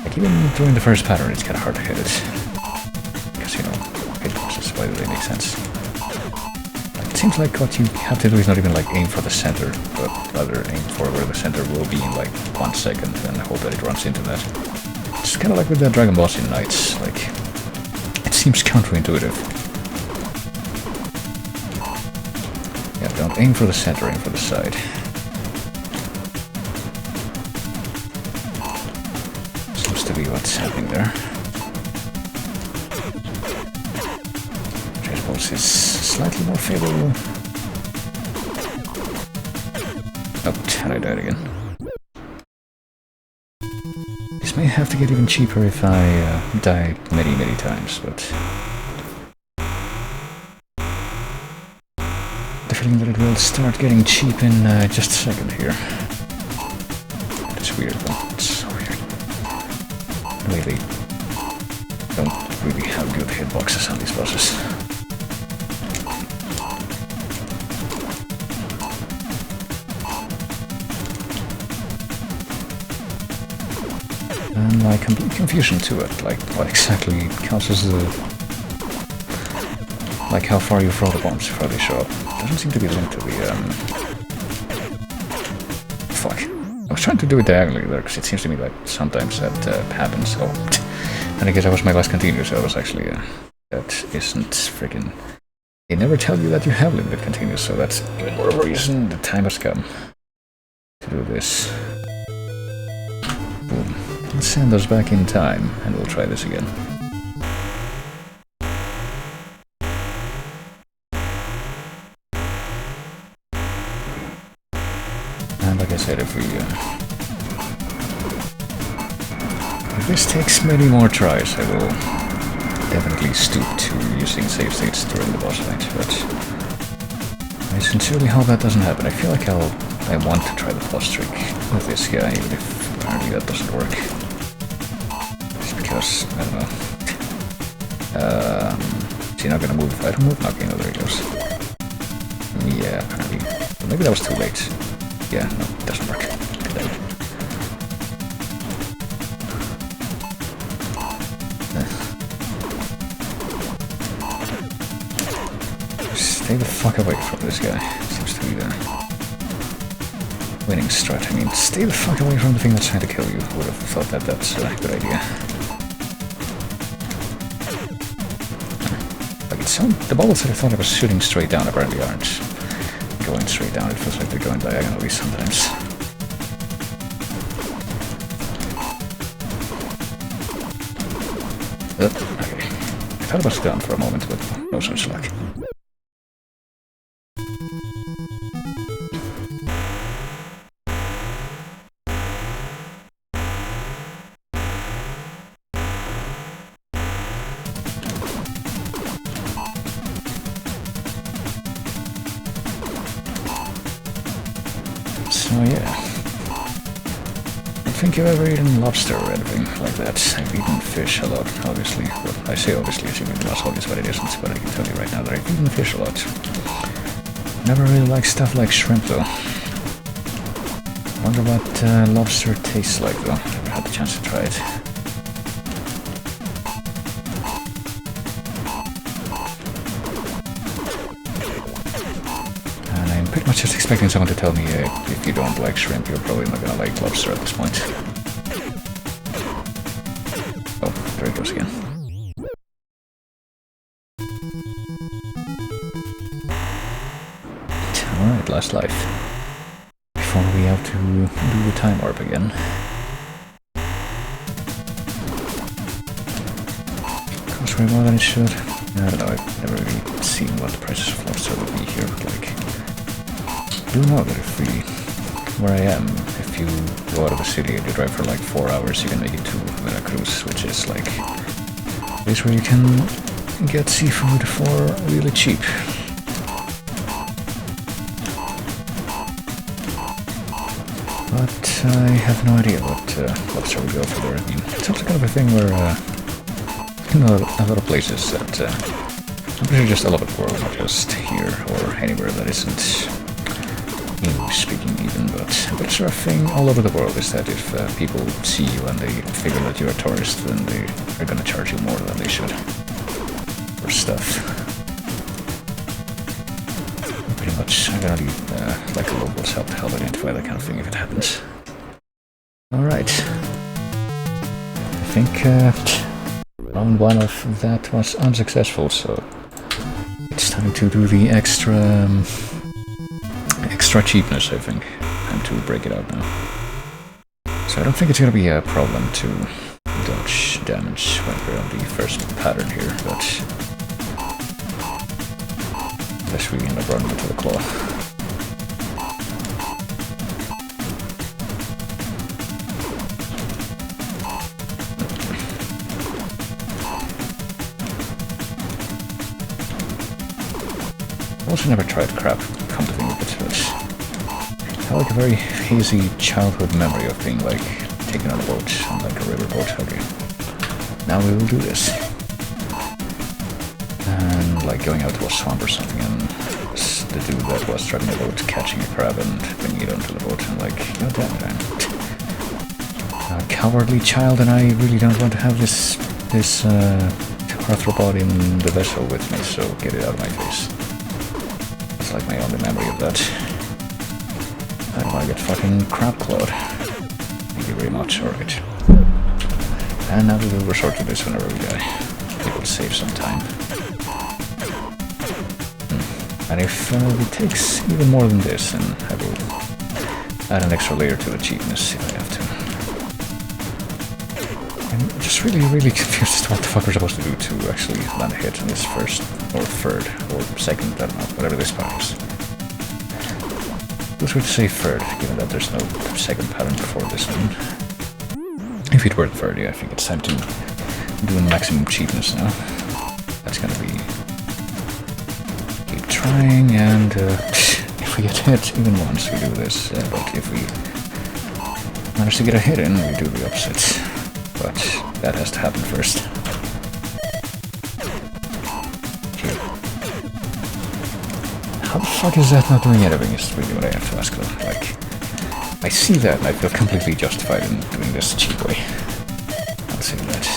Like even during the first pattern, it's kind of hard to hit it. Because, you know, hitboxes, why do they make sense? Like, it seems like what you have to do is not even like aim for the center, but rather aim for where the center will be in like 1 second and hope that it runs into that. It's kind of like with the Dragon Boss in Knights, like, it seems counterintuitive. Yeah, don't aim for the center, aim for the side. Seems to be what's happening there. Trace Pulse is slightly more favorable. Oh, and I died again. This may have to get even cheaper if I die many times, but... the feeling that it will start getting cheap in just a second here. It's weird though, it's so weird. The way they don't really have good hitboxes on these bosses. And my complete confusion to it, like what exactly causes the... like how far you throw the bombs before they show up. Doesn't seem to be linked to the, fuck. I was trying to do it diagonally there, because it seems to me like sometimes that happens. Oh, and I guess that was my last continue, so I was actually, that isn't freaking... They never tell you that you have limited continues, so that's even more of a reason the time has come to do this. Boom. Let's send us back in time, and we'll try this again. And like I said, if this takes many more tries, I will definitely stoop to using save states during the boss fight, but I sincerely hope that doesn't happen. I feel like I want to try the boss trick with this guy, even if apparently that doesn't work. Just because, I don't know. Is he not gonna move if I don't move? Okay, no, there he goes. Yeah, apparently. Well, maybe that was too late. Yeah, no, it doesn't work. Stay the fuck away from this guy. Seems to be the winning strat. I mean, stay the fuck away from the thing that's trying to kill you. I would have thought that that's a good idea. Like, it's so... the bubbles that I thought I was shooting straight down apparently aren't going straight down. It feels like they're going diagonally sometimes. Okay. I thought it was done for a moment, but no such luck. So yeah, I don't think I've ever eaten lobster or anything like that. I've eaten fish a lot, obviously. Well, I say obviously, assuming it was obvious, but it isn't. But I can tell you right now that I've eaten fish a lot. Never really liked stuff like shrimp though. Wonder what lobster tastes like though. Never had the chance to try it. Pretty much just expecting someone to tell me if you don't like shrimp, you're probably not gonna like lobster at this point. Oh, there it goes again. Alright, last life. Before we have to do the time warp again. Costs way more than it should. I don't know, I've never really seen what the prices of lobster would be here, but like... I do know that if where I am, if you go out of the city and you drive for like 4 hours, you can make it to Veracruz, which is like place where you can get seafood for really cheap. But I have no idea what lobster we go for there. I mean, it's also kind of a thing where you know, a lot of places that I'm pretty sure just all over the world, not just here or anywhere that isn't English speaking even, but it's sort of thing all over the world is that if people see you and they figure that you're a tourist, then they are gonna charge you more than they should for stuff. Pretty much, I'm gonna need like a local's help to help identify that kind of thing if it happens. Alright. I think round one of that was unsuccessful, so it's time to do the extra cheapness, I think. Time to break it out now. So I don't think it's gonna be a problem to dodge damage when we're on the first pattern here, but unless we end up running into the claw. I also never tried crab, come to think of it, but I have like a very hazy childhood memory of being like taken on a boat, on like a river boat. Okay, now we will do this. And like going out to a swamp or something, and the dude that was driving the boat catching a crab and bringing it onto the boat, and like, god damn it, I'm a cowardly child and I really don't want to have this arthropod in the vessel with me, so get it out of my face. It's like my only memory of that. I don't want to get fucking crab clawed. Thank you very much, alright. And now we will resort to this whenever we die. It will save some time. And if it takes even more than this, then I will add an extra layer to the cheapness if I have to. I'm just really confused as to what the fuck we're supposed to do to actually land a hit on this first, or third, or second, I don't know, whatever this part is. Let's say third, given that there's no second pattern before this one. If it were third, yeah, I think it's time to do maximum cheapness now. That's gonna be... keep trying, and if we get hit even once, we do this, but if we manage to get a hit in, we do the opposite. But that has to happen first. Okay. How the fuck is that not doing anything is really what I have to ask though. Like, I see that and I feel completely justified in doing this cheap way. I'll say that.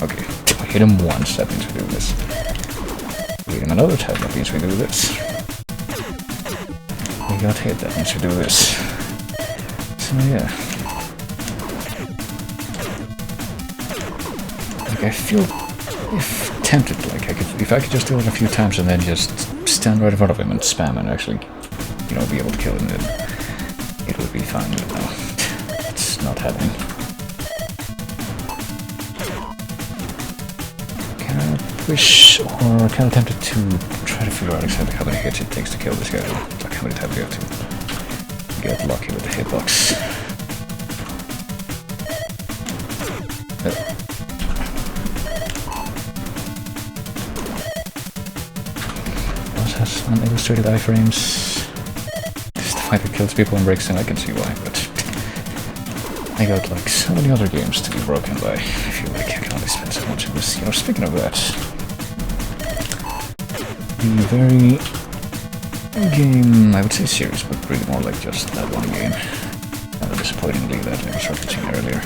Okay, I hit him once, that means we do this. Hit him another time, that means we do this. We got hit, that means we do this. So yeah. Like I feel tempted, like if I could just do it a few times and then just stand right in front of him and spam and actually, you know, be able to kill him, then it would be fine, but no. It's not happening. Wish, or kind of tempted to try to figure out exactly how many hits it takes to kill this guy, like how many times we have to get lucky with the hitbox. Also has unillustrated iframes. This is the fight that kills people and breaks in, I can see why, but I got like so many other games to be broken by. I feel like I can only spend so much on this. You know, speaking of that, the very game, I would say series, but really more like just that one game. Disappointingly, that I was referencing earlier.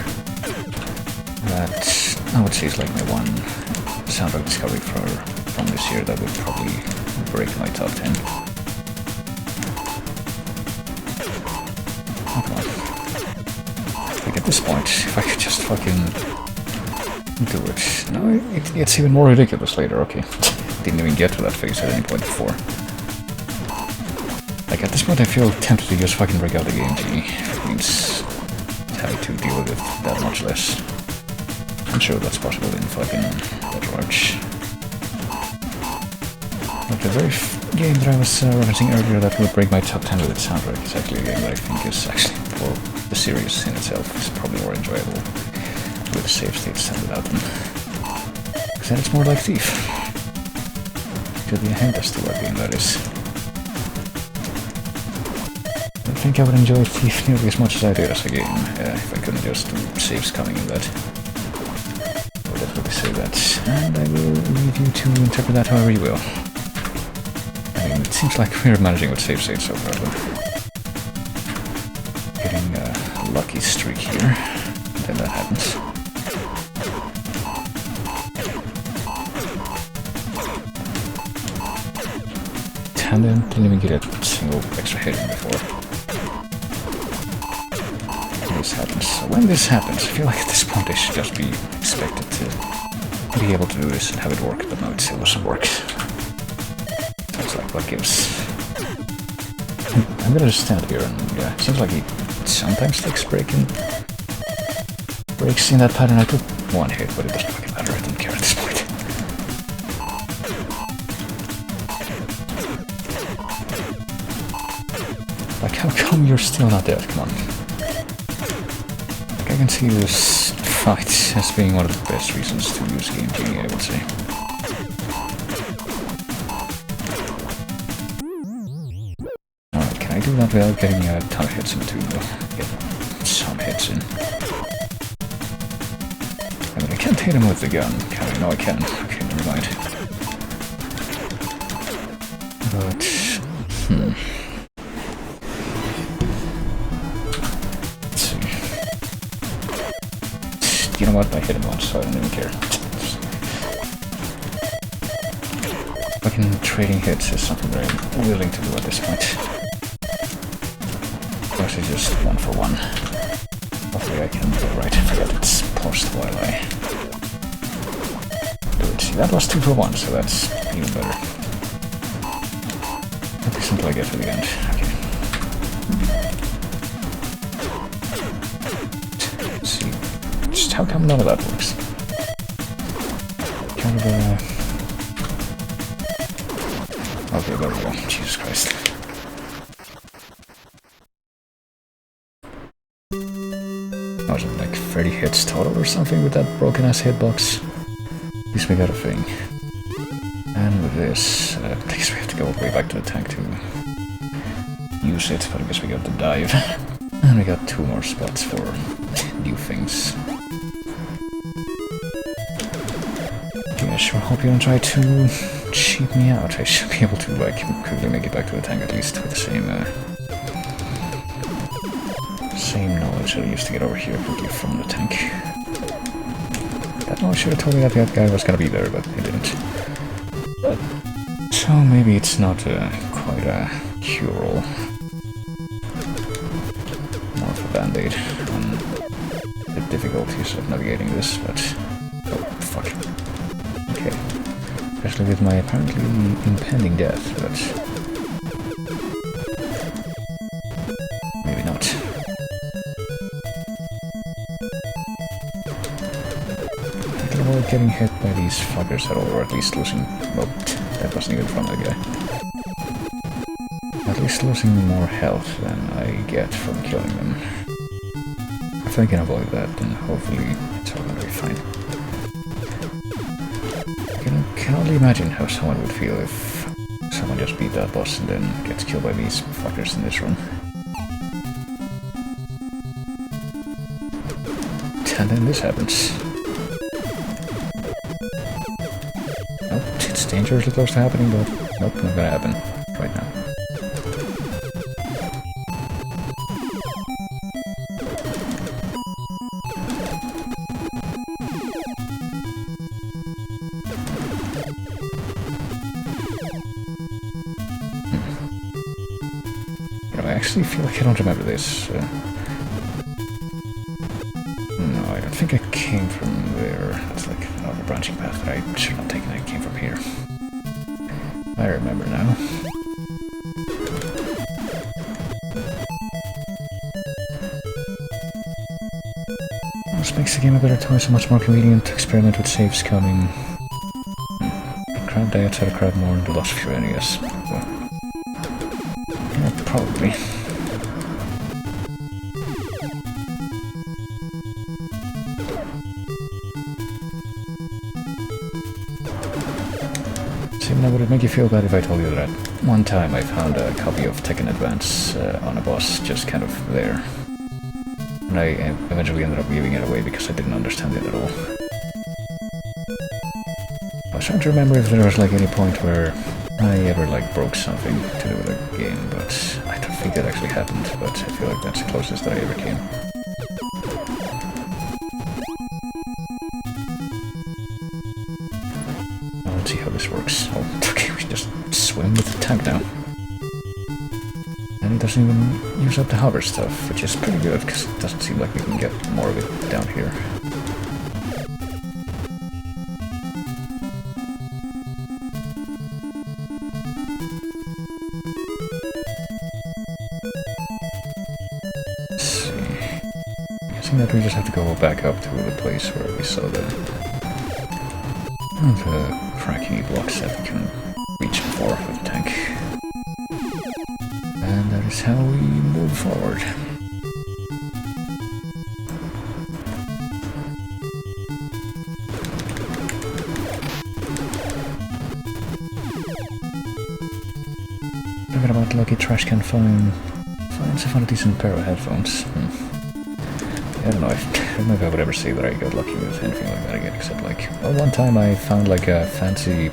That I would say is like my one soundtrack discovery from this year that would probably break my top 10. Oh, come on. Like at this point, if I could just fucking do it. No, it gets even more ridiculous later, okay. Didn't even get to that phase at any point before. Like at this point I feel tempted to just fucking break out the game G. It means having to deal with it that much less. I'm sure that's possible in fucking Red Arch. Like the very game that I was referencing earlier that would break my top 10 with its soundtrack is actually a game that I think is actually, for the series in itself, is probably more enjoyable with save states than without them. Because then it's more like Thief. Could be a hint as to what game that is. I think I would enjoy Thief nearly as much as I did as a game, if I couldn't just do saves coming in that. I would definitely say that, and I will leave you to interpret that however you will. I mean, it seems like we're managing with save states so far, but getting a lucky streak here, and then that happens. And then didn't even get a single extra hit in before. This happens. So when this happens, I feel like at this point I should just be expected to be able to do this and have it work, but no, it still doesn't work. Sounds like what gives. I'm gonna just stand here and yeah, it seems like he sometimes takes breaks in that pattern. I took one hit, but it doesn't fucking matter, I don't care at this point. Like, how come you're still not dead? Come on. Like, I can see this fight as being one of the best reasons to use Game Genie, I would say. Alright, can I do that without getting a ton of hits in between, though? Get some hits in. I mean, I can't hit him with the gun, can I? No, I can. Okay, never mind. But, you know what, I hit him once, so I don't even care. Fucking trading hits is something that I'm willing to do at this point. Of course, it's just 1 for 1. Hopefully I can do it right. I forgot it's paused while I do it. See, that was 2 for 1, so that's even better. At least until I get to the end. Okay. Let's see. Just how come none of that works? Kind of okay, there we go. Jesus Christ. Was it like 30 hits total or something with that broken ass hitbox? At least we got a thing. And with this, I guess we have to go all the way back to the tank to use it, but I guess we got the dive. And we got 2 more spots for new things. I sure hope you don't try to cheat me out. I should be able to, like, quickly make it back to the tank at least with the same knowledge that I used to get over here quickly from the tank. That knowledge should have told me that that guy was gonna be there, but it didn't. But, so maybe it's not quite a cure-all. More of a band-aid on the difficulties of navigating this, but... oh, fuck. Okay. Especially with my apparently impending death, but... maybe not. I can avoid getting hit by these fuckers at all, or at least losing... well, that wasn't even from that guy. At least losing more health than I get from killing them. If I can avoid that, then hopefully it's all gonna be fine. I can only imagine how someone would feel if someone just beat that boss and then gets killed by these fuckers in this run. And then this happens. Nope, it's dangerously close to happening, but nope, not gonna happen right now. I actually feel like I don't remember this. No, I don't think I came from there. That's like another branching path that I should not take, and I came from here. I remember now. This makes the game a better toy, so much more convenient to experiment with saves coming. Grab day I try to crowd more in the last few NES. Well, yeah, probably. See, now would it make you feel bad if I told you that one time I found a copy of Tekken Advance on a boss just kind of there? And I eventually ended up giving it away because I didn't understand it at all. I was trying to remember if there was like any point where I ever like broke something to do with a game, but I don't think that actually happened, but I feel like that's the closest that I ever came. Now let's see how this works. Oh, okay, we just swim with the tank now. And it doesn't even use up the hover stuff, which is pretty good, because it doesn't seem like we can get more of it down here. Let's see. I'm guessing that we just have to go back up to the place where we saw the cracky blocks that we can reach before with the tank. And that is how we move forward. Talking about lucky trash can finds a decent pair of headphones. I don't know if I would ever say that I got lucky with anything like that again, except like, well, one time I found like a fancy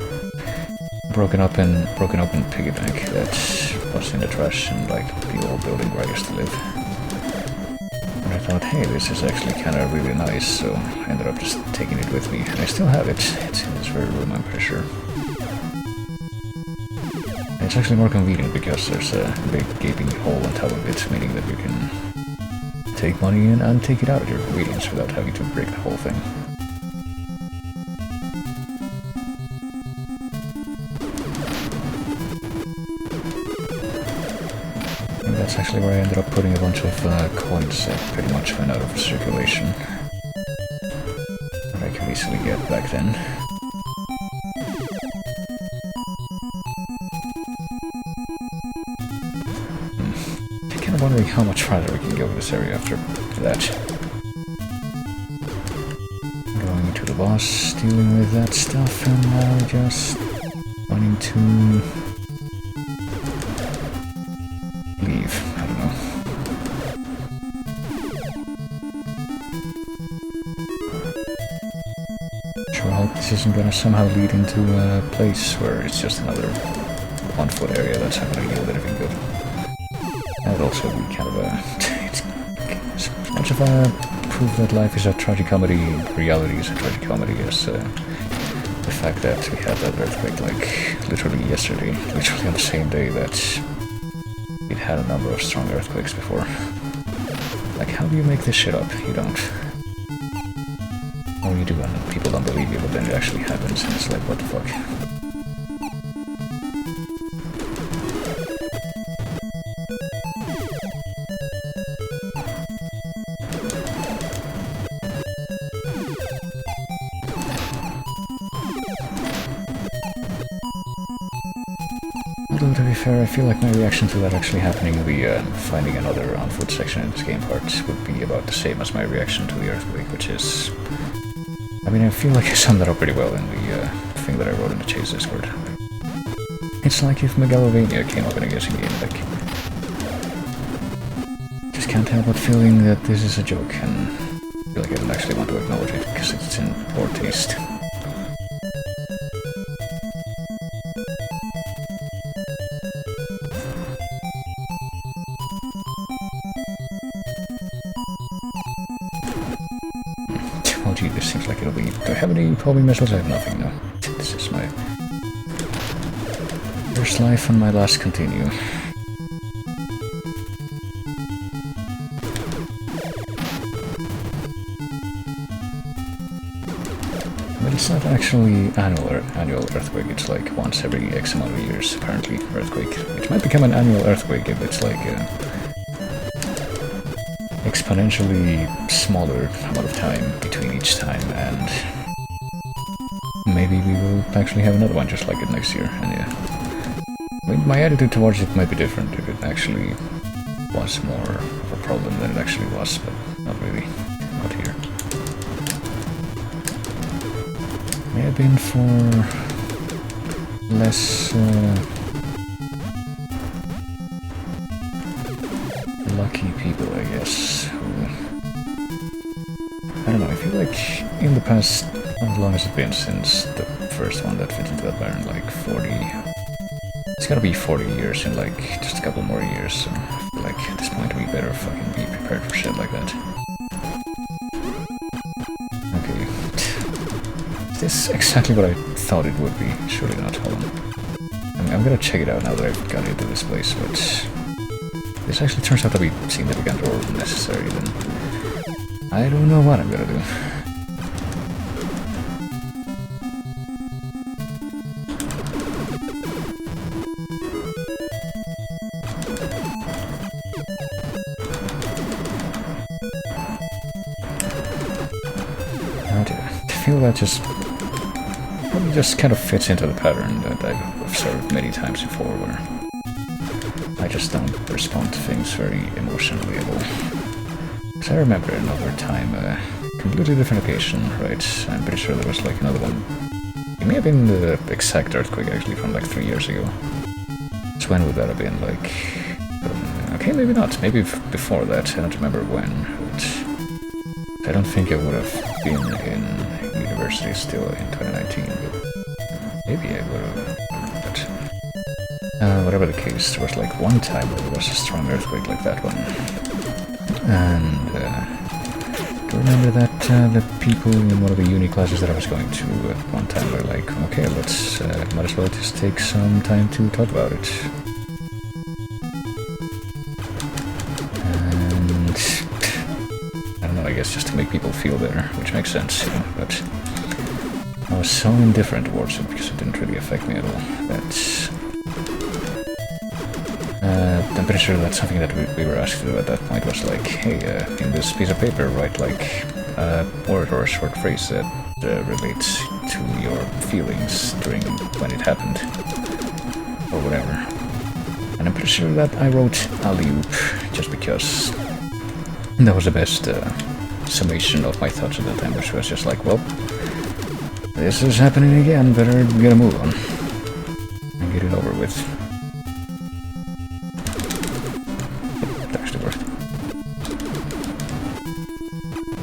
broken open piggy bank that was in the trash in like the old building where I used to live. And I thought, hey, this is actually kind of really nice, so I ended up just taking it with me, and I still have it. It's in this very room, I'm pretty sure. And it's actually more convenient because there's a big gaping hole on top of it, meaning that you can take money in and take it out at your convenience without having to break the whole thing. And that's actually where I ended up putting a bunch of coins that pretty much went out of circulation. That I could easily get back then. I'm kind of wondering how much farther we can go with this area after that. Going into the boss, dealing with that stuff, and now just wanting to leave. I don't know. Sure hope this isn't gonna somehow lead into a place where it's just another 1 foot area that's not gonna yield anything good. That would also be kind of a... it's as much of a proof that life is a tragicomedy, reality is a tragicomedy, as the fact that we had that earthquake like literally yesterday, literally on the same day that we'd had a number of strong earthquakes before. Like, how do you make this shit up? You don't. Or you do, and people don't believe you, but then it actually happens, and it's like, what the fuck? Although, to be fair, I feel like my reaction to that actually happening, the finding another on-foot section in this game part, would be about the same as my reaction to the earthquake, which is... I mean, I feel like I summed that up pretty well in the thing that I wrote in the Chase Discord. It's like if Megalovania came up in a guessing game, like... Just can't help but feeling that this is a joke, and I feel like I don't actually want to acknowledge it, because it's in poor taste. Oh gee, this seems like it'll be... Do I have any homing missiles? I have nothing, no. This is my first life and my last continue. But it's not actually annual earthquake, it's like once every X amount of years, apparently, earthquake. Which might become an annual earthquake if it's like exponentially smaller amount of time between each time and maybe we will actually have another one just like it next year, and yeah. I mean, my attitude towards it might be different if it actually was more of a problem than it actually was, but not really. Not here. May have been for less lucky people, I guess. I don't know, I feel like in the past, how long has it been since the first one that fit into that barren? Like 40... It's gotta be 40 years in like just a couple more years, so I feel like at this point we better fucking be prepared for shit like that. Okay. Is this exactly what I thought it would be? Surely not, hold on. I mean, I'm gonna check it out now that I've got into this place, but... This actually turns out to be significant or necessary, then... I don't know what I'm gonna do. I feel that probably just kind of fits into the pattern that I've observed many times before, where I just don't respond to things very emotionally at all. Because I remember another time, a completely different occasion, right? I'm pretty sure there was like another one. It may have been the exact earthquake actually from like 3 years ago. So when would that have been? Like, okay, maybe not. Maybe before that. I don't remember when. But I don't think I would have been in university still in 2019, but maybe I would have. But whatever the case, there was like one time where there was a strong earthquake like that one. And I remember that the people in one of the uni classes that I was going to at one time were like, okay, let's might as well just take some time to talk about it. And I don't know, I guess just to make people feel better, which makes sense, you know, but I was so indifferent towards it because it didn't really affect me at all. That's I'm pretty sure that's something that we were asked to do at that point, was like, hey, in this piece of paper, write like a word or a short phrase that relates to your feelings during when it happened, or whatever. And I'm pretty sure that I wrote alley-oop just because that was the best summation of my thoughts at that time, which was just like, well, this is happening again, better get a move on and get it over with.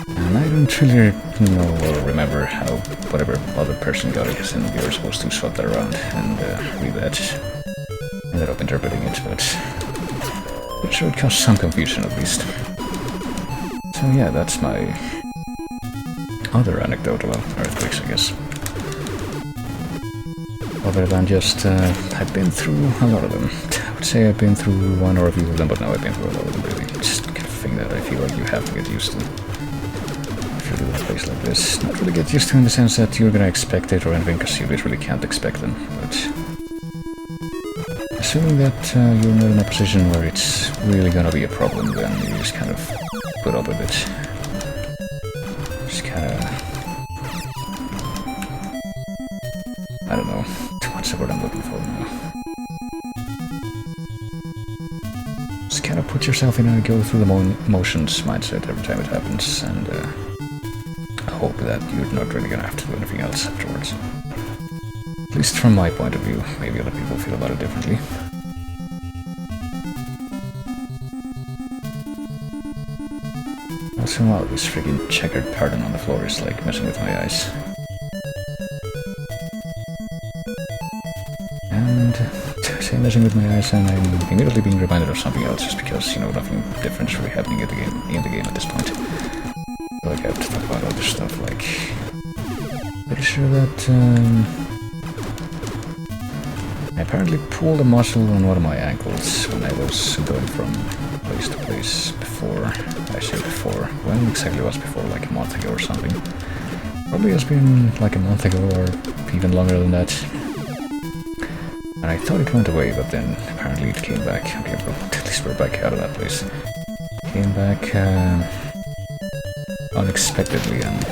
And I don't really know or remember how whatever other person got it, and we were supposed to swap that around and read that. Ended up interpreting it, but it sure it caused some confusion at least. So yeah, that's my other anecdote about earthquakes, I guess. Other than just, I've been through a lot of them. I would say I've been through one or a few of them, but now I've been through a lot of them, really. Just kind of thing that I feel like you have to get used to. If you live in a place like this. Not really get used to in the sense that you're gonna expect it or anything, because you literally can't expect them, but... Assuming that you're not in a position where it's really gonna be a problem, then you just kind of put up with it. Just kinda... I don't know. What's the word I'm looking for now? Just kind of put yourself in a go through the motions mindset every time it happens, and hope that you're not really gonna have to do anything else afterwards. At least from my point of view. Maybe other people feel about it differently. Also, wow, this freaking checkered pattern on the floor is like messing with my eyes. And say messing with my eyes, and I'm immediately being reminded of something else, just because, you know, nothing different is really happening in the game at this point. I feel like I have to talk about other stuff, like... Pretty sure that, I apparently pulled a muscle on one of my ankles when I was going from place to place before. I say before. When exactly was before? Like a month ago or something. Probably has been like a month ago or even longer than that. And I thought it went away, but then apparently it came back. Okay, well, at least we're back out of that place. Came back unexpectedly, and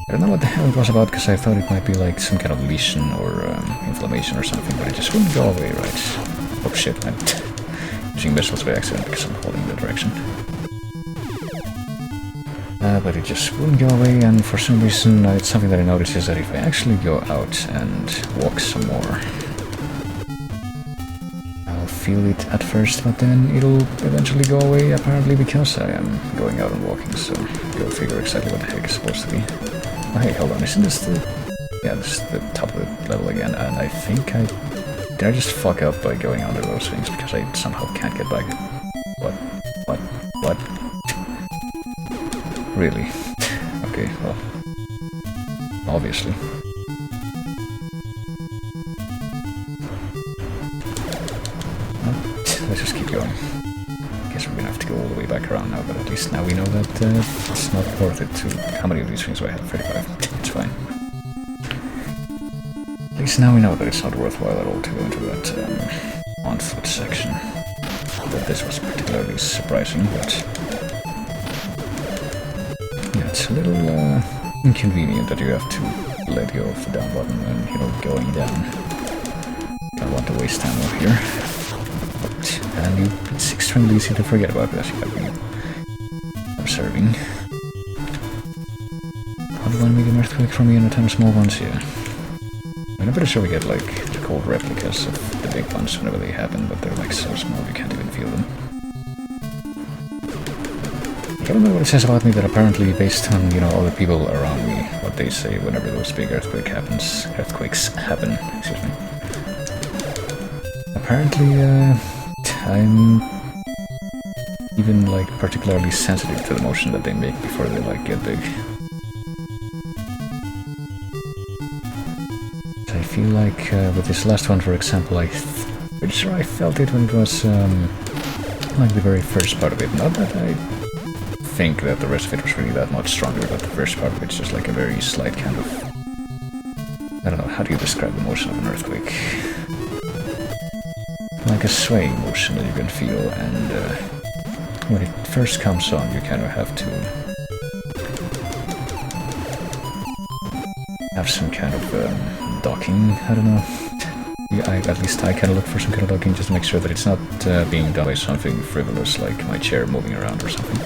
I don't know what the hell it was about, because I thought it might be like some kind of lesion or inflammation or something, but it just wouldn't go away, right? Oh shit, I'm using missiles by accident because I'm holding the direction. But it just wouldn't go away, and for some reason it's something that I noticed is that if I actually go out and walk some more, I'll feel it at first, but then it'll eventually go away, apparently because I am going out and walking, so go figure exactly what the heck it's supposed to be. Oh, hey, hold on, isn't this the... Yeah, this is the top of the level again, and I think did I just fuck up by going under those things because I somehow can't get back? What? Really? Okay, well... Obviously. Well, let's just keep going. Guess we're gonna have to go all the way back around now, but at least now we know that it's not worth it to... How many of these things do I have? 35. It's fine. At least now we know that it's not worthwhile at all to go into that on-foot section. But this was particularly surprising, but... Yeah, it's a little inconvenient that you have to let go of the down button when, you know, going down. Don't want to waste ammo here. And it's extremely easy to forget about because you gotta be observing. 1 medium earthquake from me and a ton of small ones, yeah. I mean, I'm pretty sure we get like the cold replicas of the big ones whenever they happen, but they're like so small you can't even feel them. I don't know what it says about me that apparently based on, you know, all the people around me, what they say whenever those big earthquakes happen, excuse me. Apparently, I'm even like particularly sensitive to the motion that they make before they like get big. I feel like with this last one, for example, I'm pretty sure I felt it when it was like the very first part of it. Not that I think that the rest of it was really that much stronger, but the first part of it's just like a very slight kind of... I don't know, how do you describe the motion of an earthquake? Like a swaying motion that you can feel, and when it first comes on, you kind of have to have some kind of docking, I don't know. At least I kind of look for some kind of docking just to make sure that it's not being done by something frivolous like my chair moving around or something.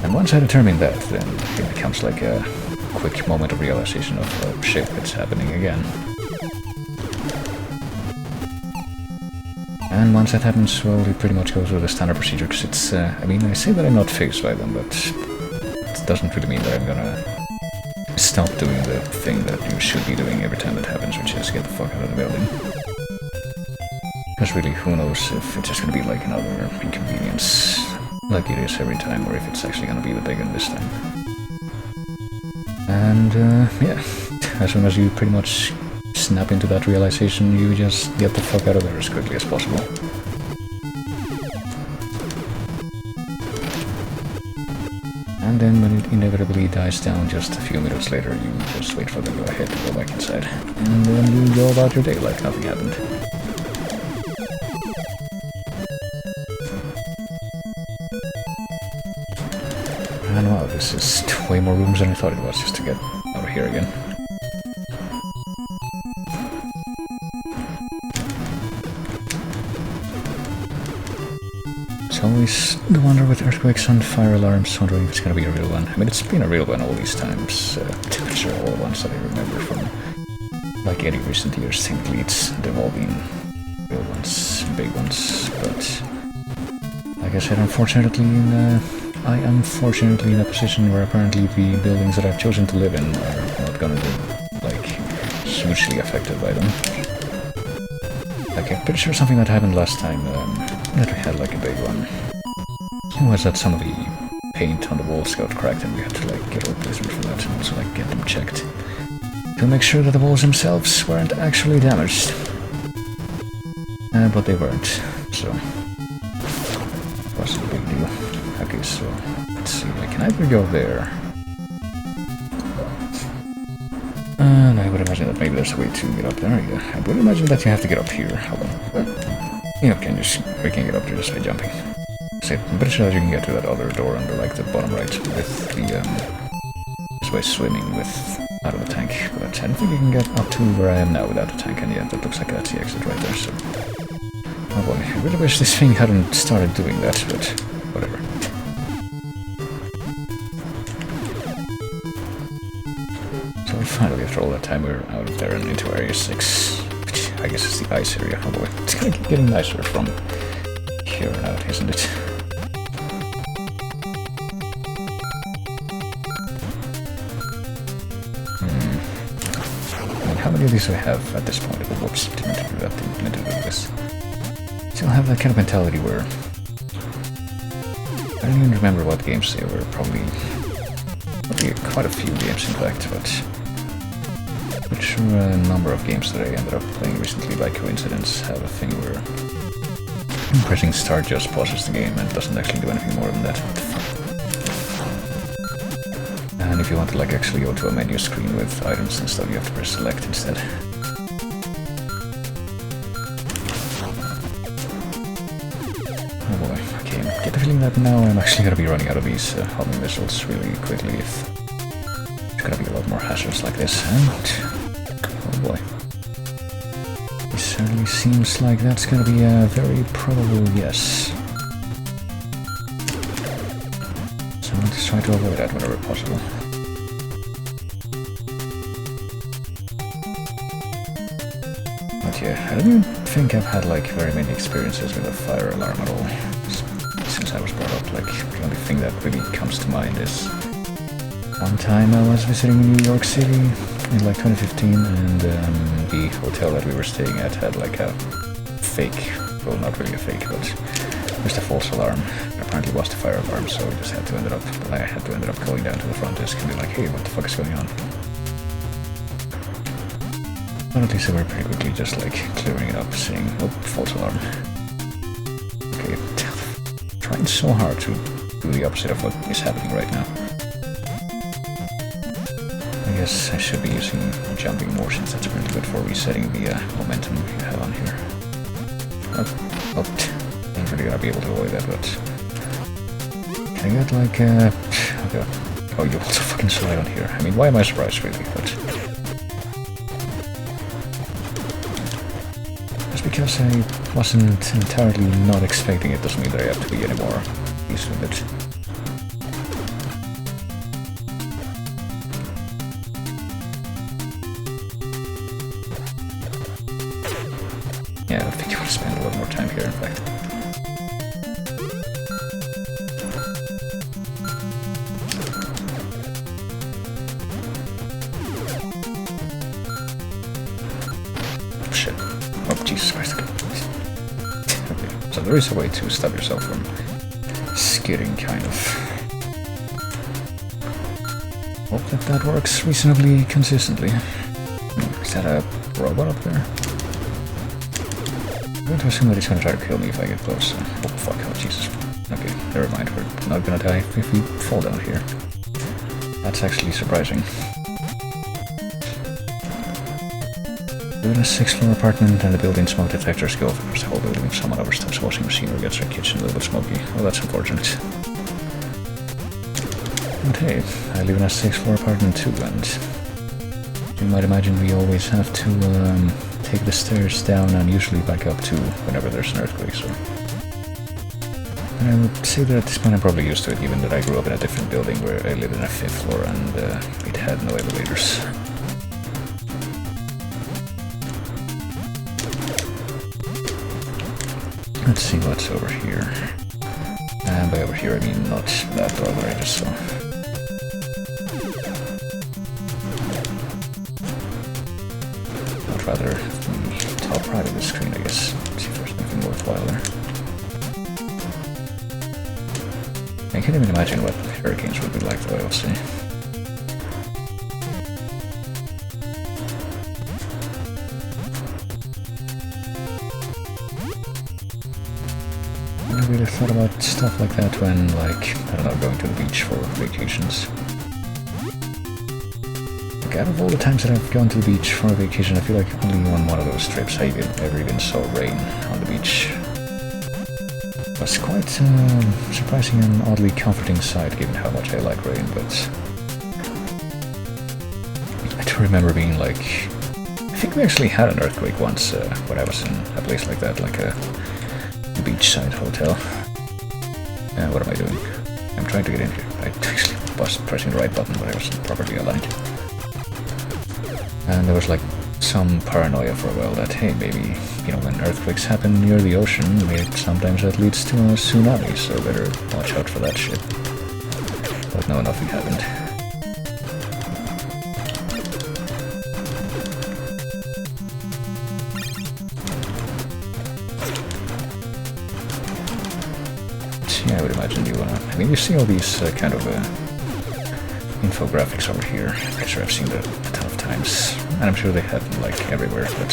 And once I determine that, then it becomes like a quick moment of realization of, oh shit, it's happening again. And once that happens, well, it pretty much goes with the standard procedure, because it's, I mean, I say that I'm not fazed by them, but it doesn't really mean that I'm gonna stop doing the thing that you should be doing every time that happens, which is get the fuck out of the building. Because really, who knows if it's just gonna be like another inconvenience, like it is every time, or if it's actually gonna be the big one this time. And, yeah, as soon as you pretty much snap into that realization, you just get the fuck out of there as quickly as possible. And then when it inevitably dies down just a few minutes later, you just wait for the go-ahead to go back inside. And then you go about your day like nothing happened. And wow, this is way more rooms than I thought it was just to get out of here again. It's always the wonder with earthquakes and fire alarms, wondering if it's gonna be a real one. I mean, it's been a real one all these times. I'm sure all the ones that I remember from like any recent years. Technically, they've all been real ones, big ones. But like I said, I am fortunately in a position where apparently the buildings that I've chosen to live in are not gonna be like hugely affected by them. Like, I'm pretty sure something that happened last time, that we had like a big one, was that some of the paint on the walls got cracked and we had to like get a replacement for that and also like get them checked to make sure that the walls themselves weren't actually damaged. But they weren't, so it wasn't a big deal. Okay, so let's see, I can either go there, and I would imagine that maybe there's a way to get up there. Yeah, I would imagine that you have to get up here. Hold on. Yeah, we can get up there just by jumping. So I'm pretty sure that you can get to that other door under like the bottom right with the by swimming out of the tank, but I don't think you can get up to where I am now without the tank, and yeah, that looks like that's the exit right there, so... Oh boy, I really wish this thing hadn't started doing that, but whatever. So finally, after all that time, we're out of there and into Area 6, which I guess is the ice area. Oh boy, it's kind of getting nicer from here on out, isn't it? How many of these do I have at this point? Oh, whoops, didn't mean to do that, didn't mean to do this. Still have that kind of mentality where... I don't even remember what games they were, probably quite a few games in fact, but... which are a number of games that I ended up playing recently by coincidence have a thing where... pressing start just pauses the game and doesn't actually do anything more than that. What the fuck? And if you want to like actually go to a menu screen with items and stuff, you have to press select instead. Oh boy, okay, I get the feeling that now I'm actually gonna be running out of these homing missiles really quickly if there's gonna be a lot more hazards like this, and oh boy. It certainly seems like that's gonna be a very probable yes. So I'll just try to avoid that whenever possible. But yeah, I don't even think I've had like very many experiences with a fire alarm at all since I was brought up. Like the only thing that really comes to mind is one time I was visiting New York City in like 2015, and the hotel that we were staying at had like a fake, well not really a fake, but just a false alarm. Apparently it was the fire alarm, so I just had to end up going down to the front desk and be like, hey, what the fuck is going on? But at least they were pretty quickly just like clearing it up, saying, oh, false alarm. Okay, trying so hard to do the opposite of what is happening right now. I guess I should be using jumping more since that's pretty good for resetting the momentum you have on here. Oh, I'm really gonna be able to avoid that, but... Can I get like okay. Oh, you also fucking slide on here. I mean, why am I surprised really, but... Just because I wasn't entirely not expecting it doesn't mean that I have to be any more used with it. Yeah, I think I want to spend a lot more time here, in fact. Oh, shit. Oh, Jesus Christ. Okay, so there is a way to stop yourself from skidding, kind of. Hope that works reasonably consistently. Is that a robot up there? I'm going to assume that he's going to try to kill me if I get close. Oh fuck, oh Jesus. Okay, never mind, we're not going to die if we fall down here. That's actually surprising. Live in a 6th floor apartment and the building smoke detectors go across the whole building if someone oversteps washing machine or gets their kitchen a little bit smoky. Well, that's unfortunate. But hey, I live in a 6th floor apartment too, and you might imagine we always have to take the stairs down and usually back up too whenever there's an earthquake, so... And I would say that at this point I'm probably used to it, given that I grew up in a different building where I lived in a 5th floor and it had no elevators. Let's see what's over here. And by over here I mean not that door that I just saw. But rather the top right of the screen, I guess. Let's see if there's anything worthwhile there. I can't even imagine what hurricanes would be like, though, I will say. I never really thought about stuff like that when, like, I don't know, going to the beach for vacations. Like, out of all the times that I've gone to the beach for a vacation, I feel like only on one of those trips I ever even saw rain on the beach. It was quite surprising and oddly comforting sight, given how much I like rain, but to remember being like... I think we actually had an earthquake once when I was in a place like that, like a beachside hotel. What am I doing? I'm trying to get in here. I actually was pressing the right button, but I wasn't properly aligned. And there was like some paranoia for a while that, hey, maybe, you know, when earthquakes happen near the ocean, sometimes that leads to a tsunami, so better watch out for that shit. But no, nothing happened. Yeah, I would imagine you wanna... I mean, you see all these kind of infographics over here. I'm sure I've seen them a ton of times. And I'm sure they have them, like, everywhere, but...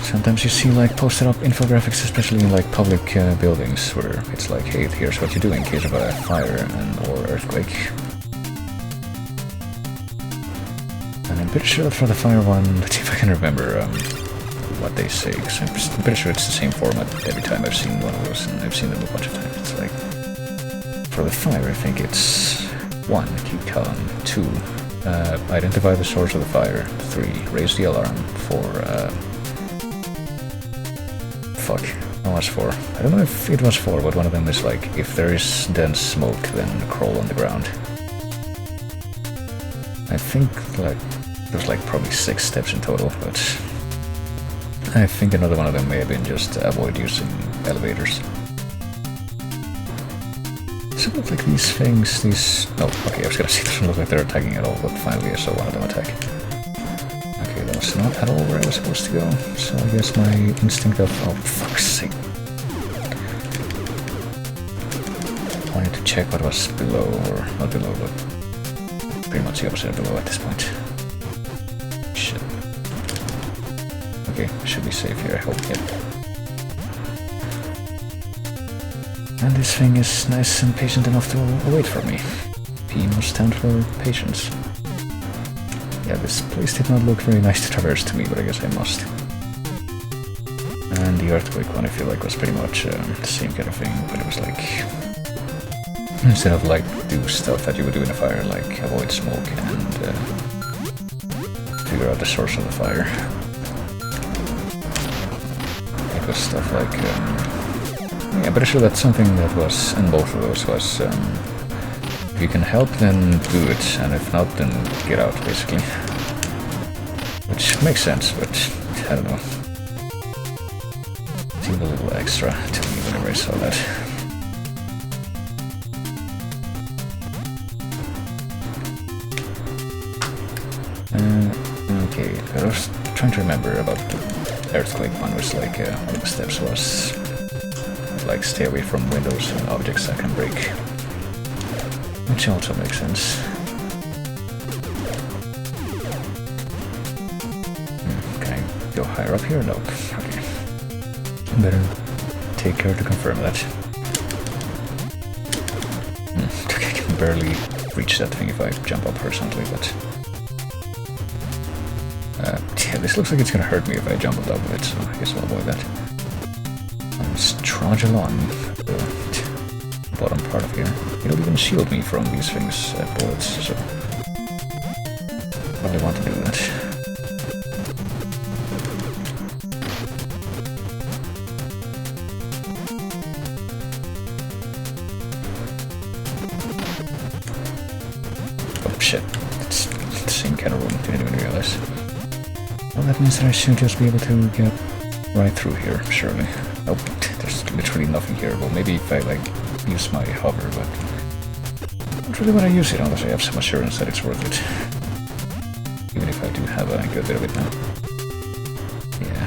Sometimes you see, like, posted up infographics, especially in, like, public buildings, where it's like, hey, here's what you do in case of a fire or earthquake. And I'm pretty sure that for the fire one... Let's see if I can remember, what they say, because I'm pretty sure it's the same format every time I've seen one of those, and I've seen them a bunch of times. It's like, for the fire, I think it's 1, keep calm, 2, identify the source of the fire, 3, raise the alarm, 4, fuck, what was 4? I don't know if it was 4, but one of them is like, if there is dense smoke, then crawl on the ground. I think, like, there's like probably 6 steps in total, but... I think another one of them may have been just avoid using elevators. Does it look like these things, these... Oh, okay, I was gonna say it doesn't look like they're attacking at all, but finally I saw one of them attack. Okay, that was not at all where I was supposed to go, so I guess my instinct of... Oh, fuck's sake. I wanted to check what was below, or not below, but pretty much the opposite of below at this point. Shit. Okay, should be safe here, I hope. Yep. And this thing is nice and patient enough to wait for me. P must stand for patience. Yeah, this place did not look very nice to traverse to me, but I guess I must. And the earthquake one I feel like was pretty much the same kind of thing, but it was like... Instead of like do stuff that you would do in a fire, like avoid smoke and figure out the source of the fire. Stuff like, yeah, I'm pretty sure that something that was in both of those was, if you can help, then do it, and if not, then get out, basically. Which makes sense, but I don't know. It seemed a little extra to me whenever I saw that. Okay, I was trying to remember about the earthquake one was like, one of the steps was like stay away from windows and objects that can break. Which also makes sense. Can I go higher up here? Nope. Okay. Better take care to confirm that. Okay, I can barely reach that thing if I jump up horizontally, but... yeah, this looks like it's gonna hurt me if I jump on top of it, so I guess I'll avoid that. Let's trudge along the bottom part of here. It'll even shield me from these things, bullets, so... Probably want to do that. Oh shit, it's the same kind of room, didn't even realize. Well, that means that I should just be able to get right through here, surely. Nope, there's literally nothing here. Well, maybe if I, like, use my hover, but... Not really when I use it, unless I have some assurance that it's worth it. Even if I do have a good bit of it now. Yeah.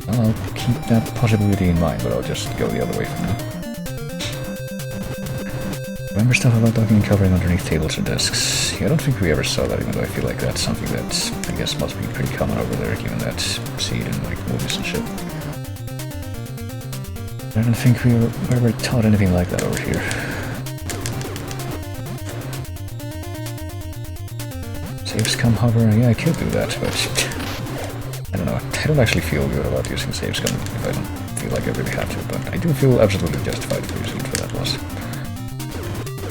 Well, I'll keep that possibility in mind, but I'll just go the other way for now. Remember stuff about ducking and covering underneath tables or desks? Yeah, I don't think we ever saw that, even though I feel like that's something that I guess must be pretty common over there, given that see it in like movies and shit. I don't think we were ever taught anything like that over here. Saves come hover, yeah, I could do that, but I don't know. I don't actually feel good about using saves come if I don't feel like I really have to, but I do feel absolutely justified for using it for that loss.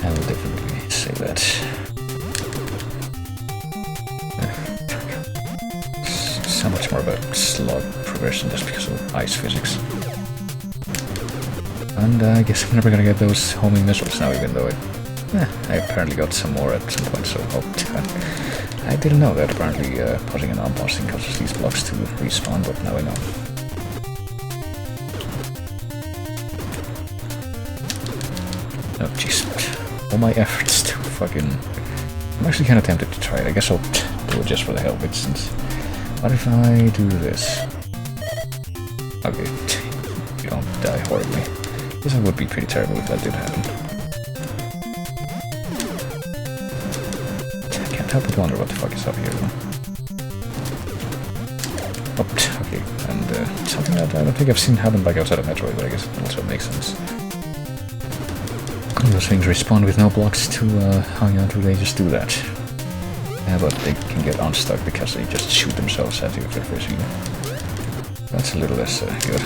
I will definitely say that. much more of a slog progression just because of ice physics. And I guess I'm never gonna get those homing missiles now, even though I apparently got some more at some point, so I didn't know that apparently pausing and unpausing causes these blocks to respawn, but now I know. Oh jeez, all my efforts to fucking... I'm actually kind of tempted to try it. I guess I'll do it just for the hell of it, since... What if I do this? Okay, you don't die horribly. This would be pretty terrible if that did happen. I can't help but wonder what the fuck is up here though. Oh, okay, and something that I don't think I've seen happen back outside of Metroid, but I guess it also makes sense. Those things respawn with no blocks to hang on to, they just do that. Yeah, but they can get unstuck because they just shoot themselves at you if they're facing you. That's a little less good.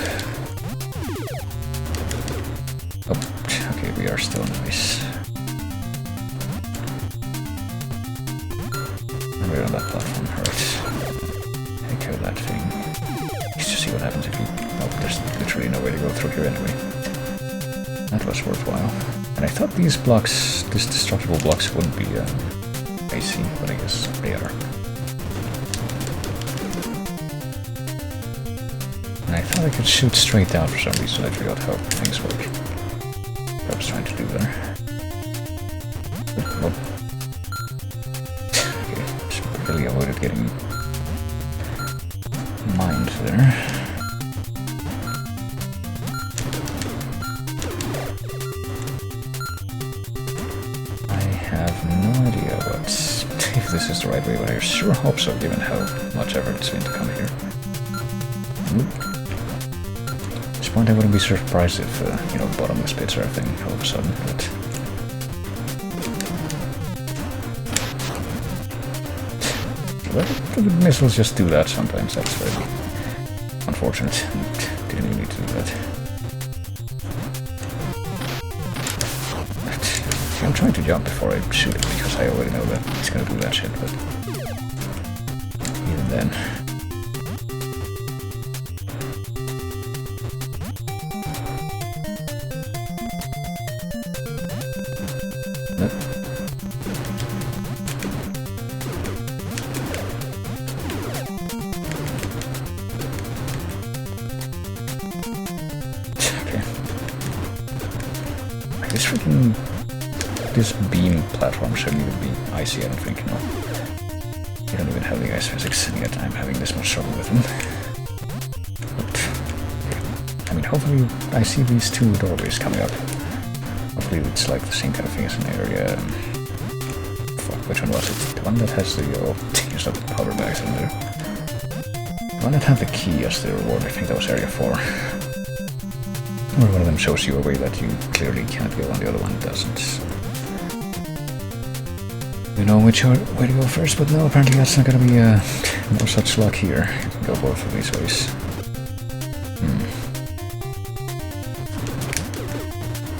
Oh, okay, we are still nice. And we're on that platform, alright. Take care of that thing. Let's just see what happens if you... Oh, there's literally no way to go through here anyway. That was worthwhile. And I thought these blocks, these destructible blocks wouldn't be AC, but I guess they are. And I thought I could shoot straight down for some reason. I forgot how things work. I was trying to do there. Oh. Okay, just really avoided getting mined there. I have no idea if this is the right way, but I sure hope so, given how much effort it's been to come here. At this point I wouldn't be surprised if, you know, bottomless pits are a thing all of a sudden, but... The missiles just do that sometimes, that's very unfortunate. Didn't even need to do that. I'm trying to jump before I shoot it because I already know that it's gonna do that shit, but even then. Nope. Okay. This freaking... This beam platform shouldn't even be icy, I don't think, no. You don't even have the ice physics, and yet I'm having this much trouble with them. But, I mean, hopefully I see these two doorways coming up. Hopefully it's like the same kind of thing as an area. Fuck, which one was it? The one that has the, use up the powder bags in there. The one that had the key as the reward, I think that was area 4. Or one of them shows you a way that you clearly can't go and the other one doesn't. You know which way to go first, but no, apparently that's not gonna be no such luck here. You can go both of these ways.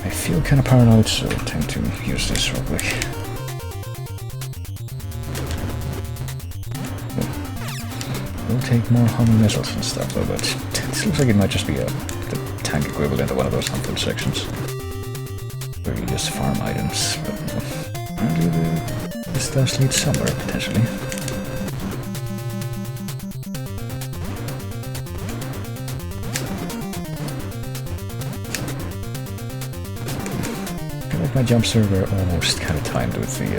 I feel kind of paranoid, so I tend to use this real quick. We'll take more homing missiles and stuff though, but this looks like it might just be the tank equivalent of one of those unfilled sections. Where you just farm items, but apparently this does lead somewhere, potentially. I feel like my jumps are almost kind of timed with the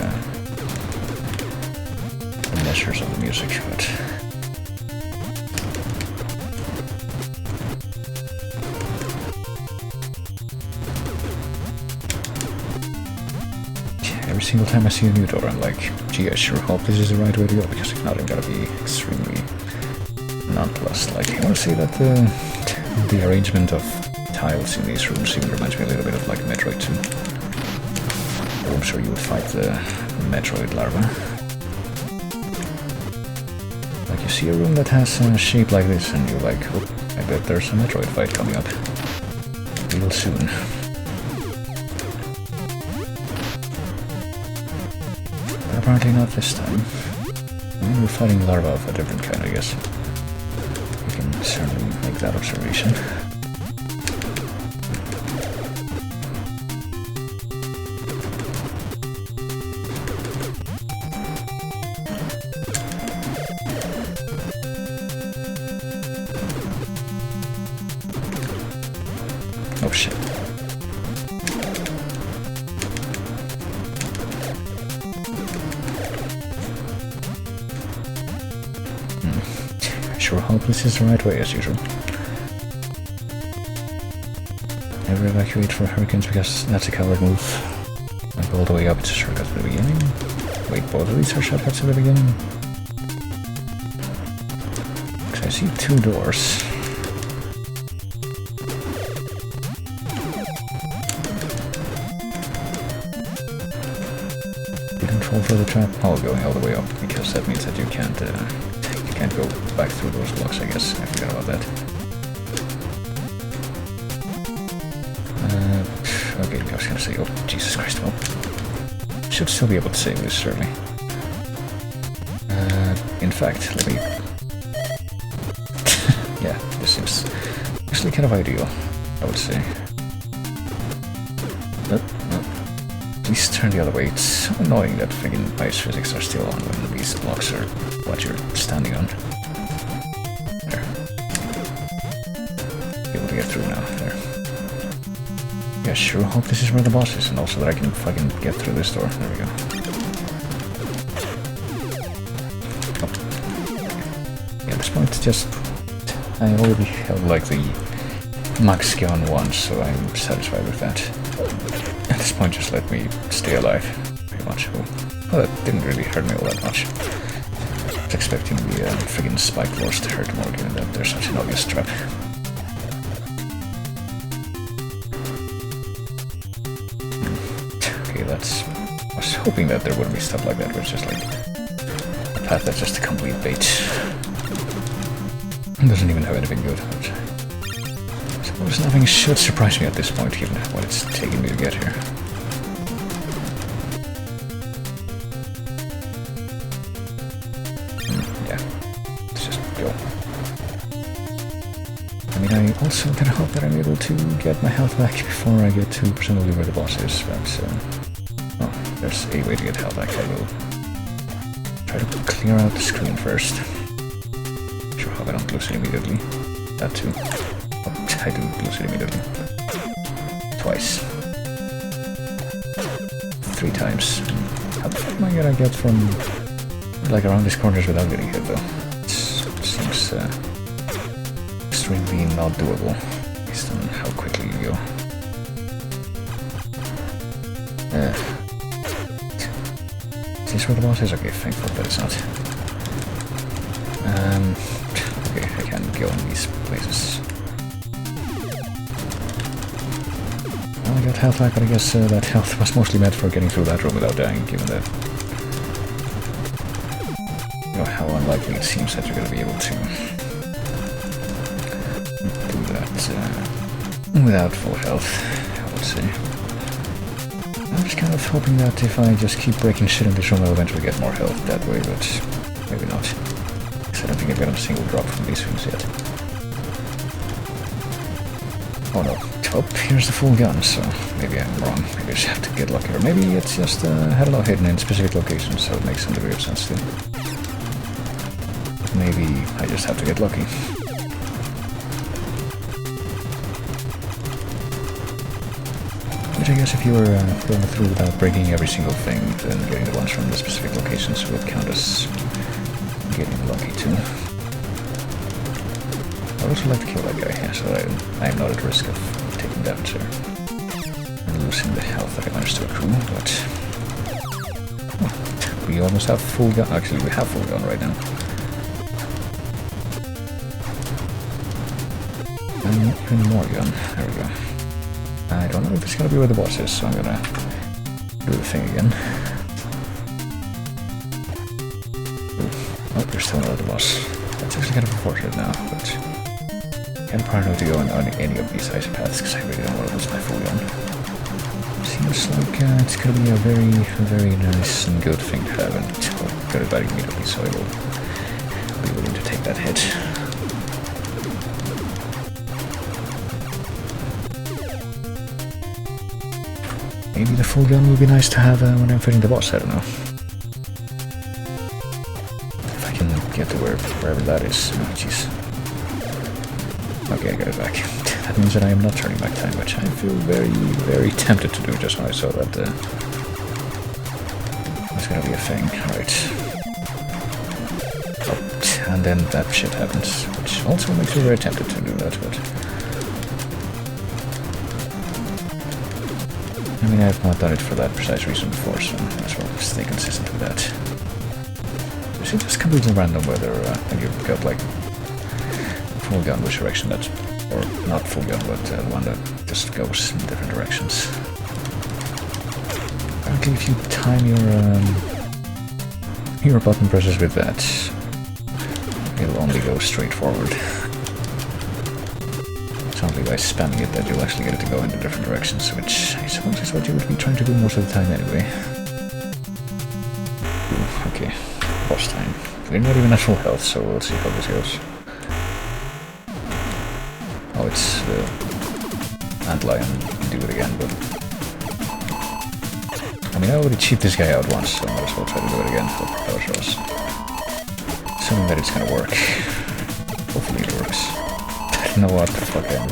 measures of the music, but... Every single time I see a new door, I'm like, gee, I sure hope this is the right way to go, because if not, I'm gonna be extremely nonplussed. Like, I want to say that the arrangement of tiles in these rooms even reminds me a little bit of like Metroid 2. The rooms where you would fight the Metroid larva. Like, you see a room that has a shape like this, and you're like, oh, I bet there's a Metroid fight coming up real soon. Apparently not this time. We're fighting larvae of a different kind, I guess. certainly make that observation. Oh shit. I sure hope this is the right way as usual. Never evacuate for hurricanes because that's a coward move. I go all the way up, it's a shortcut to the beginning. Wait, both of these are shortcuts to the beginning? Because I see 2 doors. Control for the trap. Oh, going all the way up because that means that you can't go back through those blocks. I guess I forgot about that. Okay, I was gonna say, oh Jesus Christ! Well, should still be able to save this surely. In fact, let me. Yeah, this seems actually kind of ideal, I would say. Please turn the other way. It's so annoying that friggin' ice physics are still on when these blocks are what you're standing on. There. Be able to get through now. There. Yeah, sure hope this is where the boss is, and also that I can fucking get through this door. There we go. Oh. Yeah, at this point, it's just... I already held, like, the max gun once, so I'm satisfied with that. At this point, just let me stay alive, pretty much. Well, that didn't really hurt me all that much. I was expecting the friggin' spike floors to hurt more, given that there's such an obvious trap. Okay, that's... I was hoping that there wouldn't be stuff like that, where it's just like... a path that's just a complete bait. It doesn't even have anything good. I suppose nothing should surprise me at this point, given what it's taken me to get here. Yeah, let's just go. I mean, I also kind of hope that I'm able to get my health back before I get to presumably where the boss is, but... oh, there's a way to get health back. I will try to clear out the screen first. Sure hope I don't lose it immediately. That too. I do lose it immediately. Twice. 3 times. How the fuck am I gonna get from like around these corners without getting hit though? It seems extremely not doable based on how quickly you go. Is this where the boss is? Okay, thankful that it's not. Okay, I can go in these places. I got health back, but I guess that health was mostly meant for getting through that room without dying, given that... you know, how unlikely it seems that you're gonna be able to do that without full health, I would say. I'm just kind of hoping that if I just keep breaking shit in this room, I'll eventually get more health that way, but maybe not. Because I don't think I've got a single drop from these things yet. Oh no. Oh, here's the full gun, so maybe I'm wrong. Maybe I just have to get lucky. Or maybe it's just had a lot hidden in specific locations, so it makes some degree of sense too. Maybe I just have to get lucky. Which I guess if you were going through without breaking every single thing, then getting the ones from the specific locations would count as getting lucky too. I would also like to kill that guy, so that I am not at risk of taking damage there. And losing the health that I managed to accrue, but... oh, we almost have full gun. Actually, we have full gun right now. And even more gun. There we go. I don't know if it's gonna be where the boss is, so I'm gonna do the thing again. Ooh. Oh, there's still another boss. That's actually kind of unfortunate now, but... I'm paranoid to go on any of these ice paths because I really don't want to lose my full gun. Seems like it's going to be a very, very nice and good thing to have, and I'll get it back immediately, so I will be willing to take that hit. Maybe the full gun would be nice to have when I'm fighting the boss, I don't know. If I can get to wherever that is. Oh, jeez. Okay, I got it back. That means that I am not turning back time, which I feel very, very tempted to do just when I saw that. It's gonna be a thing, alright. Oh, and then that shit happens, which also makes me very tempted to do that, but... I mean, I've not done it for that precise reason before, so I might as well stay consistent with that. Is it just completely random whether when you've got like full gun, which direction that's, or not full gun, but one that just goes in different directions? Apparently, if you time your button presses with that, it'll only go straight forward. It's only by spamming it that you'll actually get it to go in the different directions, which I suppose is what you would be trying to do most of the time anyway. Ooh, okay, boss time. We're not even at full health, so we'll see how this goes. Oh, it's the antlion. Do it again, but... I mean, I already cheated this guy out once, so I might as well try to do it again for Pelotros. Assuming that it's gonna work. Hopefully it works. I don't know what the fuck I am.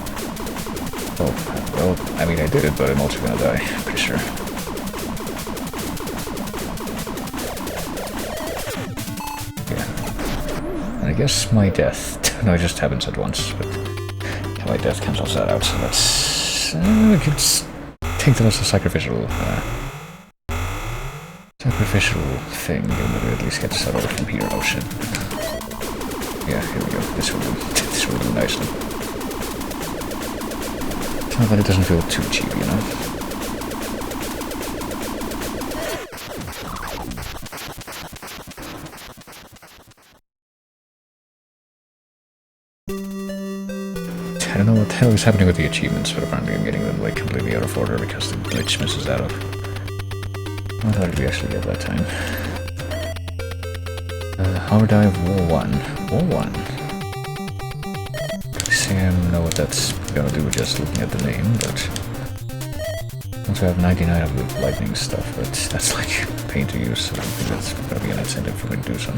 Oh, well, I mean I did it, but I'm also gonna die, pretty sure. Yeah. And I guess my death... No, it just happens at once, but... Yeah, my death cancels that out, so that's... I could take that as a sacrificial... sacrificial thing, and maybe at least get to start over from here. Oh shit. Yeah, here we go. This will do nicely. It's not that it doesn't feel too cheap, you know? I don't know what the hell is happening with the achievements, but apparently I'm getting them like completely out of order because the glitch messes that up. How did we actually get that time? Hard Dive Wall 1. Wall 1. Sam know what that's gonna do just looking at the name, but... Also have 99 of the lightning stuff, but that's like a pain to use, so I don't think that's gonna be an incentive for me to do so.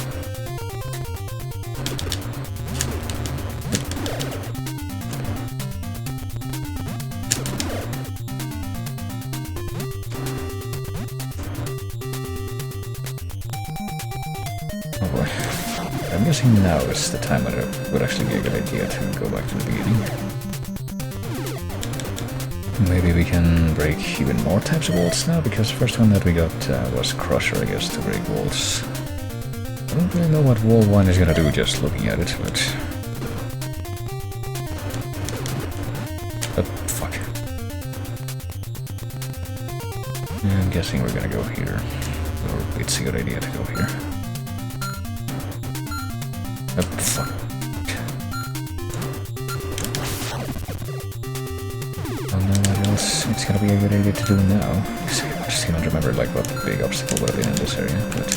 Oh boy. I'm guessing now is the time when it would actually be a good idea to go back to the beginning. Maybe we can break even more types of walls now, because the first one that we got was Crusher, I guess, to break walls. I don't really know what wall 1 is gonna do just looking at it, but... fuck. Yeah, I'm guessing we're gonna go here. Or it's a good idea to go here. Fuck. Oh no, what else? It's gonna be a good idea to do now. I just can't remember like what the big obstacle would have been in this area, but...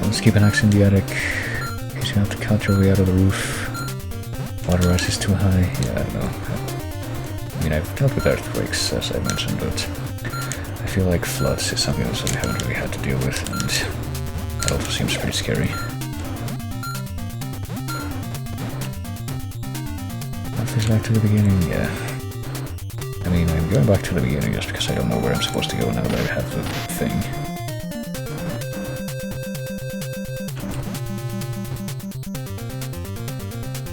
Let's keep an axe in the attic. He's gonna have to cut your way out of the roof. Water rise is too high. Yeah, I don't know. I mean, I've dealt with earthquakes, as I mentioned, but I feel like floods is something else that we haven't really had to deal with, and that also seems pretty scary. Nothing's back to the beginning, yeah. I mean, I'm going back to the beginning just because I don't know where I'm supposed to go now that I have the thing.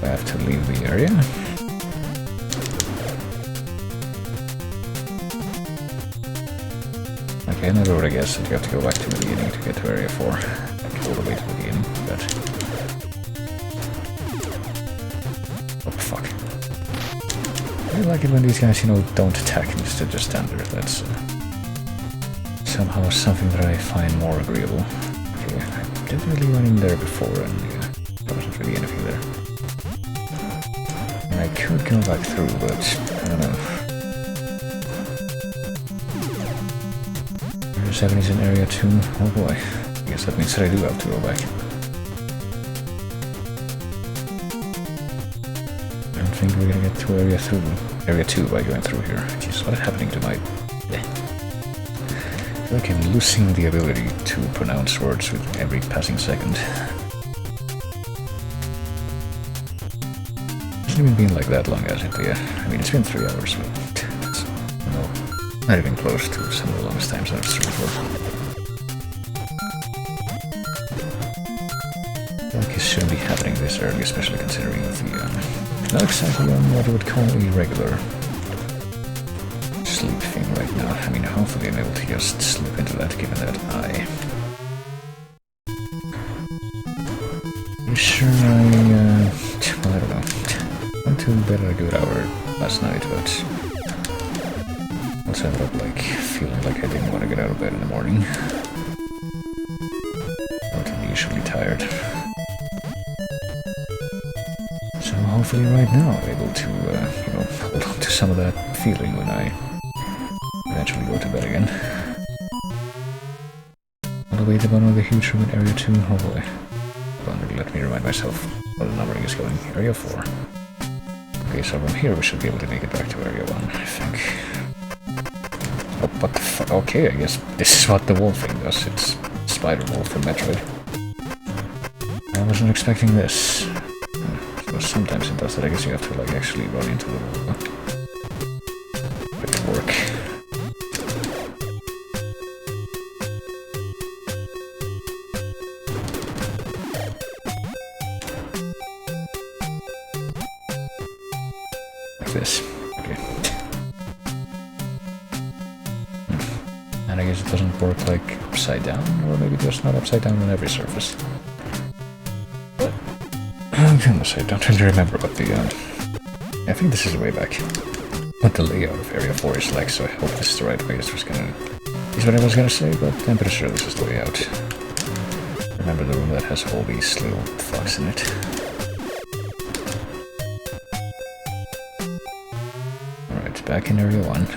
I have to leave the area. Okay, I never would have guessed that you have to go back to the beginning to get to area 4. Like all the way to the beginning, but... Oh, fuck. I like it when these guys, you know, don't attack instead just stand there. That's somehow something that I find more agreeable. Okay, I didn't really run in there before, and yeah, there wasn't really anything there. And I could go back through, but I don't know. 7 is in area 2. Oh boy. I guess that means that I do have to go back. think we're gonna get to area 2 by going through here. Jeez, what is happening to my... I feel like I'm losing the ability to pronounce words with every passing second. It hasn't even been like that long, has it? Yeah, I mean, it's been 3 hours, but it's, no, not even close to some of the longest times I've streamed for. I feel like it shouldn't be happening this early, especially considering the not exactly on what I would call a regular sleep thing right now. I mean, hopefully I'm able to just slip into that, given that I'm sure well, I don't know. Went to bed at a good hour last night, but also ended up like feeling like I didn't want to get out of bed in the morning. I'm usually tired. So hopefully right now I'm able to, you know, hold on to some of that feeling when I eventually go to bed again. All the way to bottom of the huge room in Area 2, oh boy. Hold on, let me remind myself how the numbering is going. Area 4. Okay, so from here we should be able to make it back to Area 1, I think. Oh, what the fuck? Okay, I guess this is what the wolf thing does. It's Spider-Wolf from Metroid. I wasn't expecting this. So sometimes it does that. I guess you have to like actually run into the wall. Make it work. Like this. Okay. And I guess it doesn't work like upside down, or maybe just not upside down on every surface. Goodness, I don't really remember what the, I think this is the way back. What the layout of Area 4 is like, so I hope this is the right way. Is what I was gonna say, but I'm pretty sure this is the way out. Remember the room that has all these little fucks in it. Alright, back in Area 1.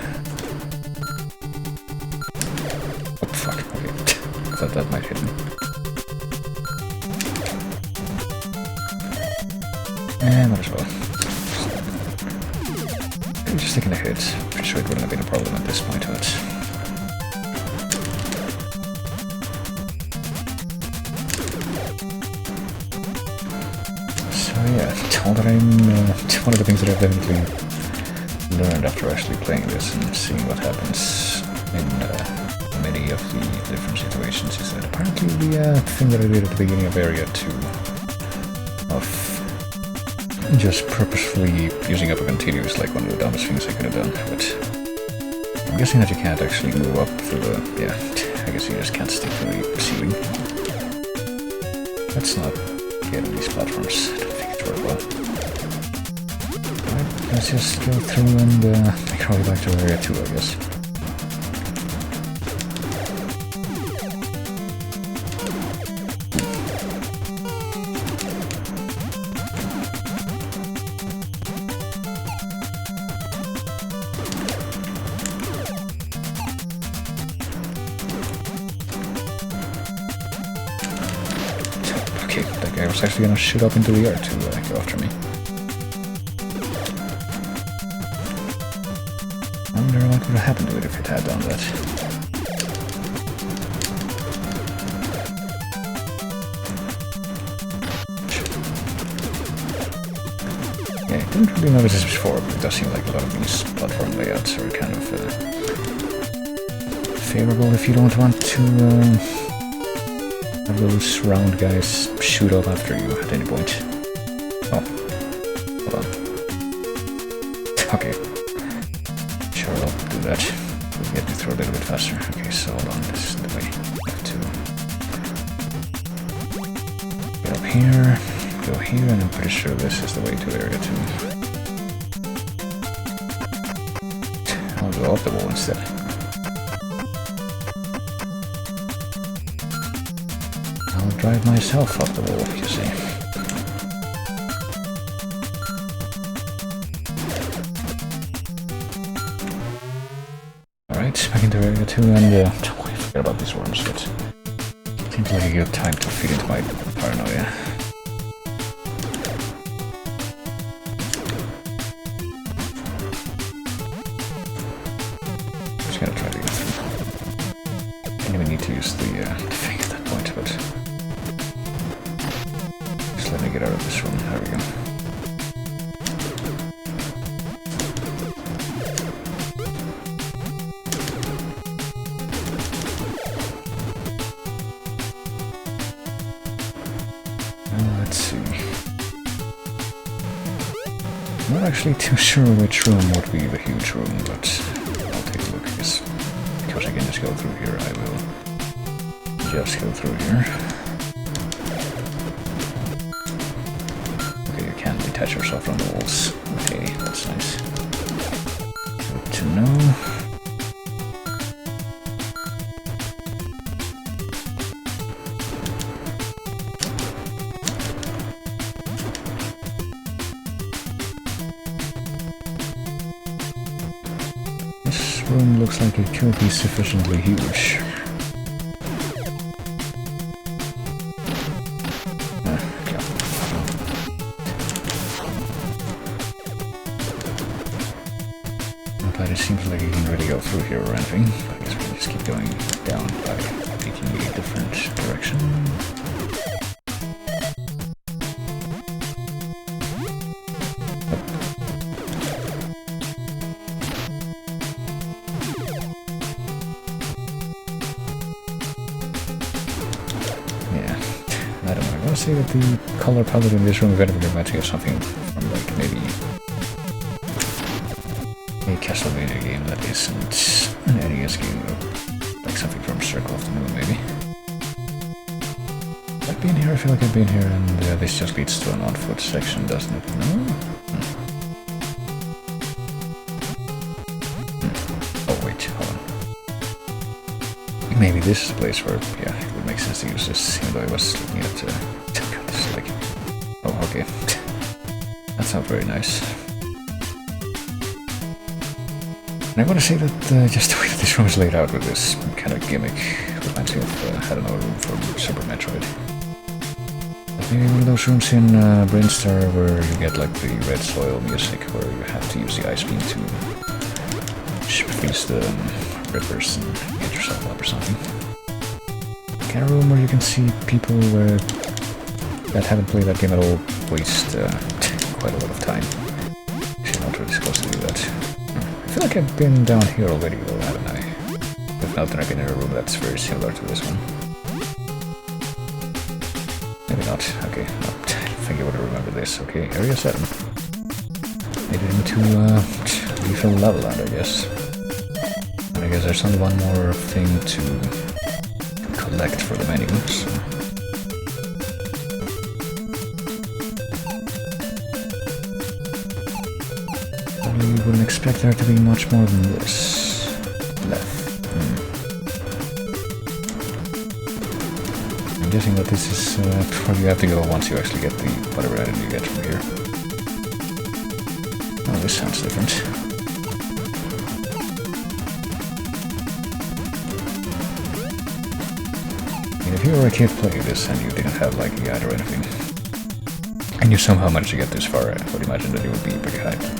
Oh fuck, okay. I thought that might hit me. And might as well. I'm just taking a hit. Pretty sure it wouldn't have been a problem at this point, but... So yeah, all that one of the things that I've definitely learned after actually playing this and seeing what happens in many of the different situations is that apparently the thing that I did at the beginning of Area 2 of just purposefully using up a continuous like one of the dumbest things I could have done, but I'm guessing that you can't actually move up through the... yeah, I guess you just can't stick to the ceiling. Let's not get on these platforms, I don't think it's worthwhile. Alright, let's just go through and make our way back to Area 2, I guess. Okay, that guy was actually gonna shoot up into the air to go after me. I wonder what would have happened to it if it had done that. Yeah, I didn't really notice this before, but it does seem like a lot of these platform layouts are kind of favorable if you don't want to have those round guys shoot up after you at any point. Oh, hold on. Okay, sure, I'll do that. We'll get me through a little bit faster. Okay, so hold on, this is the way. I have to get up here, go here, and I'm pretty sure this is the way to Area 2. I'll go off the wall instead. I'll drive myself off the wall, you see. Alright, back into Area 2, and don't worry, forget about these worms, but it seems like a good time to feed into my paranoia. Just let me get out of this room. There we go. Let's see. I'm not actually too sure which room would be the huge room, but I'll take a look. Because I can just go through here, I will just go through here. Okay, you can detach yourself from the walls. Okay, that's nice. Good to know. This room looks like it could be sufficiently huge. But it seems like you can really go through here or anything. I guess we can just keep going down by taking a different direction. I don't know, I want to say that the color palette in this room eventually reminds me of something from like maybe a Castlevania game that isn't an NES game, or like something from Circle of the Moon maybe. I've been here, I feel like I've been here, and this just leads to an on-foot section, doesn't it? No? Oh wait, hold on. Maybe this is the place where, yeah, it would make sense to use this, even though I was looking at this is like, oh, okay. That's not very nice. And I want to say that just the way that this room is laid out with this kind of gimmick reminds me of, I don't know, a room from Super Metroid. Like maybe one of those rooms in Brinstar where you get like the red soil music, where you have to use the ice beam to freeze the rippers and get yourself up or something. Kind of room where you can see people that haven't played that game at all waste quite a lot of time. Actually, not really supposed to do that. I feel like I've been down here already though, haven't I? If not, then I've been in a room that's very similar to this one. Maybe not. Okay, no, I think I would remember this. Okay, area 7. Made it into lethal level land, I guess. And I guess there's only one more thing to collect for the menu, so. Probably wouldn't expect there to be much more than this left. I'm guessing that this is where you have to go once you actually get the whatever item you get from here. Oh, this sounds different. If you were a kid playing this and you didn't have like a guide or anything, and you somehow managed to get this far, I would imagine that you would be pretty hyped.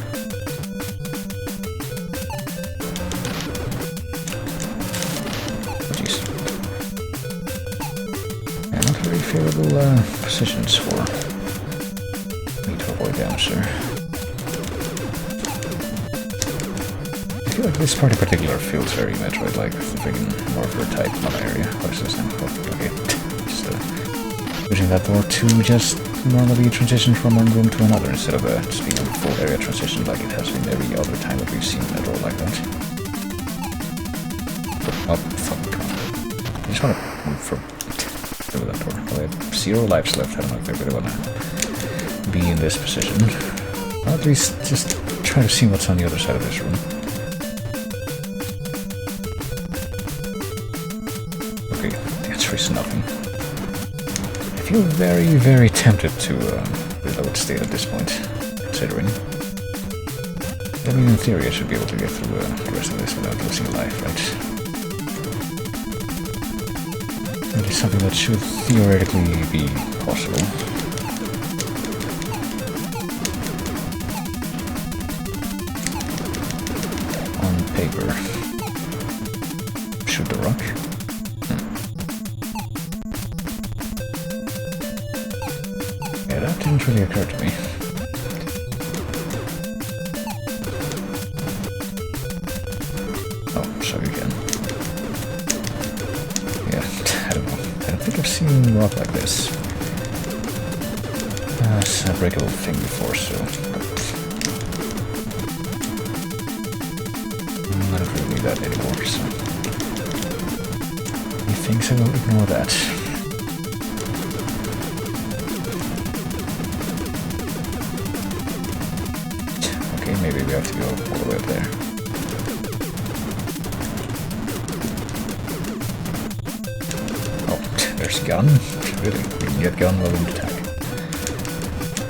Oh jeez. Yeah, not very favorable positions for me to avoid damage there. I feel like this part in particular feels very Metroid-like, with the freaking morpher type mother area. What is this thing? Oh, okay. Just using that door to just normally transition from one room to another instead of just being a full area transition like it has been every other time that we've seen Metro like that. Oh, fuck, come on. I just want to move from through that door. Well, I have 0 lives left. I don't know if I really want to be in this position. Or at least just try to see what's on the other side of this room. Okay, the answer is nothing. I feel very, very tempted to reload state at this point, considering. I mean, in theory, I should be able to get through the rest of this without losing a life, right? It is something that should theoretically be possible. On paper. Shoot the rock. Yeah, Yeah, that didn't really occur to me. Oh, sorry again. Yeah, I don't know. I don't think I've seen rock like this. It's a breakable thing before, so... I don't really need that anymore, so... Methinks I will ignore that. Okay, maybe we have to go all the way up there. Oh, there's gun? Really? You can get gun while in attack.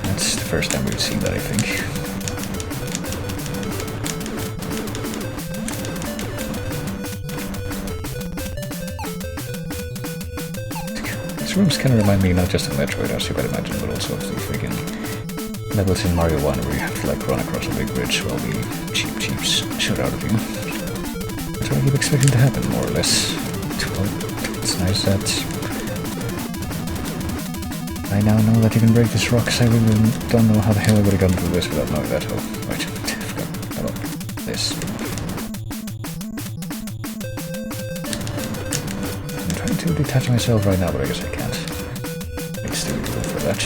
That's the first time we've seen that, I think. These rooms kind of remind me not just of Metroid, as you might imagine, but also of the freaking levels in Mario 1 where you have to like run across a big bridge while the cheeps shoot out of you. That's what I keep expecting to happen, more or less. Well, it's nice that I now know that you can break this rock, because I really don't know how the hell I would have gotten through this without knowing that. Oh, right. I forgot about this. I'm trying to detach myself right now, but I guess I can't. It's too good for that.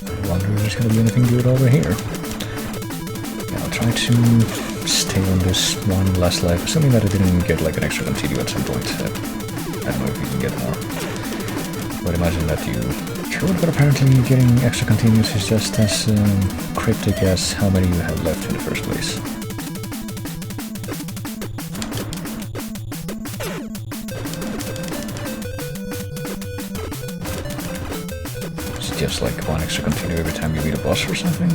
I wonder if there's going to be anything good over here. I'll try to stay on this one last life, assuming that I didn't get like an extra continue at some point. I don't know if you can get more. I would imagine that you could, but apparently getting extra continues is just as cryptic as how many you have left in the first place. It's just like one extra continue every time you beat a boss or something.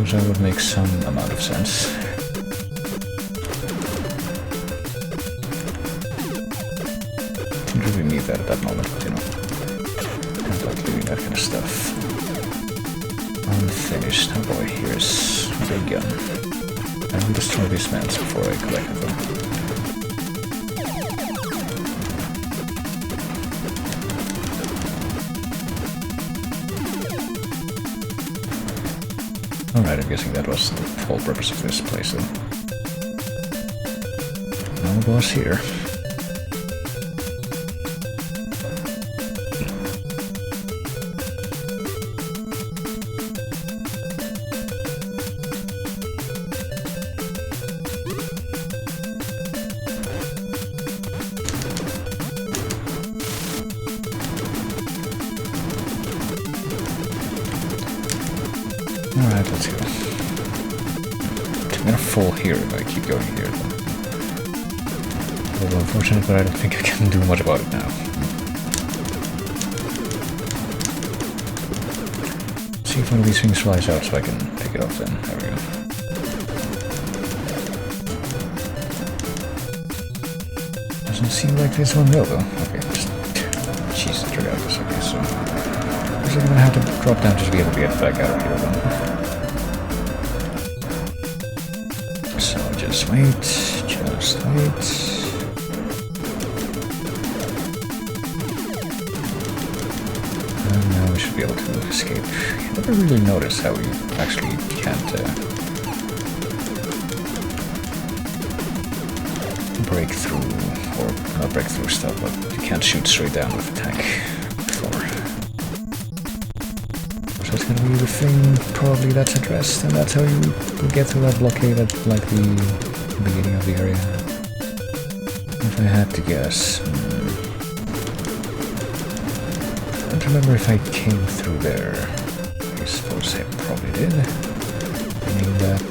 Which would make some amount of sense. Didn't really need that at that moment, but you know. I don't like doing that kind of stuff. Unfinished. Oh boy, here's a big gun. I will destroy these mats before I collect them. Alright, I'm guessing that was the whole purpose of this place then. No boss here. Alright, let's go. I'm gonna fall here if I keep going here. A little unfortunate, but I don't think I can do much about it now. See if one of these things flies out so I can pick it off then. There we go. Doesn't seem like this one will though. Okay, just... Jesus, I forgot this. Okay, so... I'm gonna have to drop down just to be able to get back out of here then. So just wait, just wait. And now we should be able to escape. I never really noticed how you actually can't break through, or not break through stuff, but you can't shoot straight down with a tank before. So it's gonna be the thing probably that's addressed, and that's how you get through that blockade at like the beginning of the area. If I had to guess, I don't remember if I came through there. I suppose I probably did. Meaning that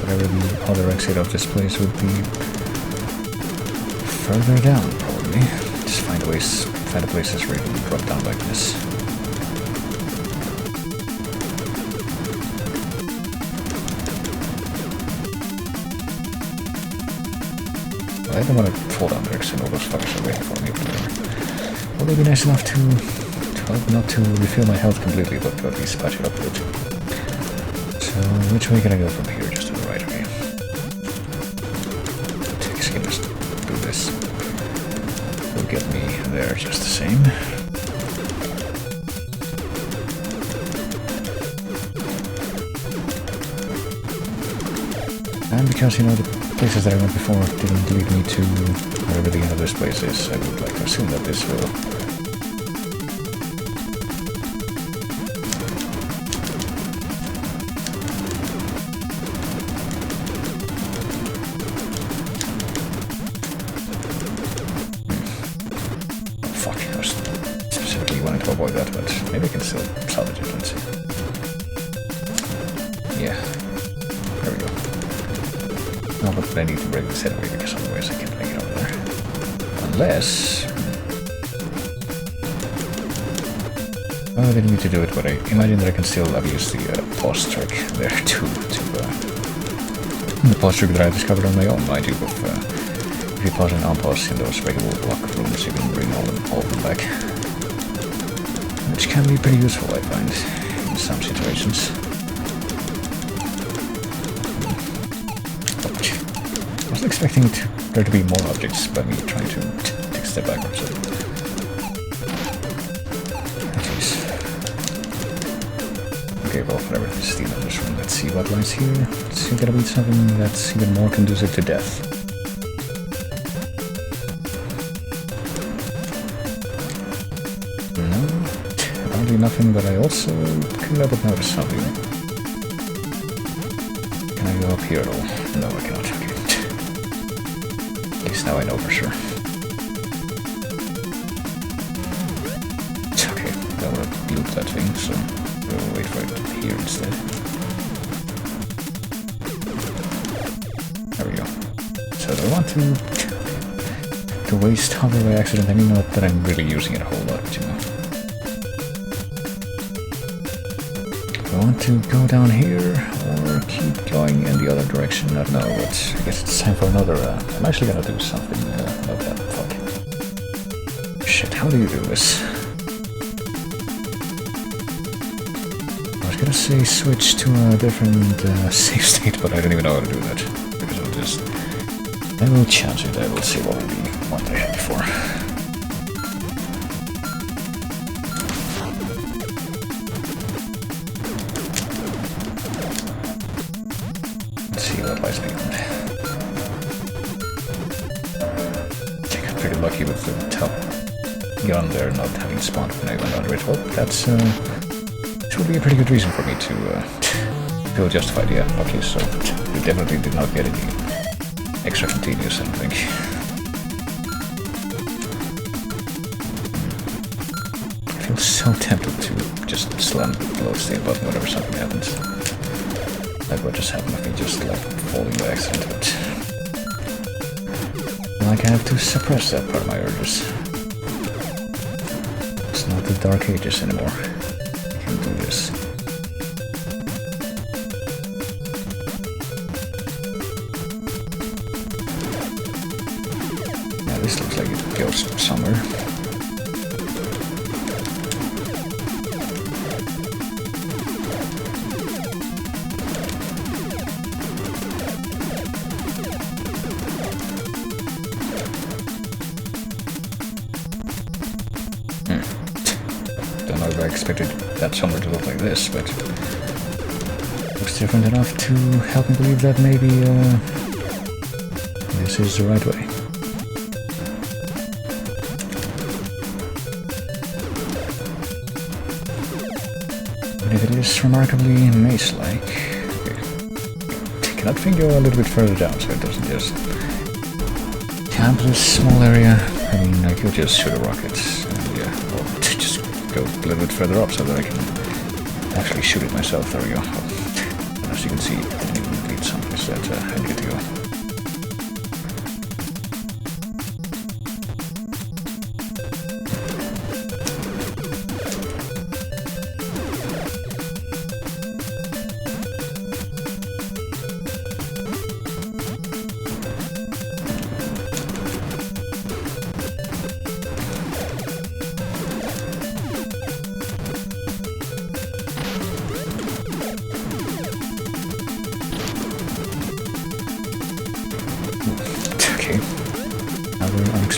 whatever the other exit of this place would be further down, probably. Just find the places where you can drop down like this. I don't want to fall down there because I know those fuckers are waiting for me over there. Well, they'd be nice enough to not to refill my health completely, but to at least patch it up a bit. So, which way can I go from here? Just to the right, okay. Just do this. Will get me there just the same. And because, you know, the places that I went before didn't lead me to wherever the end of this place is, I would like to assume that this will. Oh, fuck, I was specifically wanting to avoid that, but maybe I can still salvage it, let's see. Yeah. There we go. No, but I need to break this anyway, because otherwise I can't make it over there. Unless... Oh, I didn't need to do it, but I imagine that I can still abuse the pause trick there too. The pause trick that I discovered on my own, mind you, if you pause and unpause in those breakable block rooms, you can bring all of them back. Which can be pretty useful, I find, in some situations. I wasn't expecting there to be more objects by me trying to take a step backwards. Jeez. Okay, well, whatever. Just steal this one. Let's see what lies here. It's gotta be something that's even more conducive to death. No, apparently nothing, but I also couldn't help but notice something. Can I go up here at all? No, I cannot. Okay. At least now I know for sure. Okay, I want to loop that thing, so we'll wait for it here instead. There we go. So do I want to waste hover by accident? I mean, not that I'm really using it a whole lot, but you know. Do I want to go down here or keep going in the other direction? I don't know, but I guess it's time for another. I'm actually gonna do something about that. Fuck. Shit, how do you do this? I was gonna say switch to a different save state, but I don't even know how to do that. Because I will change it. I will see what will be what I had before. Let's see what lies beyond. I got pretty lucky with the top gun there not having spawned when I went under it. Well, that's this would be a pretty good reason for me to feel justified. Yeah, okay, so we definitely did not get any extra continuous, I don't think. I feel so tempted to just slam the load state button whenever something happens. Like what just happened with me, just like falling by accident, but like I have to suppress that part of my urges. It's not the Dark Ages anymore. I can do this. Now this looks like it goes somewhere. Don't know if I expected that somewhere to look like this, but looks different enough to help me believe that maybe this is the right way. But if it is remarkably maze-like, okay. Can that thing go a little bit further down so it doesn't just camp this small area? I mean, I could just shoot a rocket and yeah, well, just go a little bit further up so that I can actually shoot it myself. There we go. Well, as you can see, it didn't even lead someplace that I needed to go.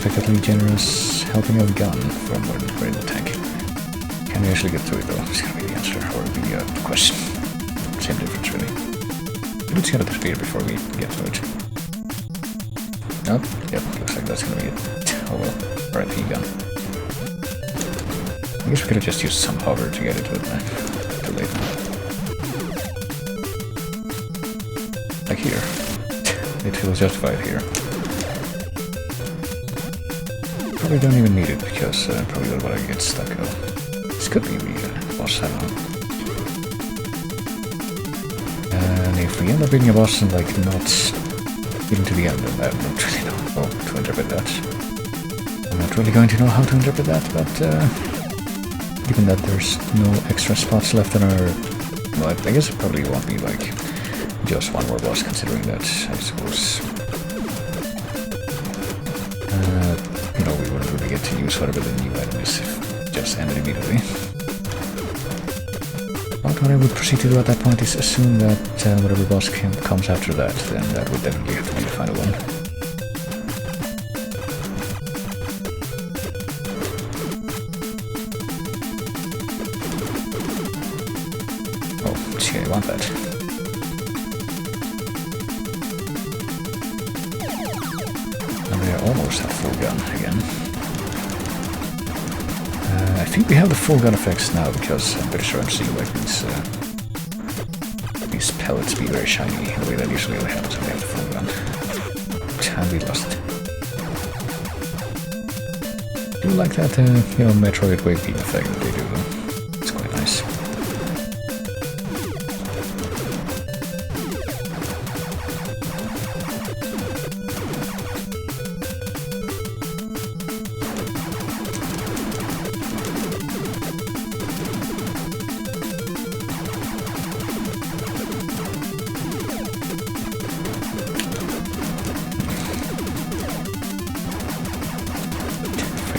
unexpectedly generous helping of gun from when we're in the tank. Can we actually get to it though? It's gonna be the answer, or the question. Same difference really. But it's gonna disappear before we get to it. Nope, yep, looks like that's gonna be it. Oh well, RIP gun. I guess we could have just used some hover to get it, but too late. Like here. It feels justified here. Probably don't even need it because probably don't want to get stuck out. This could be the boss, I don't know. And if we end up being a boss and like not getting to the end, then I don't really know how to interpret that. I'm not really going to know how to interpret that, but given that there's no extra spots left in our... Well, I guess it probably won't be like just one more boss considering that, I suppose. You know, we wouldn't really get to use whatever the new item is if it just ended immediately. But what I would proceed to do at that point is assume that whatever boss comes after that, then that would definitely have to be the final one. Oh, see, I want that. And we almost have full gun again. I think we have the full gun effects now because I'm pretty sure I'm seeing like these pellets be very shiny the way that usually only happens when we have the full gun. And we lost it. I do like that, you know, Metroid wave beam effect that they do though. It's quite nice.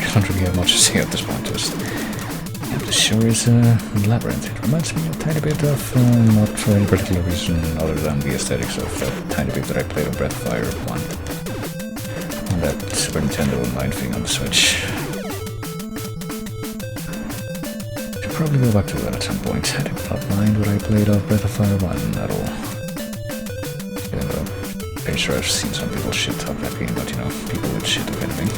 I don't really have much to say at this point, just... Yeah, this sure is a labyrinth. It reminds me a tiny bit of, not for any particular reason other than the aesthetics of that tiny bit that I played on Breath of Fire 1. On that Super Nintendo Online thing on the Switch. Should probably go back to that at some point. I did not mind what I played of Breath of Fire 1 at all. Even though I'm pretty sure I've seen some people shit talk that game, but you know, people would shit talk anything.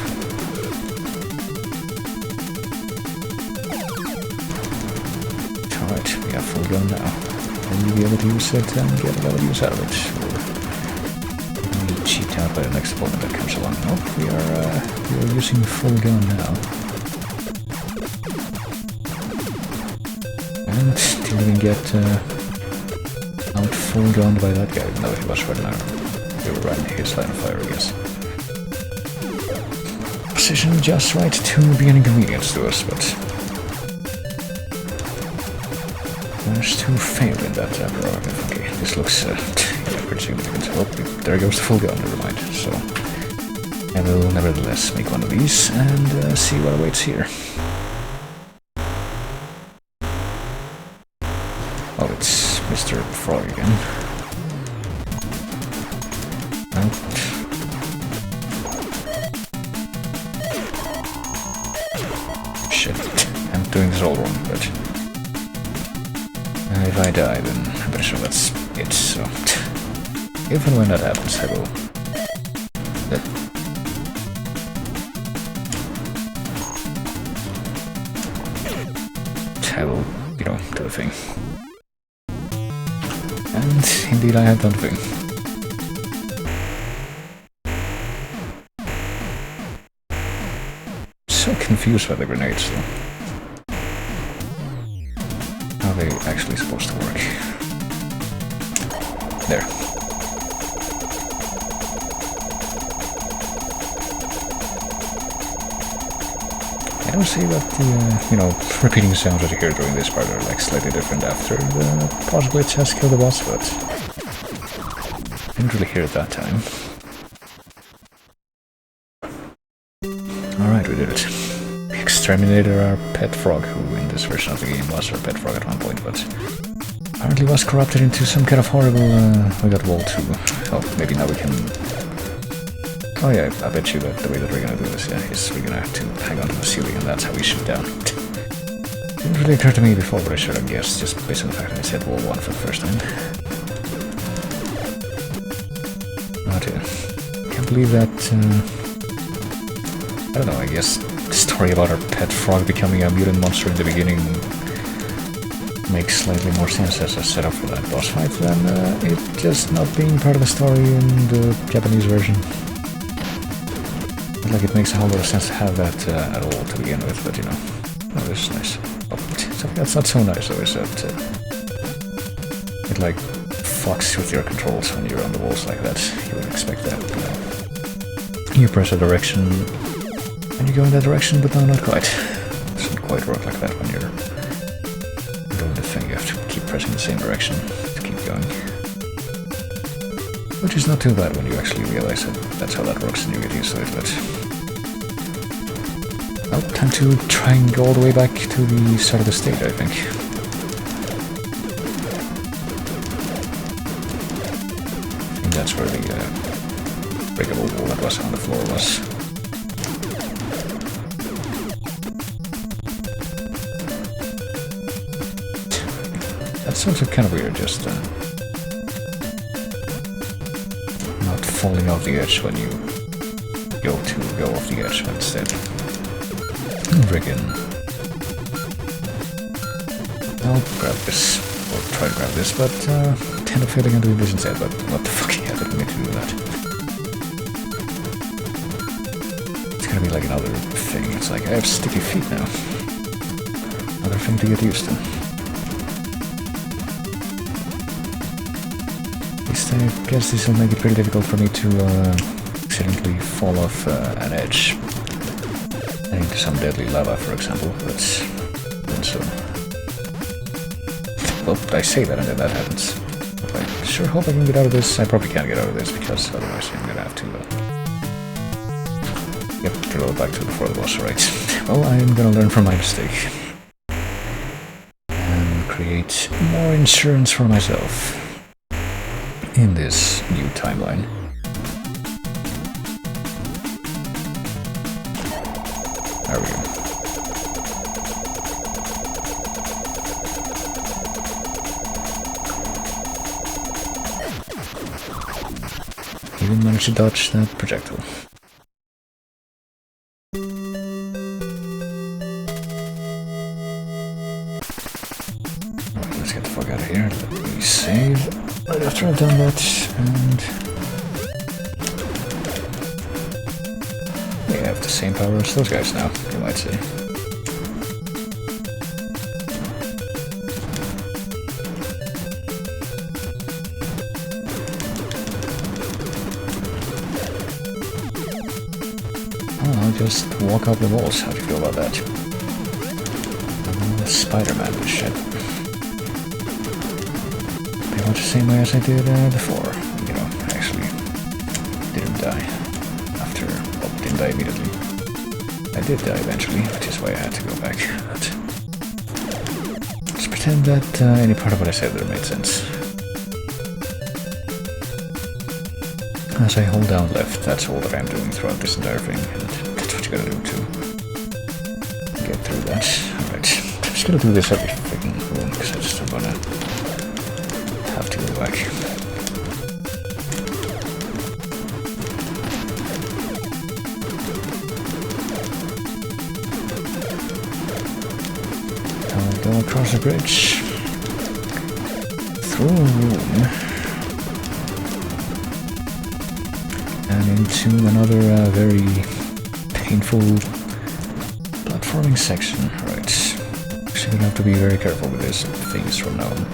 Alright, we have full gun now. Will you be able to use it and get a lot of use out of it? Or will we cheat out by the next opponent that comes along? Nope, we are using full gun now. And till we can get out full gunned by that guy, even though he was right now. We were running his line of fire, I guess. Position just right to be an inconvenience to us, but managed to fail in that prerogative. Okay, this looks yeah, pretty significant. Oh, there goes the full gun, never mind. So I will nevertheless make one of these and see what awaits here. Oh, it's Mr. Frog again. Oh. Shit, I'm doing this all wrong, but if I die, then I'm pretty sure that's it, so... If and when that happens, I will... I will, you know, do the thing. And indeed I have done the thing. So confused by the grenades, though. How are they actually supposed to work? There. I don't see that the, you know, repeating sounds that you hear during this part are like slightly different after the boss glitch has killed the boss, but I didn't really hear it that time. Alright, we did it. We exterminated our pet frog, who in this version of the game was our pet frog at one point, but apparently was corrupted into some kind of horrible... we got wall 2. Oh, maybe now we can Oh yeah, I bet you that the way that we're gonna do this, yeah, is we're gonna have to hang onto the ceiling and that's how we shoot down. Didn't really occur to me before, but I should have guessed, just based on the fact that I said wall 1 for the first time. Oh dear. Can't believe that, I don't know, I guess the story about our pet frog becoming a mutant monster in the beginning makes slightly more sense as a setup for that boss fight than it just not being part of the story in the Japanese version. Like it makes a whole lot of sense to have that at all to begin with, but you know, oh, this is nice. Oh, that's not so nice though, is that it like fucks with your controls when you're on the walls like that. You would expect that. You press a direction and you go in that direction, but no, not quite. It doesn't quite work like that when you're doing the thing. You have to keep pressing the same direction to keep going. Which is not too bad when you actually realize that that's how that works and you get used to it, but... Well, time to try and go all the way back to the start of the stage, I think. And that's where the breakable wall that was on the floor was. That sounds kind of weird, just not falling off the edge when you go off the edge, but instead friggin' I'll grab this, or try to grab this, but tend to failing on doing this instead, but what the fuck, yeah, I didn't mean to do that. It's gonna be like another thing, it's like I have sticky feet now. Another thing to get used to. At least I guess this will make it pretty difficult for me to accidentally fall off an edge. Into some deadly lava, for example, but so. Well, I say that and then that happens. I sure hope I can get out of this. I probably can't get out of this because otherwise I'm gonna have to go back to before the boss, right? Well, I'm gonna learn from my mistake and create more insurance for myself in this new timeline. There we go. Even managed to dodge that projectile. Alright, let's get the fuck out of here. Let me save right after I've done that, and we have the same power as those guys now, you might say. I'll just walk up the walls. How do you feel about that? Spider-Man with shit. Pretty much the same way as I did before. You know, I actually didn't die after... Well, didn't die immediately. I did die eventually, which is why I had to go back. But let's pretend that any part of what I said there made sense. As I hold down left, that's all that I'm doing throughout this entire thing, and that's what you gotta do to get through that. Alright, I'm just gonna do this every freaking room, because I just don't wanna have to go back. I'll go across the bridge, through a room, and into another very painful platforming section. Right, actually gonna have to be very careful with these things from now on.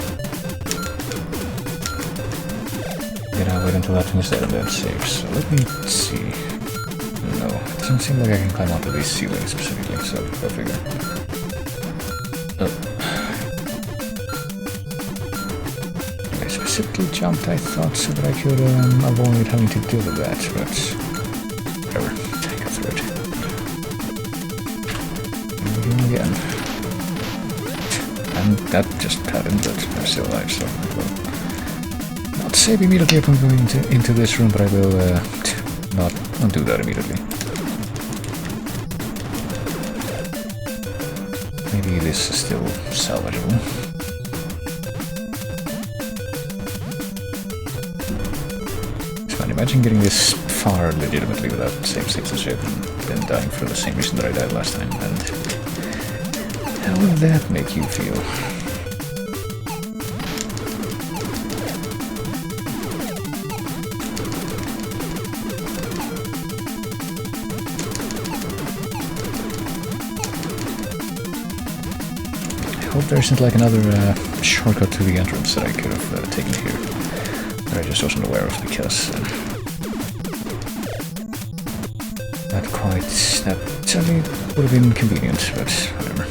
Gonna wait until that instead and then save. So let me see. No, it doesn't seem like I can climb onto these ceilings specifically, so go figure. Oh. Specifically jumped, I thought, so that I could avoid having to deal with that, but whatever, take go through it. And begin again. And that just happened, but I'm still alive, so I will not save immediately upon going into this room, but I will not I'll do that immediately. Maybe this is still salvageable. So imagine getting this far legitimately without save-states and shit, and then dying for the same reason that I died last time, and how would that make you feel? I hope there isn't like another shortcut to the entrance that I could have taken here that I just wasn't aware of, because that certainly would have been convenient, but whatever.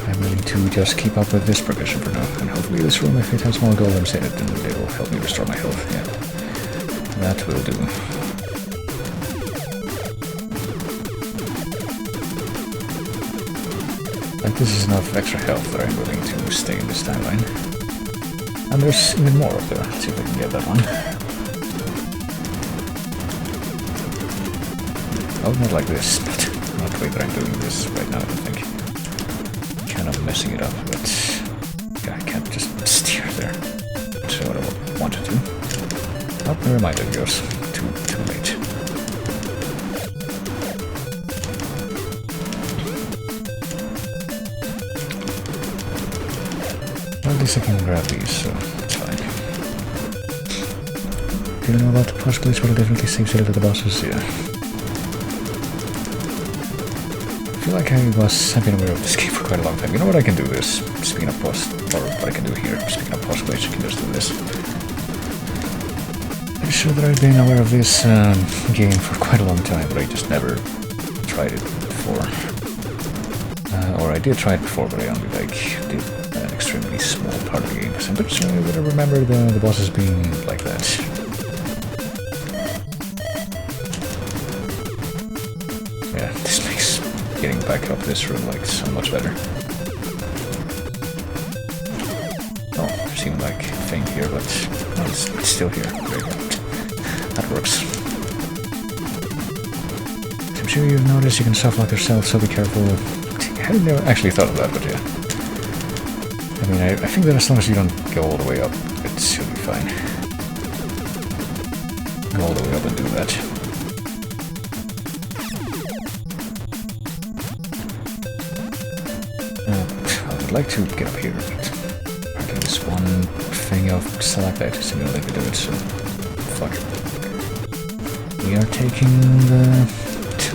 I'm willing to just keep up with this progression for now, and hopefully this room, if it has more golems in it, then they will help me restore my health. Yeah, that will do. Like, this is enough extra health that I'm willing to stay in this timeline. And there's even more up there. Let's see if I can get that one. Oh, not like this, but not the way that I'm doing this right now, I don't think. Kind of messing it up, but yeah, I can't just steer there. That's what I wanted to. Oh, never mind, it goes. Too late. At least I can grab these, so it's fine. Do you know about the pause glitch? But it definitely saves it at the bosses, yeah. I feel like I've been aware of this game for quite a long time. You know what, I can do this. Speaking of pause, or what I can do here. Speaking of pause glitch, I can just do this. I'm sure that I've been aware of this game for quite a long time, but I just never tried it before. Or I did try it before, but I only did an extremely small part of the game, because I'm pretty sure I would have remembered the bosses being like that. Yeah, this makes getting back up this room like so much better. Oh, there's even like a thing here, but oh, it's still here. There you go. That works. I'm sure you've noticed you can soft lock yourself, so be careful. I hadn't actually thought of that, but yeah. I mean, I think that as long as you don't go all the way up, it should be fine. Go all the way up and do that. I would like to get up here, but apparently this one thing of stalactites isn't gonna let me do it, so fuck it. We are taking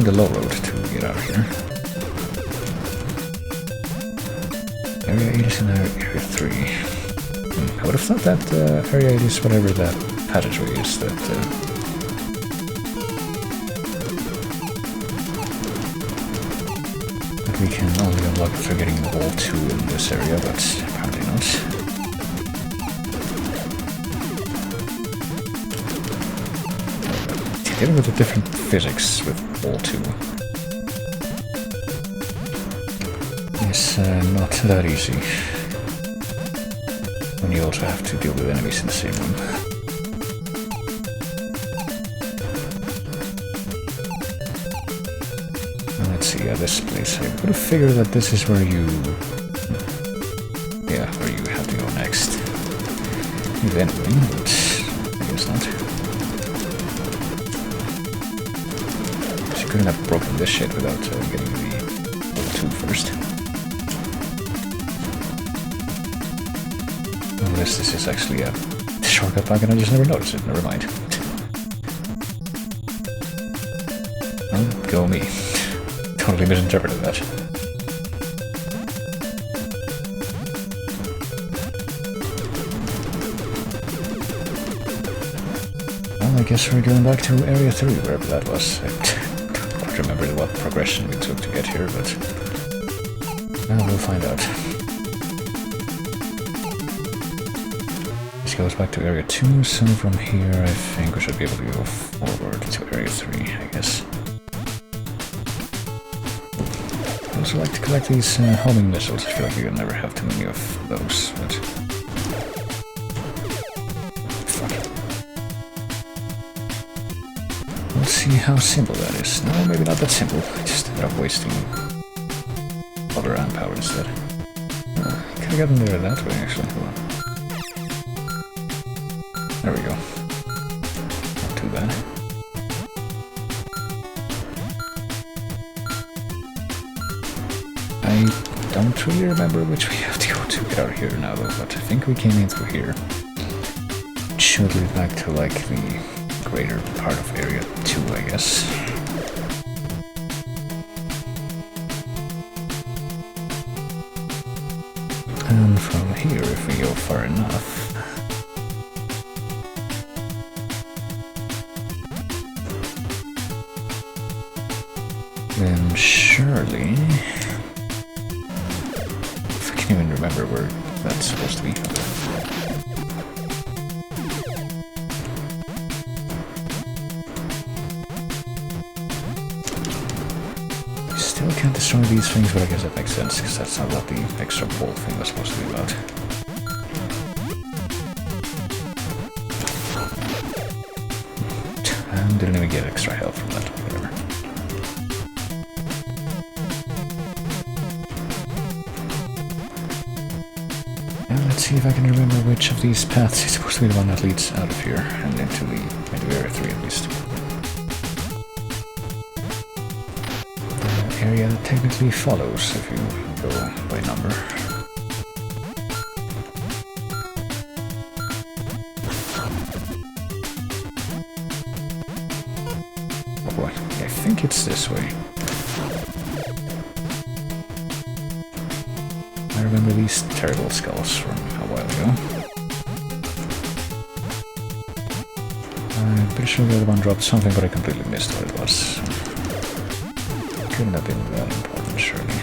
the low road to get out of here. Area 8 is in Area 3. I would have thought that Area 8 is whatever that passageway is that... that we can only unlock after getting all 2 in this area, but apparently not. Dealing with the different physics with all 2. It's not that easy when you also have to deal with enemies in the same room. And let's see, this place, I would have figured that this is where you... yeah, where you have to go next. If anything, but I guess not. So you couldn't have broken this shit without getting the level 2 first. Unless this is actually a shortcut pack and I just never noticed it, never mind. Oh, go me. Totally misinterpreted that. Well, I guess we're going back to Area 3, wherever that was. I don't quite remember what progression we took to get here, but... well, we'll find out. Goes back to Area 2, so from here I think we should be able to go forward to Area 3, I guess. I also like to collect these homing missiles. I feel like you can never have too many of those, but... see how simple that is. No, maybe not that simple. I just ended up wasting other amp power instead. Could have gotten there that way, actually. Hold on. There we go. Not too bad. I don't really remember which we have to go to get out of here now, though, but I think we came in through here. It should lead back to, like, the greater part of Area 2, I guess. And from here, if we go far enough, then surely... I can't even remember where that's supposed to be. Still can't destroy these things, but I guess that makes sense, because that's not what the extra ball thing was supposed to be about. And didn't even get extra health from that, whatever. And let's see if I can remember which of these paths is supposed to be the one that leads out of here, and into Area 3 at least. Area that technically follows if you go by number. Oh boy, I think it's this way. I remember these terrible skulls from a while ago. I'm pretty sure the other one dropped something, but I completely missed what it was. Couldn't have been that important, surely.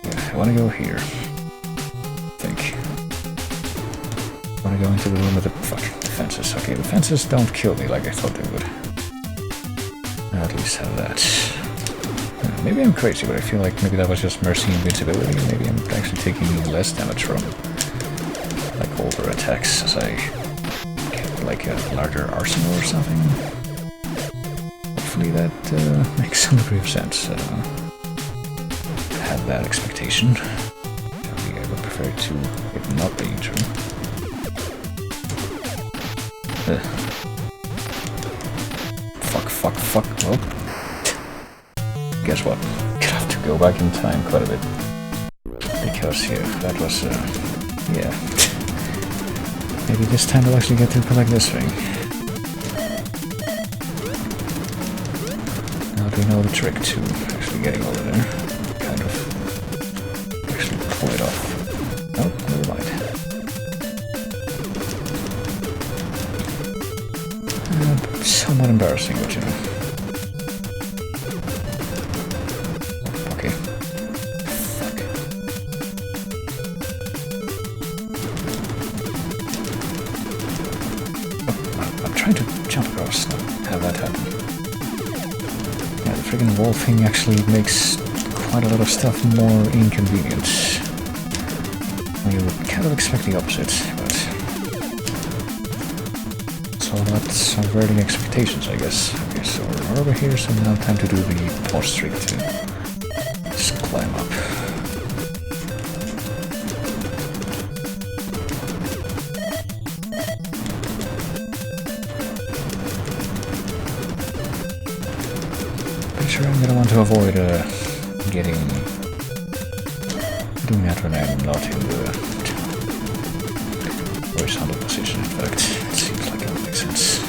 Yeah, I want to go here. I think. I want to go into the room with the fucking fences. Okay, the fences don't kill me like I thought they would. I'll at least have that. Maybe I'm crazy, but I feel like maybe that was just mercy invincibility. Maybe I'm actually taking less damage from like older attacks as I get like a larger arsenal or something. Hopefully that makes some degree of sense. I have that expectation. I would prefer to it not being true. Fuck. Well, guess what? Gonna have to go back in time quite a bit. Because, yeah, that was, yeah. Maybe this time we'll actually get to collect this thing. Now do we know the trick to actually getting over there? Kind of. Actually pull it off. Nope, never mind. Somewhat embarrassing, but you know. Trying to jump across, not have that happen. Yeah, the friggin' wall thing actually makes quite a lot of stuff more inconvenient. You would kind of expect the opposite, but it's all about subverting expectations, I guess. Okay, so we're over here, so now time to do the pause trick to just climb up. Sure, I'm gonna want to avoid doing that when I'm not in the horizontal position. In fact, it seems like it would make sense.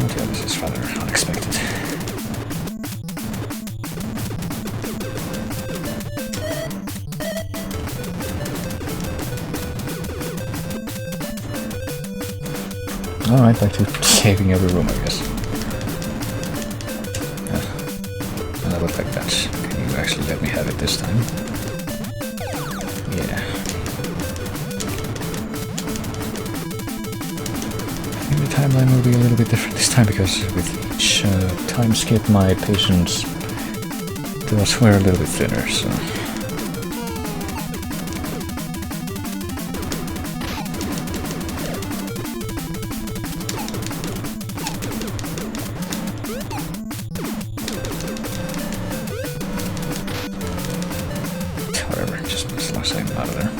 Okay, this is rather unexpected. Alright, back to saving every room, I guess. Yeah. And I would like that. Can you actually let me have it this time? Yeah. the timeline will be a little bit different this time because with each time skip my patience does wear a little bit thinner, so... Whatever, just as long as I'm out of there.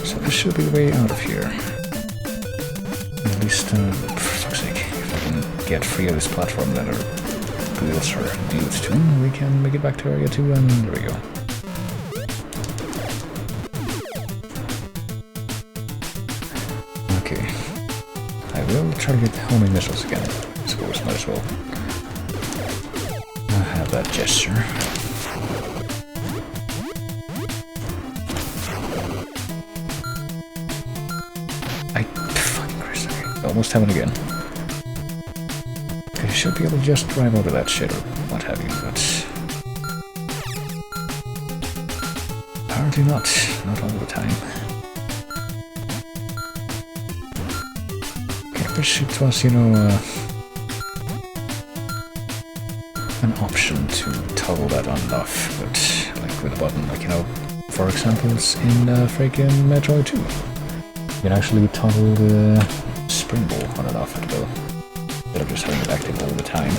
So this should be the way out of here. At least, for fuck's sake, if I can get free of this platform that our wheels are due to, we can make it back to Area 2, and there we go. Okay. I will try to get homing missiles again. I suppose, might as well. I have that gesture. Fucking Christ, okay. Almost have it again. I should be able to just drive over that shit or what have you, but... apparently not. Not all the time. Okay, I wish it was, you know, an option to toggle that on and off, but like with a button, like, you know, for examples in freaking Metroid 2. You can actually toggle the spring ball on and off at will, instead of just having it active all the time.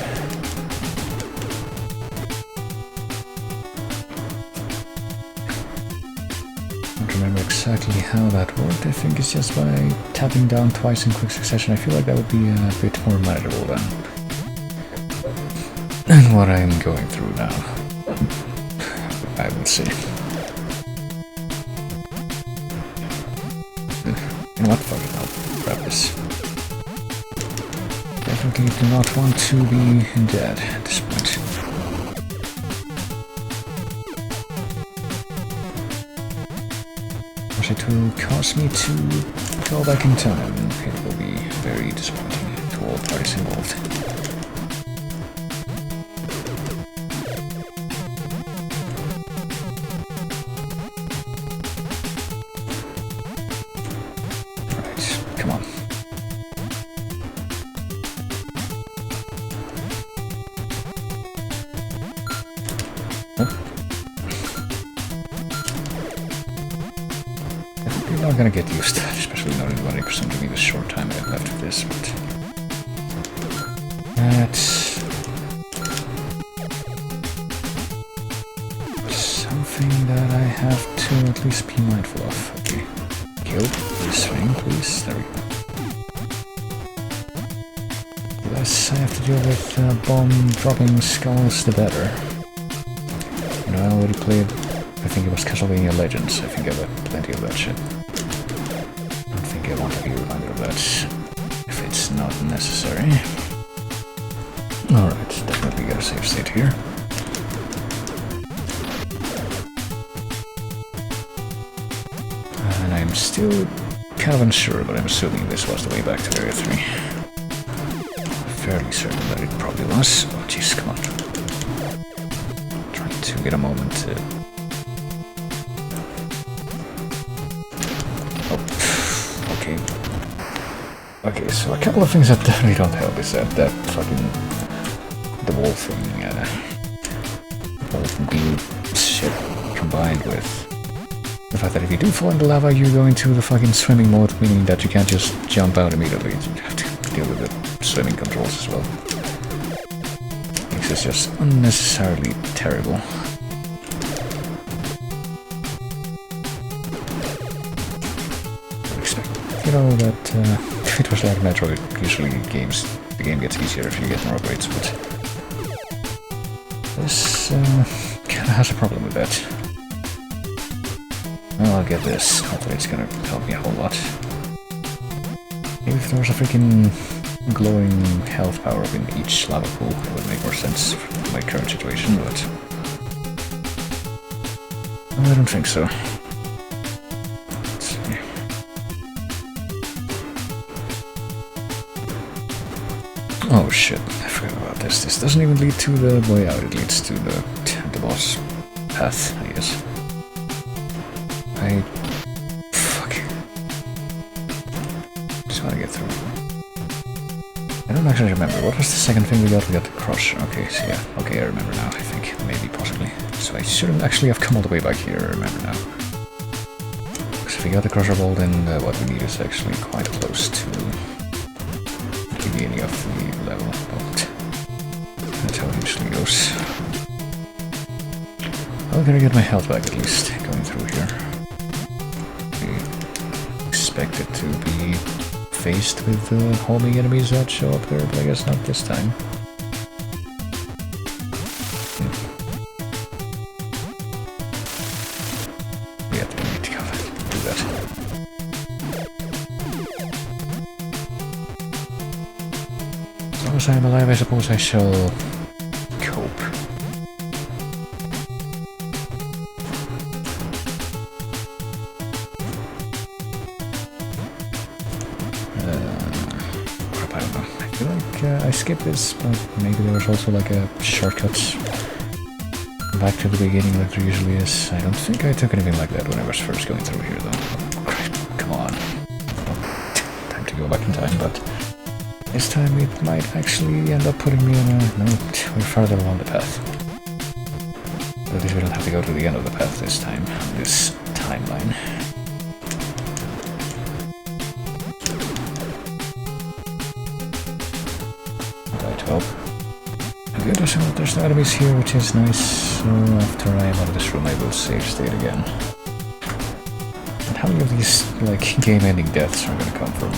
I don't remember exactly how that worked. I think it's just by tapping down twice in quick succession. I feel like that would be a bit more manageable than what I'm going through now. I will see. You know what? Fuck it, I'll grab this. Definitely do not want to be dead at this point. Because it will cause me to go back in time. It will be very disappointing to all parties involved. I'm gonna get used to that, especially knowing what it seemed to be the short time I have left of this, but... that's... something that I have to at least be mindful of. Okay. Kill this thing, please. There we go. The less I have to deal with bomb-dropping skulls, the better. You know, I already played... I think it was Castlevania Legends. I think I've got plenty of that shit. I don't think I want to be reminded of that if it's not necessary. Alright, definitely got a save state here. And I'm still kind of unsure, but I'm assuming this was the way back to Area 3. Fairly certain that it probably was. Oh jeez, come on. Trying to get a moment to... Okay, so a couple of things that definitely don't help is that fucking... the wall thing, wall beam shit combined with the fact that if you do fall into lava, you go into the fucking swimming mode, meaning that you can't just jump out immediately. You have to deal with the swimming controls as well. Makes this just unnecessarily terrible. You know that if it was like Metroid, usually the game gets easier if you get more upgrades, but this kinda has a problem with that. Well, I'll get this. Hopefully it's gonna help me a whole lot. Maybe if there was a freaking glowing health power up in each lava pool, it would make more sense for my current situation, but I don't think so. Oh shit, I forgot about this. This doesn't even lead to the way out, it leads to the boss path, I guess. Fuck. gotta get through. I don't actually remember. What was the second thing we got? We got the crusher. Okay, so yeah. Okay, I remember now, I think. Maybe, possibly. So I shouldn't actually have come all the way back here, I remember now. Because if we got the crusher ball, then what we need is actually quite close to the beginning of the level. But that's how it usually goes. I'm gonna get my health back at least, going through here. I expect it to be faced with homing enemies that show up there, but I guess not this time. Yeah, we need to go do that. As long as I'm alive, I suppose I shall cope. Crap, I don't know. I feel like I skipped this, but maybe there was also like a shortcut back to the beginning like there usually is. I don't think I took anything like that when I was first going through here, though. Oh, crap, come on. Oh, time to go back in time, but this time it might actually end up putting me on a note way farther along the path. But at least we don't have to go to the end of the path this time, this timeline. Right, well, good, I saw that there's no enemies here, which is nice, so after I am out of this room I will save state again. And how many of these, like, game-ending deaths are gonna come from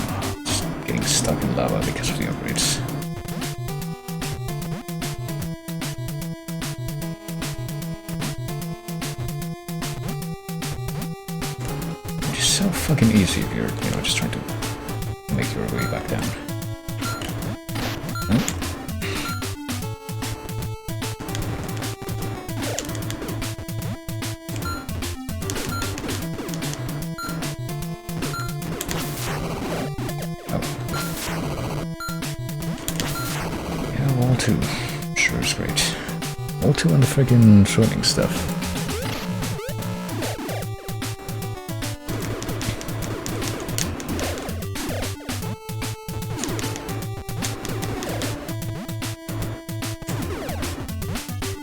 just getting stuck in lava because of the upgrades? Which is so fucking easy if you're, you know, just trying to make your way back down. Hmm? Wall 2. Sure is great. Wall 2 and the friggin' swimming stuff.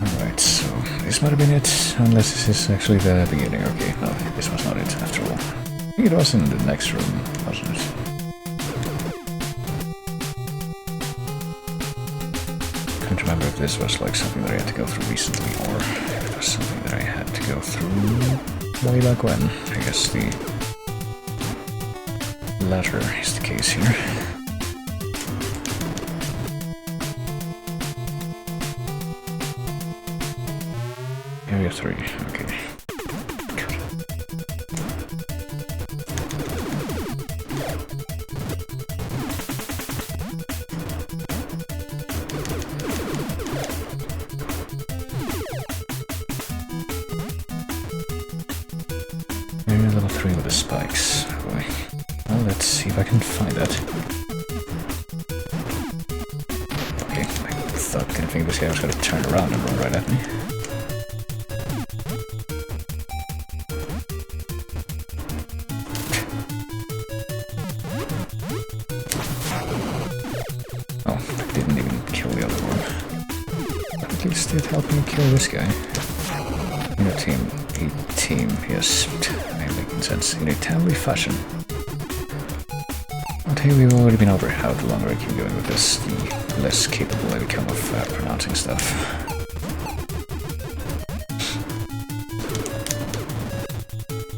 Alright, so this might have been it, unless this is actually the beginning. Okay, no, this was not it after all. I think it was in the next room, wasn't it? Remember if this was like something that I had to go through recently, or if it was something that I had to go through way back when. I guess the latter is the case here. Area 3, okay. Level 3 with the spikes. Boy. Well, let's see if I can find that. Okay, I thought, didn't think this guy was gonna turn around and run right at me. Oh, I didn't even kill the other one. But at least it helped me kill this guy. In a team, yes. Making sense in a timely fashion. But hey, we've already been over how the longer I keep going with this, the less capable I become of pronouncing stuff.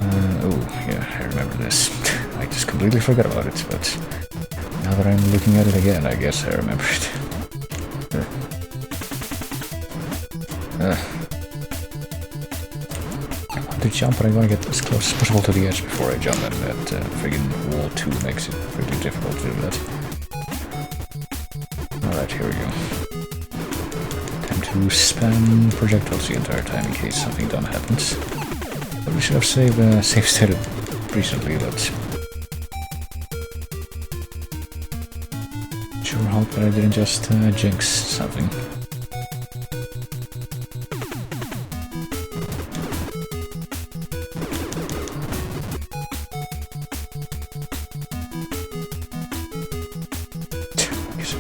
Oh, yeah, I remember this. I just completely forgot about it, but now that I'm looking at it again, I guess I remember it. To jump, but I want to get as close as possible to the edge before I jump, and that friggin' wall 2 makes it pretty difficult to do that. Alright, here we go. Time to spam projectiles the entire time in case something dumb happens. Probably should have save stated recently, but sure hope that I didn't just jinx something.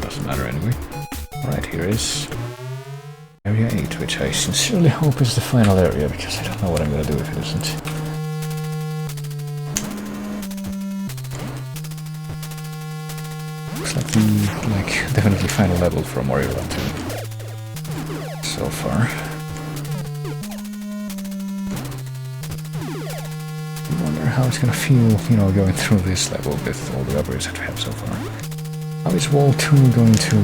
doesn't matter anyway. Alright, here is Area 8, which I sincerely hope is the final area, because I don't know what I'm gonna do if it isn't. Looks like the, definitely final level from Mario Run 2. So far. I wonder how it's gonna feel, you know, going through this level with all the upgrades that we have so far. How is Wall 2 going to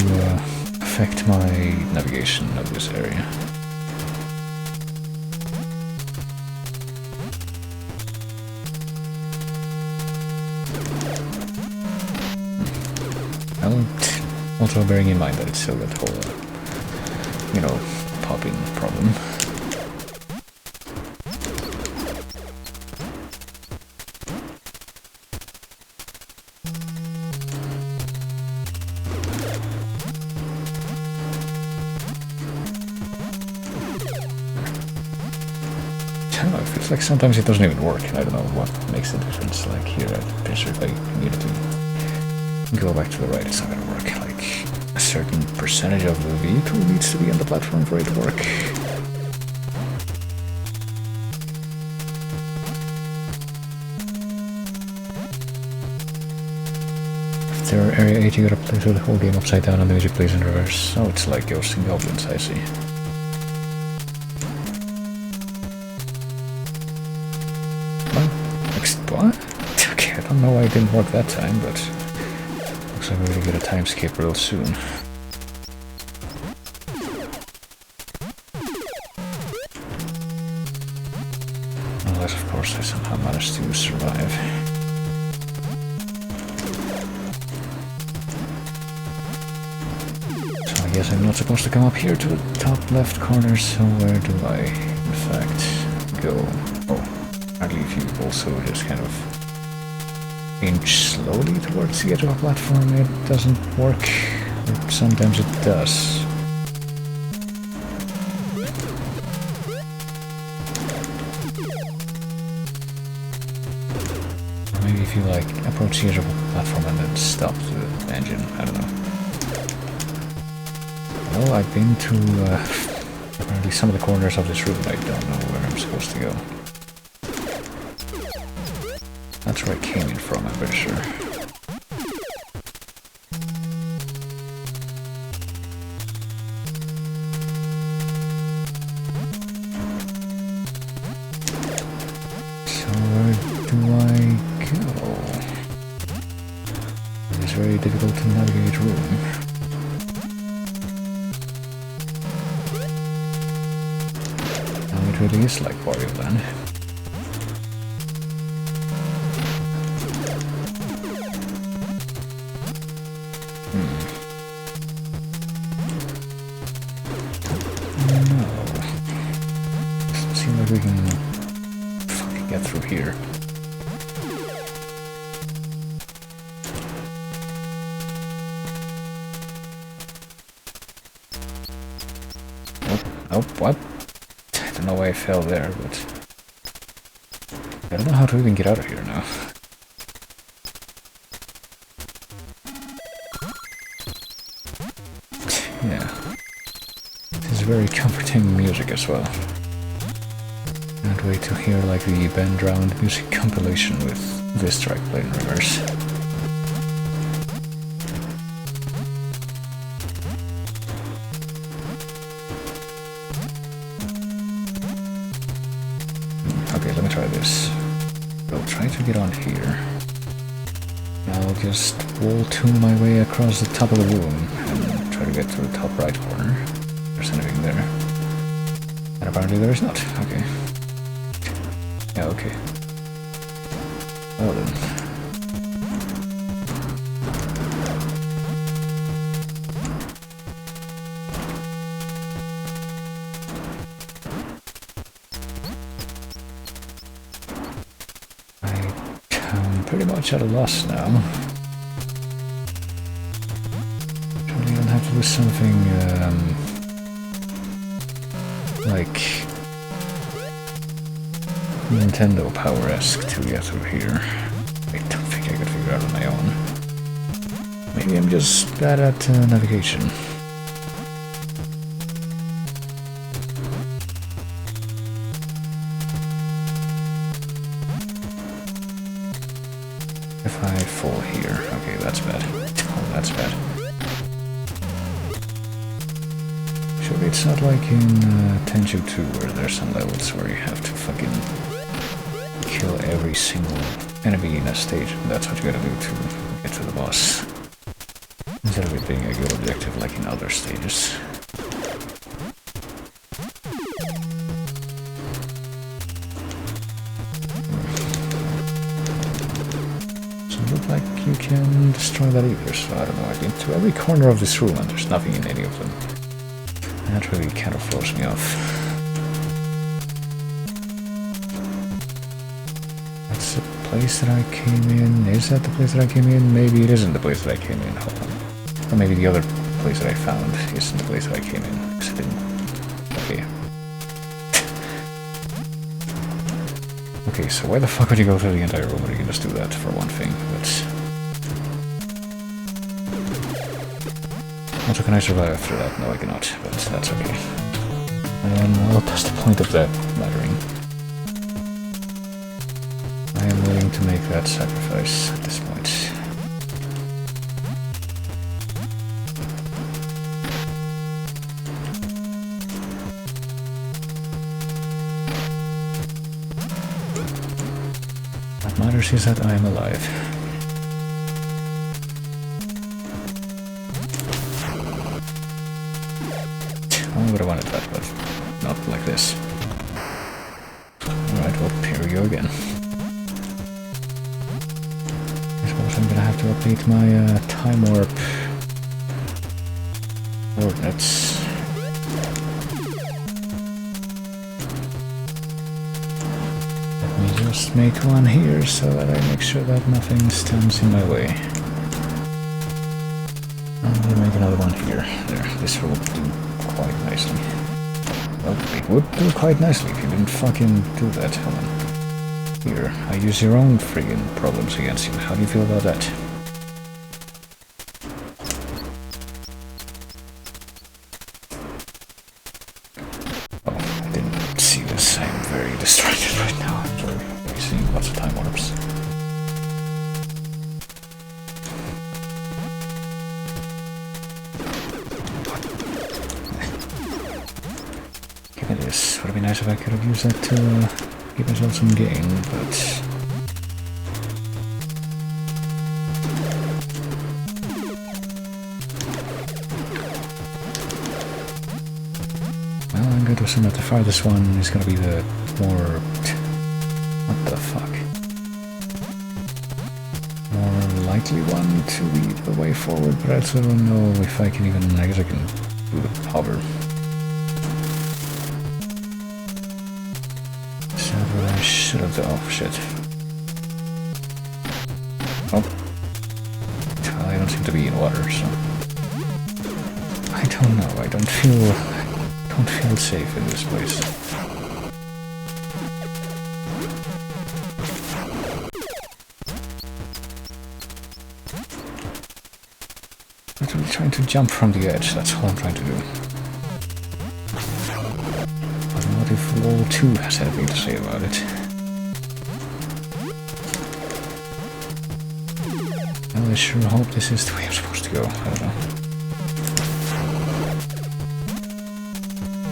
affect my navigation of this area? Well, also bearing in mind that it's still that whole, you know, popping problem. It feels like sometimes it doesn't even work. I don't know what makes the difference. Like here at Pincer, if I immediately go back to the right, it's not gonna work. Like a certain percentage of the vehicle needs to be on the platform for it to work. After Area 8, you gotta play through the whole game upside down and the music plays in reverse. Oh, it's like Ghosts and Goblins, I see. What? Okay, I don't know why it didn't work that time, but looks like we're gonna get a time skip real soon. Unless, of course, I somehow managed to survive. So I guess I'm not supposed to come up here to the top left corner, so where do I, in fact, go? Oh. Hardly if you also just kind of inch slowly towards the edge of a platform, it doesn't work. Or sometimes it does. Or maybe if you like approach the edge of a platform and then stop the engine, I don't know. Well, I've been to apparently some of the corners of this room. I don't know where I'm supposed to go. That's where I came in from, I'm pretty sure. So where do I go? It's very difficult to navigate room. Now it really is like Wario Land. We can fucking get through here. Oh, what? I don't know why I fell there, but I don't know how to even get out of here now. Yeah. This is very comforting music as well. Can't wait to hear like the bend round music compilation with this track played in reverse. Okay, let me try this. I'll try to get on here. I'll just wall tune my way across the top of the room and try to get to the top right corner. If there's anything there. And apparently there is not. Okay. Yeah, okay. Well then. I'm pretty much at a loss now. Probably don't have to do something, like Nintendo Power-esque to get through here. I don't think I could figure out on my own. Maybe I'm just bad at navigation. If I fall here, okay, that's bad. Oh, that's bad. Surely it's not like in Tenchu 2 where there's some levels where you have to fucking kill every single enemy in a stage, and that's what you gotta do to get to the boss. Instead of it being a good objective like in other stages. Doesn't look like you can destroy that either, so I don't know. I've been to every corner of this room and there's nothing in any of them. That really kind of throws me off. That's the place that I came in. Is that the place that I came in? Maybe it isn't the place that I came in. Hold on. Or maybe the other place that I found isn't the place that I came in. Because I didn't... Okay. Okay, so why the fuck would you go through the entire room when you can just do that for one thing? But... Also, can I survive after that? No, I cannot, but that's okay. Well, that's the point of that mattering. I am willing to make that sacrifice at this point. What matters is that I am alive. I would have wanted that, but not like this. Alright, well, here we go again. I suppose I'm gonna have to update my time warp coordinates. Let me just make one here so that I make sure that nothing stands in my way. And I'll make another one here. There, this will do quite nicely. Well, it would do quite nicely if you didn't fucking do that, Helen. Here, I use your own friggin' problems against you. How do you feel about that? Oh, I didn't see this. I'm very distracted right now. I'm sorry. I'm seeing lots of time warps. This would have been nice if I could have used that to give myself some gain, but... Well, I'm going to assume that the farthest one is going to be the more... What the fuck? More likely one to be the way forward, but I also don't know if I can even... I guess I can do the hover. I should have done. Oh shit. Oh. Well, I don't seem to be in water, so I don't know. I don't feel safe in this place. I'm really trying to jump from the edge. That's all I'm trying to do. What if Wall 2 has anything to say about it? Well, I sure hope this is the way I'm supposed to go. I don't know.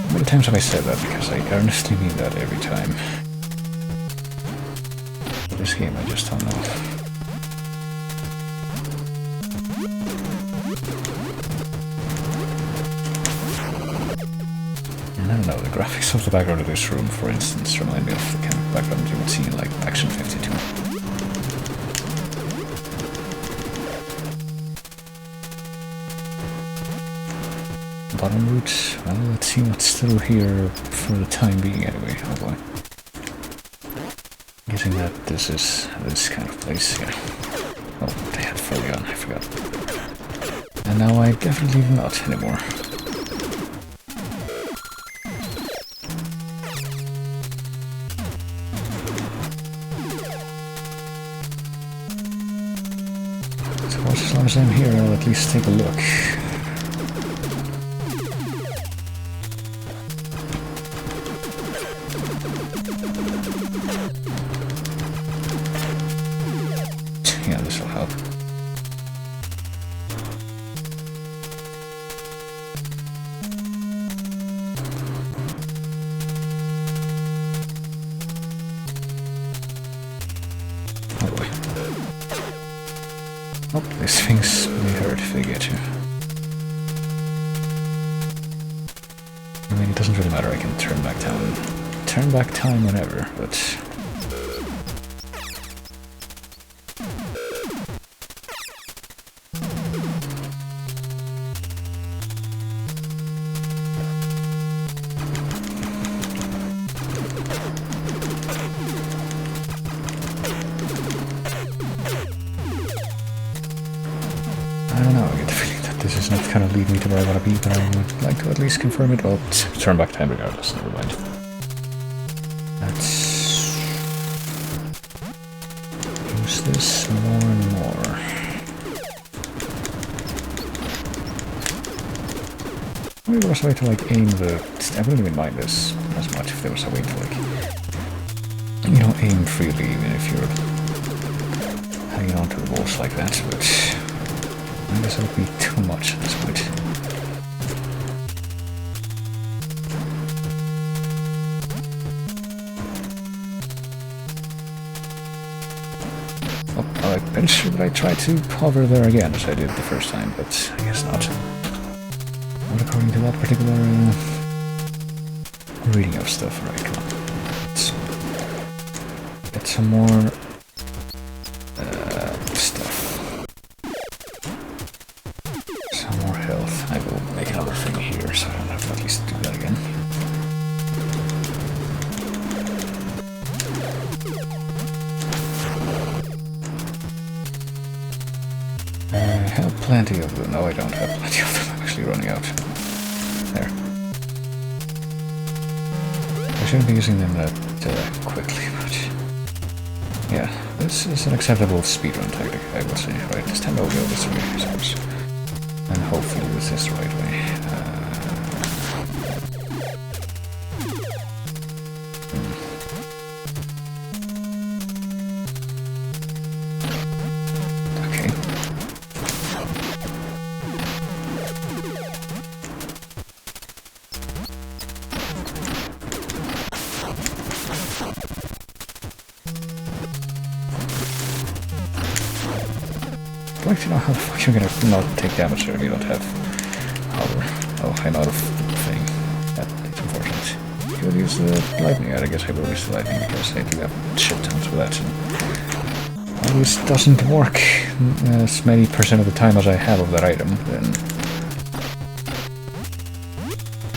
How many times have I said that? Because I earnestly mean that every time. For this game, I just don't know. I don't know, the graphics of the background of this room, for instance, remind me of the kind of background you would see in, like, Action 52. Bottom route? Well, let's see what's still here for the time being, anyway. Oh boy. Guessing that this is this kind of place, yeah. Oh, they had fully on, I forgot. And now I definitely do not anymore. As as I'm here, I'll at least take a look. Yeah, this will help. Oh boy. Oh, these things may hurt if they get you. I mean, it doesn't really matter, I can turn back time whenever, but... I don't know, I get the feeling that this is not kind of leading me to where I want to be, but I would like to at least confirm it. Oh, turn back time regardless, never mind. Let's use this more and more. Maybe there was a way to like aim the... I wouldn't even mind this as much if there was a way to like, you know, aim freely even if you're hanging onto the walls like that, but... I guess it would be too much at this point. Oh, I've been sure that I tried to hover there again as I did the first time, but I guess not. Not according to that particular reading of stuff. Alright, come on. Let's get some more stuff. I will make another thing here, so I don't have to at least do that again. I have plenty of them. No, I don't have plenty of them. I'm actually running out. There. I shouldn't be using them that quickly, but... yeah, this is an acceptable speedrun tactic, I would say. Right, this time I'll go this way, I suppose. And hopefully this is the right way. Okay. I'd like to know how the fuck you're gonna not take damage here if you don't have power. Oh, I'm out of thing. That is unfortunate. You would use the lightning. I guess I will use the lightning because I do have shit tons with that. Well, this doesn't work as many % of the time as I have of that item, then...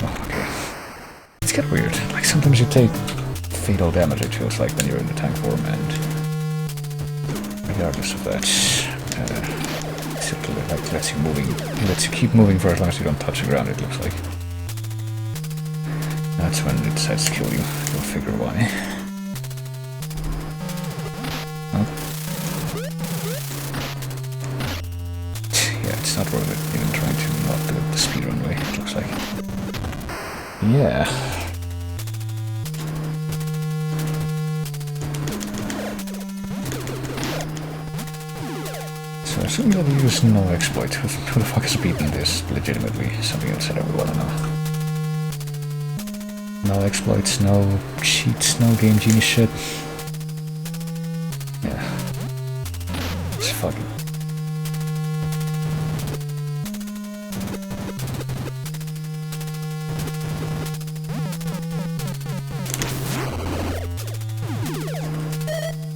oh, okay. It's kind of weird. Like, sometimes you take fatal damage, it feels like, when you're in the tank form, and... regardless of that... simply like lets you moving. It lets you keep moving for as long as you don't touch the ground, it looks like. That's when it decides to kill you. You'll figure why. Oh. Yeah, it's not worth it even trying to not do it the speedrun way, it looks like. Yeah. So assuming that you use no exploit, who the fuck has beaten this legitimately? Something else that I would want to know. No exploits, no cheats, no game genius shit. Yeah. It's fucking...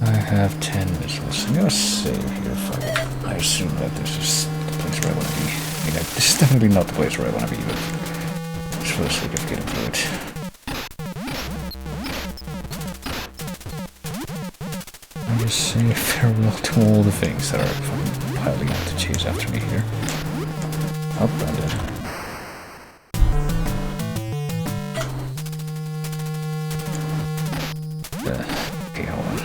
I have 10 missiles. I'm gonna save here, fuck it. I assume that this is the place where I want to be. I mean, this is definitely not the place where I want to be, but just for the sake of getting through it. I just say farewell to all the things that are fucking piling up to chase after me here. Up and in. Okay, hold on.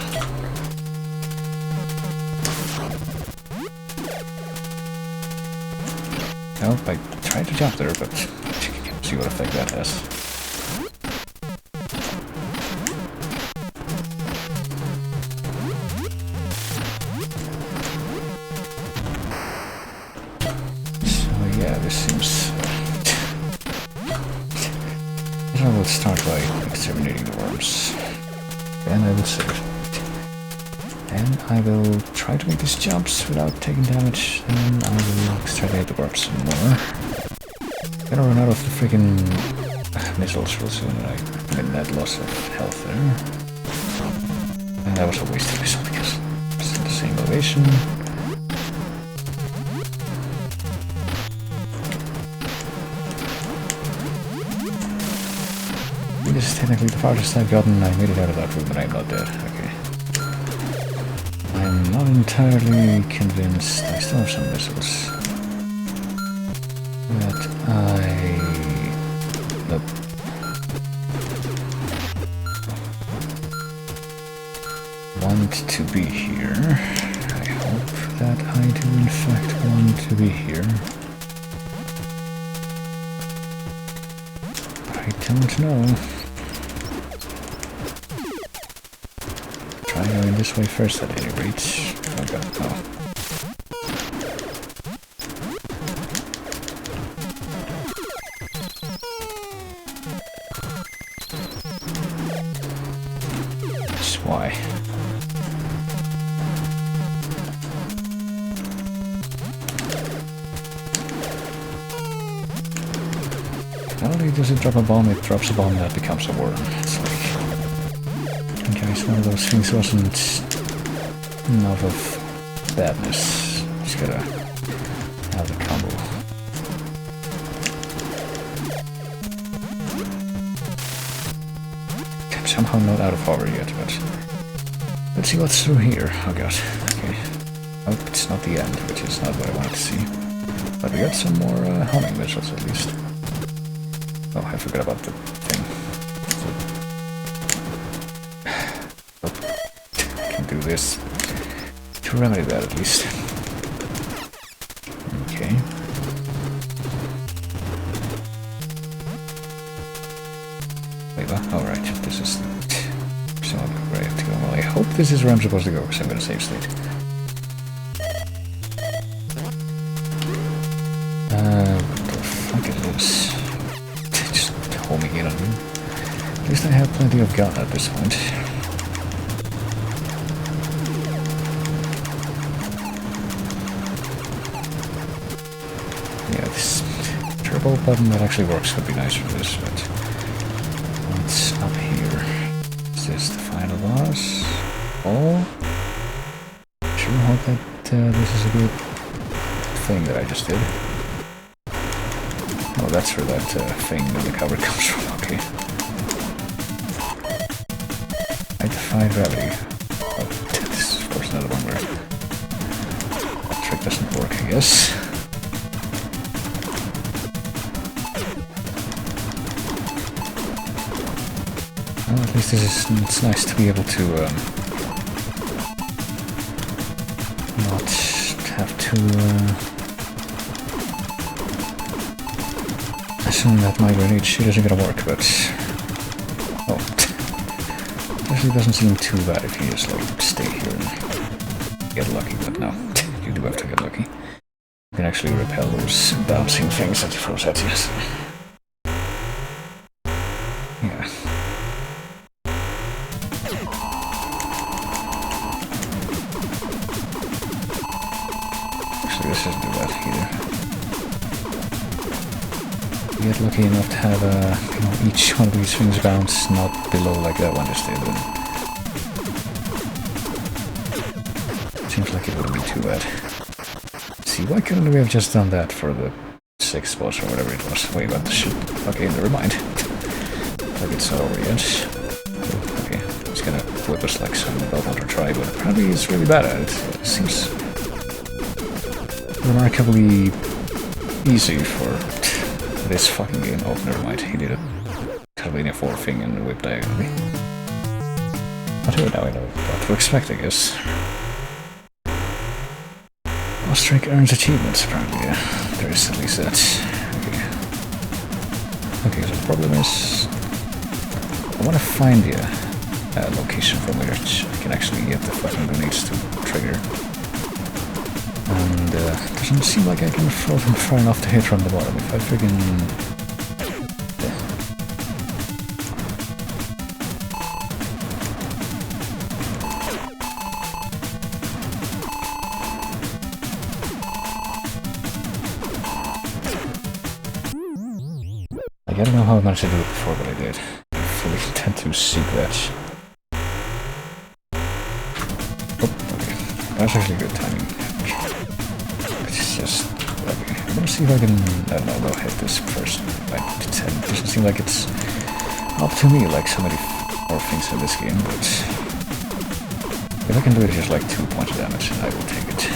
Oh, I tried to jump there, but can't see what effect that has. So yeah, this seems... I will start by exterminating the worms. Then I will save. And I will try to make these jumps without taking damage, and I will exterminate the worms some more. Gonna run out of the freaking missiles real soon, and I get net loss of health there. And that was a wasted missile because it's in the same elevation. This is technically the farthest I've gotten. I made it out of that room, but I'm not dead. Okay. I'm not entirely convinced. I still have some missiles. That I... Nope. Want to be here. I hope that I do in fact want to be here. I don't know. Try going this way first at any rate. Oh god, no. That's why. Not only does it drop a bomb, it drops a bomb that becomes a worm. It's like... Okay, it's one of those things wasn't enough of badness. Just gotta have the combo. I'm somehow not out of power yet, but... Let's see what's through here. Oh god, okay. Oh, it's not the end, which is not what I wanted to see. But we got some more homing missiles at least. Oh, I forgot about the thing. So, I can do this to remedy that at least. Okay. Wait, alright, this is so where I have to go. Well, I hope this is where I'm supposed to go, because I'm gonna save state. What the fuck is this? Homing in on him. At least I have plenty of gun at this point. Yeah, this turbo button that actually works would be nice for this, but what's up here? Is this the final boss? Oh, sure hope that this is a good thing that I just did. Oh, that's where that thing in the cupboard comes from, okay. I defy gravity. Oh, this is of course another one where that trick doesn't work, I guess. Well, at least it's nice to be able to not have to assume that my grenade shit isn't gonna work, but... Oh. Actually doesn't seem too bad if you just, like, stay here and get lucky, but no. You do have to get lucky. You can actually repel those bouncing things that throws at you. Yeah. Actually, this doesn't do that either. Get lucky enough to have you know, each one of these things bounce not below like that one just did. Seems like it wouldn't be too bad. See, why couldn't we have just done that for the 6 boss or whatever it was? Wait, but shit. Okay, never mind. Like it's not over yet. Oh, okay, it's gonna whip us like some Belmondo try, but apparently it's really bad at it. It seems remarkably easy for this fucking game. Oh, never mind. He did a Castlevania 4 thing and whip diagonally. But now I know what to expect, I guess. Boss trick earns achievements, apparently, yeah. there is at least that. Okay. Okay, so the problem is I want to find the location from which I can actually get the fucking grenades to trigger. And it doesn't seem like I can throw them far enough to hit from the bottom. If I friggin... Like, I don't know how I managed to do it before, but I did. I fully tend to seek that. Oh, okay. That's actually good timing. It's just... Okay. I'm gonna see if I can... I don't know, go hit this first. Like, it doesn't seem like it's up to me like so many more things in this game, but... If I can do it just like 2 points of damage, I will take it.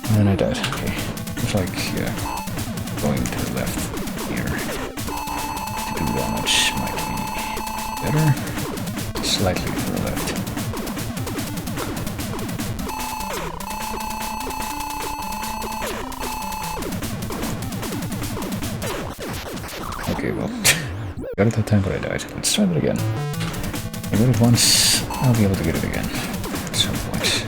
And then I died. Okay. Looks like going to the left here to do damage might be better. Slightly to the left. Okay, well, got it that time, but I died. Let's try that again. I got it once, I'll be able to get it again at some point.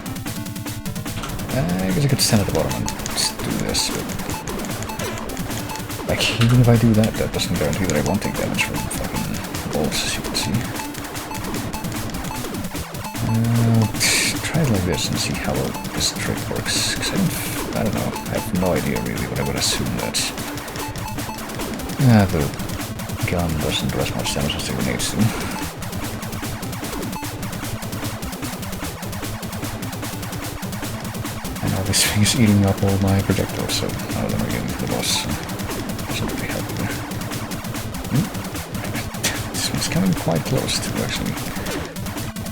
I guess I could stand at the bottom and just do this, but... Like, even if I do that, that doesn't guarantee that I won't take damage from fucking balls, as you can see. Try it like this and see how this trick works, because I don't know, I have no idea really, but I would assume that... the gun doesn't do as much damage as the grenades do. This thing is eating up all my projectiles, so none of them are getting to the boss, so it doesn't really help there. This one's coming quite close to actually...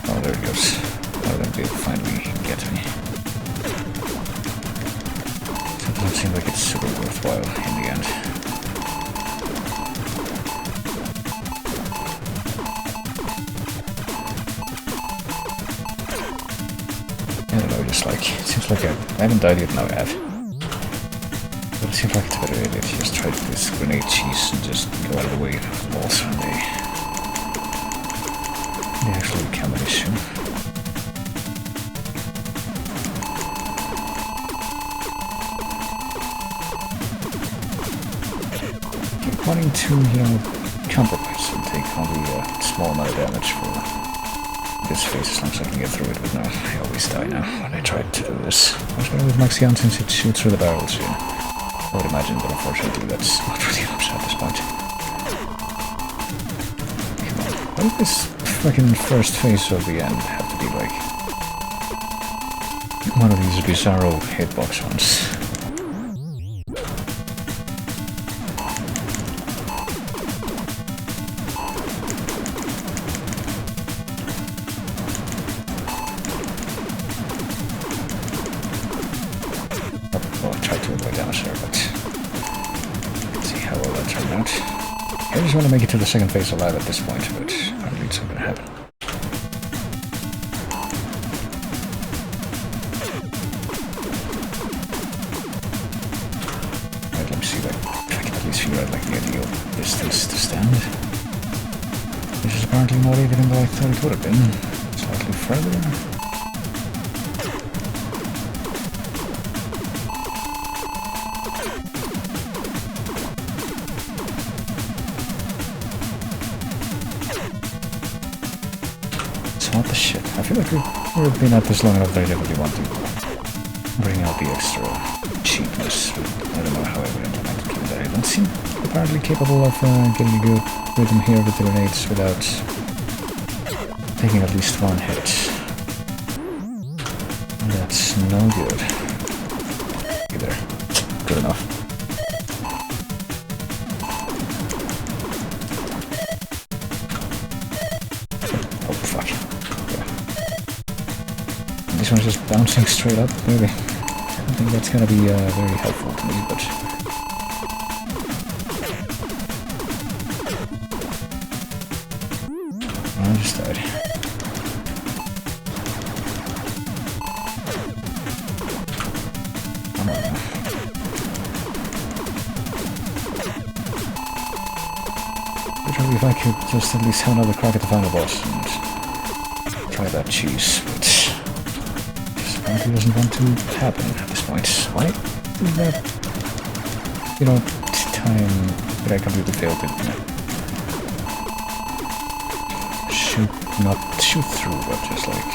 Oh, there it goes. None of them did finally get me. So it doesn't seem like it's super worthwhile in the end. I don't know, just like, it seems like I haven't died yet, now I have. But it seems like it's a better idea if you just try this grenade cheese and just go out of the way of the walls when they actually become an issue. Keep wanting to, you know, compromise and take only a small amount of damage for this phase as long as I can get through it, but no, I always die now when I try to do this. I was going with Max Gun since it shoots through the barrels, yeah. I would imagine, but unfortunately that's not really an option at this point. Come on. Why did this fucking first phase of the end have to be like one of these bizarro hitbox ones? I just want to make it to the second phase alive at this point, but I don't think it's going to happen. Right, let me see if I can at least figure out like the ideal distance to stand. This is apparently more even than I thought it would have been. Slightly further. What the shit? I feel like we've been at this long enough that I definitely want to bring out the extra cheapness. I don't know how I would implement it, given that I don't seem apparently capable of getting a good rhythm here with the grenades without taking at least one hit. That's no good. Either. Good enough. This one's just bouncing straight up, maybe. I don't think that's gonna be very helpful to me, but... just died. Come on now. Literally, if I could just at least have another crack at the final boss and try that cheese, but just apparently doesn't want to happen at this point. Why is that, you know, time that I completely failed it? Not shoot through, but just like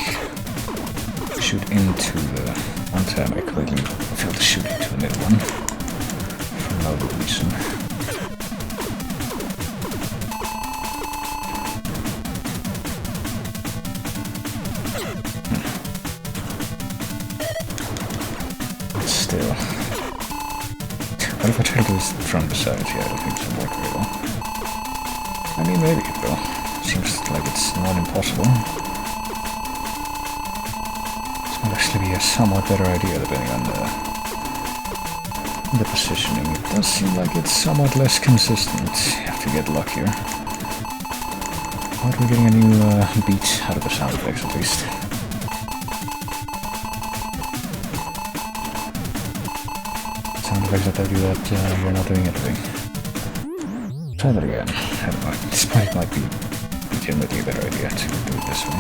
shoot into the one time I completely failed to shoot into the middle one for no good reason. But still. What if I try to do this from the side? Yeah, I don't think it'll work very well. I mean, maybe it will. Seems like it's not impossible. This might actually be a somewhat better idea depending on the positioning. It does seem like it's somewhat less consistent. You have to get luckier. But we're getting a new beat out of the sound effects at least. Sound effects that tell you that you're not doing anything. Try that again. I don't know. This might be legitimately a better idea to do it this way.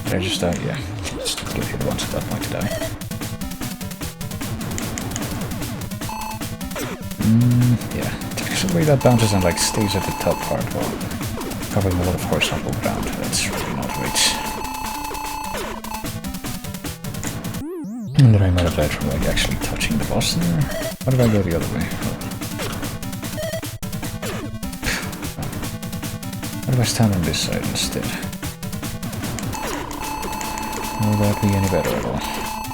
Did I just die? Yeah. Just get hit once at that point to die. Yeah. The way that bounces and like stays at the top part while covering a lot of horizontal ground. That's really not right. And then I might have died from like actually touching the boss there. What if I go the other way? What if I stand on this side instead? Will that be any better at all?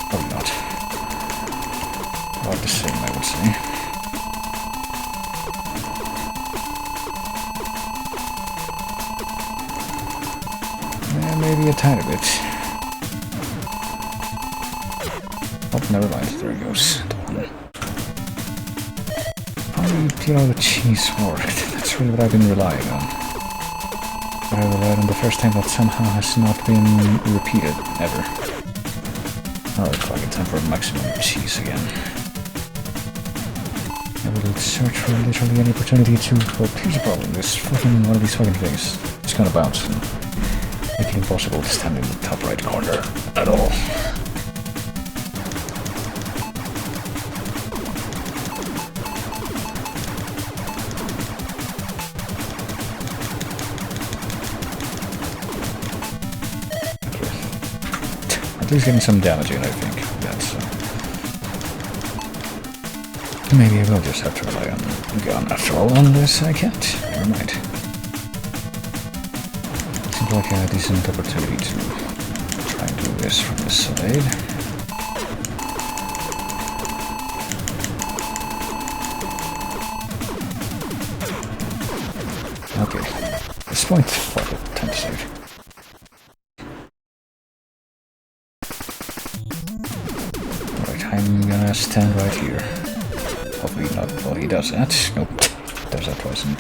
Probably not. About the same, I would say. Yeah, maybe a tiny bit. Oh, never mind. There it goes. Probably, you know, the cheese worked. That's really what I've been relying on. But I relied on the first time that somehow has not been repeated, ever. Oh, fuck it. Time for maximum cheese again. I will search for literally any opportunity to... But here's the problem. This fucking... One of these fucking things. It's gonna bounce and make it impossible to stand in the top right corner at all. At least getting some damage in, I think. That's maybe I will just have to rely on the gun after all, unless I can't. Never mind. Seems like a decent opportunity to try and do this from the side. Okay. At this point, fuck it. Time to save. I'm gonna stand right here. Hopefully not. Well, he does that. Nope. Does that twice and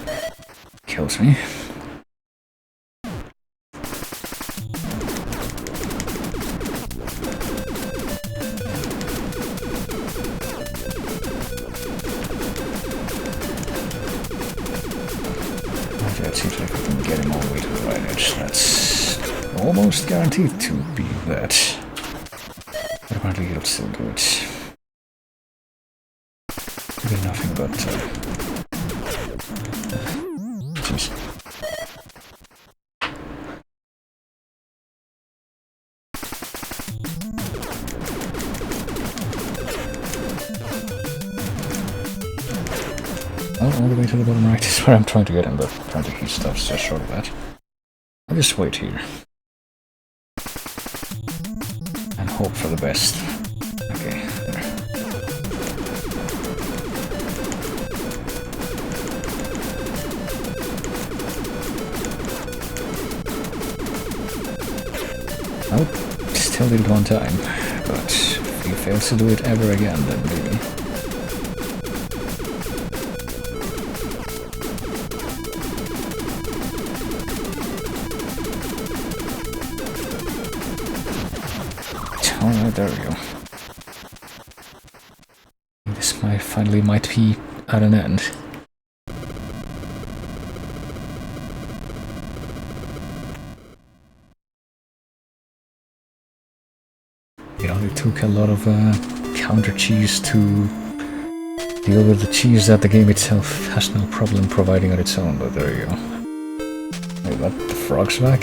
kills me. Okay, it seems like we can get him all the way to the right edge. That's almost guaranteed to be that. But apparently he'll still do it. Maybe nothing but... Jeez. Oh, all the way to the bottom right is where I'm trying to get him, but apparently he stops just short of that. I'll just wait here. And hope for the best. Okay, there. Nope, still only did it one time, but if he fails to do it ever again, then maybe. Alright, there we go. This finally might be at an end. You know, it took a lot of counter cheese to deal with the cheese that the game itself has no problem providing on its own, but there you go. We got the frogs back.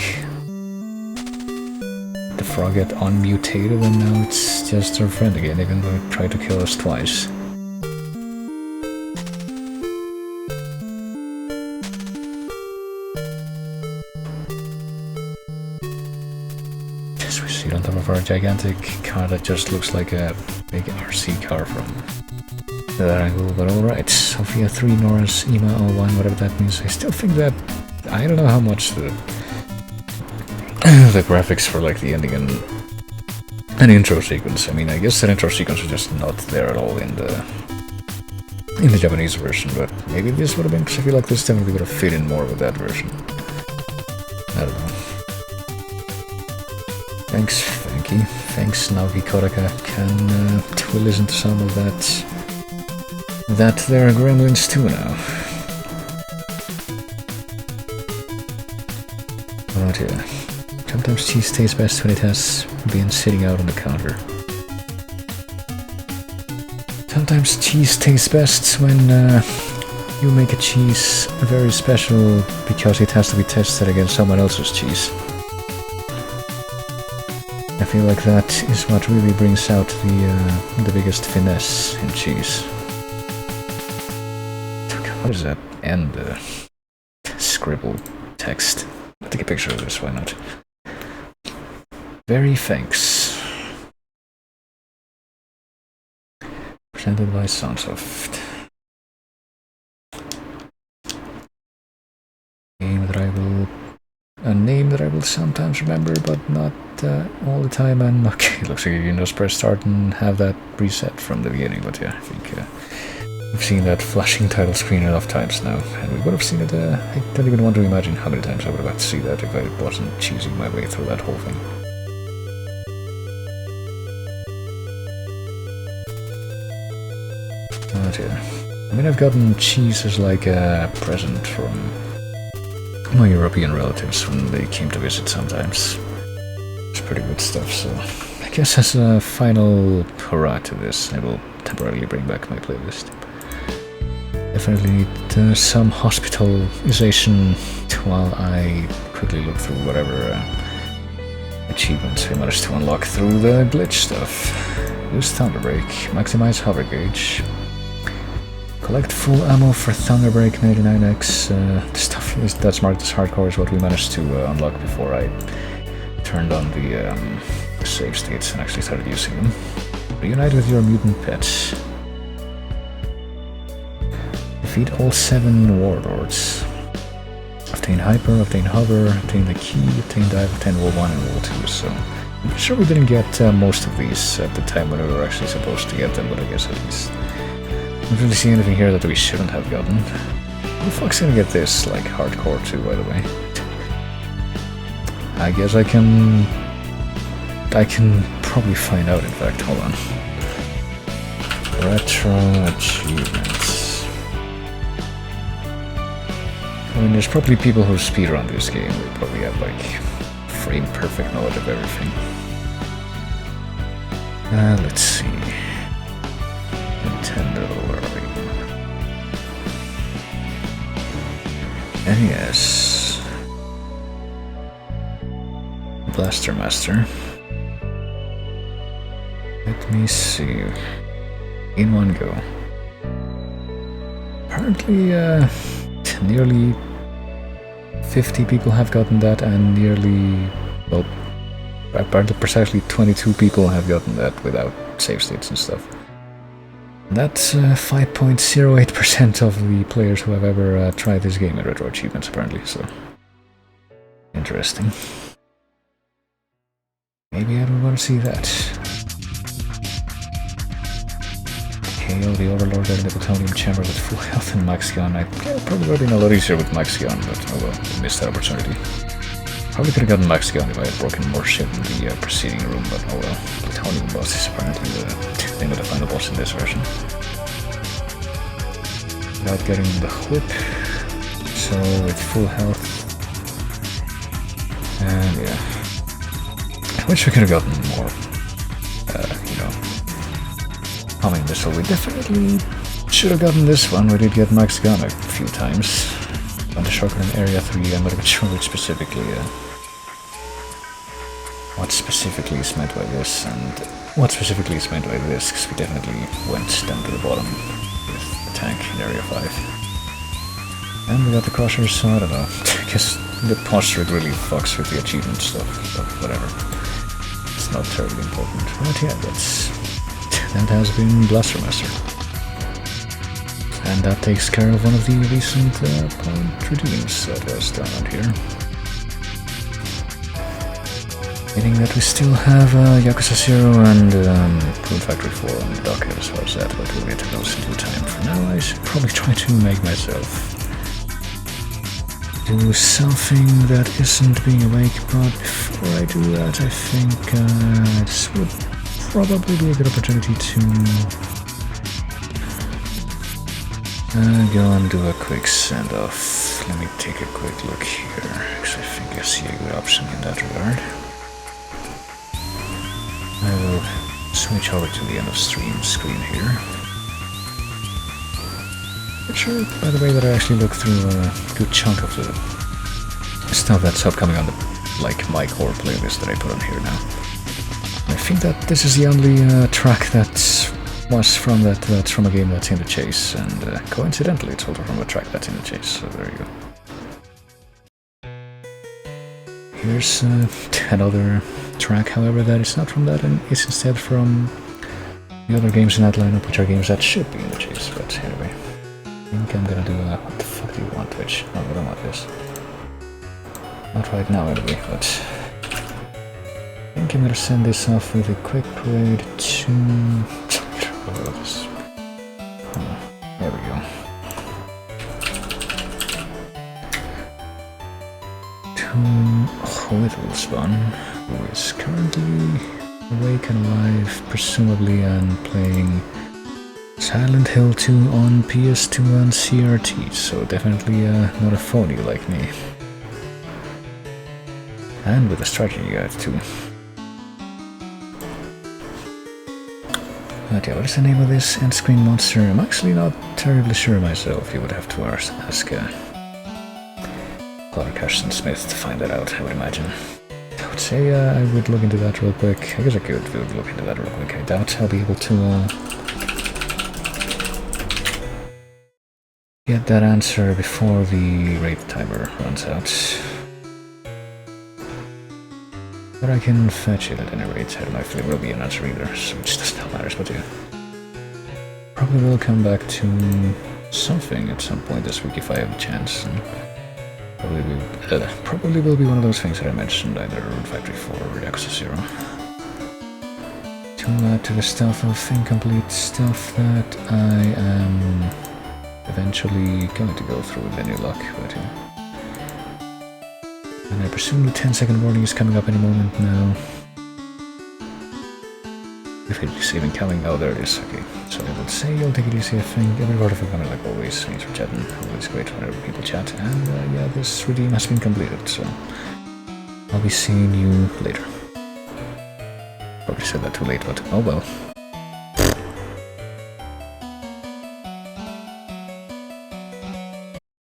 The frog got unmutated and now it's just our friend again, even though it tried to kill us twice. As we see on top of our gigantic car that just looks like a big RC car from that angle, but alright. Sophia 3, Nora's Ema 01, whatever that means. I still think that, I don't know how much the graphics for like the ending and an intro sequence. I mean, I guess that intro sequence is just not there at all in the Japanese version, but maybe this would have been, because I feel like this definitely would have fit in more with that version. I don't know. Thanks, Frankie. Thanks, Naoki Kodaka. We'll listen to some of that there are Gremlins too now. Oh dear. Sometimes cheese tastes best when it has been sitting out on the counter. Sometimes cheese tastes best when you make a cheese very special because it has to be tested against someone else's cheese. I feel like that is what really brings out the biggest finesse in cheese. What is that end scribbled text? I'll take a picture of this, why not? Very thanks. Presented by Soundsoft. A name that I will sometimes remember, but not all the time. And okay, it looks like you can just press start and have that reset from the beginning. But yeah, I think we've seen that flashing title screen enough times now, and we would have seen it. I don't even want to imagine how many times I would have had to see that if I wasn't cheesing my way through that whole thing. Oh dear. I mean, I've gotten cheese as like a present from my European relatives when they came to visit sometimes. It's pretty good stuff, so I guess as a final hurrah to this, I will temporarily bring back my playlist. Definitely need some hospitalization while I quickly look through whatever achievements we managed to unlock through the glitch stuff. Use Thunder Break, maximize hover gauge, collect full ammo for Thunder Break 99x. The stuff that's marked as hardcore is what we managed to unlock before I turned on the save states and actually started using them. Reunite with your mutant pets. Defeat all 7 warlords. Obtain hyper, obtain hover, obtain the key, obtain dive, obtain wall 1 and wall 2. So I'm sure we didn't get most of these at the time when we were actually supposed to get them, but I guess at least I don't really see anything here that we shouldn't have gotten. Who the fuck's gonna get this, like, hardcore too, by the way? I guess I can probably find out, in fact. Hold on. Retro achievements. I mean, there's probably people who speedrun this game. They probably have, like, frame perfect knowledge of everything. Let's see. Nintendo, where are we? NES. Blaster Master. Let me see. In one go. Apparently, nearly 50 people have gotten that, and nearly, well, apparently precisely 22 people have gotten that without save states and stuff. That's 5.08% of the players who have ever tried this game at Retro Achievements, apparently, so interesting. Maybe I don't want to see that. KO the Overlord in the Plutonium Chamber with full health and max gun. I probably would have been a lot easier with max gun, but oh well, I missed that opportunity. Probably could have gotten max gun if I had broken more shit in the preceding room, but oh well. Plutonium boss is apparently the name of the final boss in this version. Without getting the whip, so with full health. And yeah. I wish we could have gotten more, you know, homing missile. We definitely should have gotten this one. We did get max gun a few times. On the shotgun in Area 3, I'm not even sure what specifically is meant by this, and what specifically is meant by this, because we definitely went down to the bottom with the tank in Area 5. And we got the crushers, so I don't know. I guess the posture really fucks with the achievement stuff, but whatever. It's not terribly important. But yeah, that has been Blaster Master. And that takes care of one of the recent point redeems that was done out here. Meaning that we still have Yakuza 0 and Prune Factory 4 on the docket as well as that, but we'll get to those in due time. For now, I should probably try to make myself do something that isn't being awake, but before I do that, I think this would probably be a good opportunity to go and do a quick send-off. Let me take a quick look here, because I think I see a good option in that regard. I will switch over to the end of stream screen here. Not sure, by the way, that I actually looked through a good chunk of the stuff that's upcoming on the My Core playlist that I put on here now. I think that this is the only track that was from that's from a game that's in the chase, and coincidentally it's also from a track that's in the chase, so there you go. Here's another track, however, that is not from that and is instead from the other games in that lineup, which are games that should be in the chase, but anyway. I think I'm gonna do what the fuck do you want, Twitch? No, I don't want this. Not right now anyway, but I think I'm gonna send this off with a quick raid to... there we go. To Whittlespan, who is currently awake and alive, presumably, and playing Silent Hill 2 on PS2 and CRT, so definitely not a phony like me. And with a strategy guide too. But yeah, what is the name of this end screen monster? I'm actually not terribly sure myself. You would have to ask Clark Ashton Smith to find that out, I would imagine. I would say I would look into that real quick. I guess I could look into that real quick. I doubt I'll be able to get that answer before the raid timer runs out. But I can fetch it at any rate. I don't know if there will be an answer either, so which does not matter, but yeah. Probably will come back to something at some point this week if I have a chance. And probably will be one of those things that I mentioned, either Road Factory 4 or Yakuza 0. To add to the stuff of incomplete stuff that I am eventually going to go through with any luck, but yeah. And I presume the 10-second warning is coming up any moment now. If it is even coming, oh there it is, okay. So I would say you'll take it easy, I think. Every word of a comment like always, thanks for chatting, always great whenever people chat. And yeah, this redeem has been completed, so I'll be seeing you later. Probably said that too late, but oh well.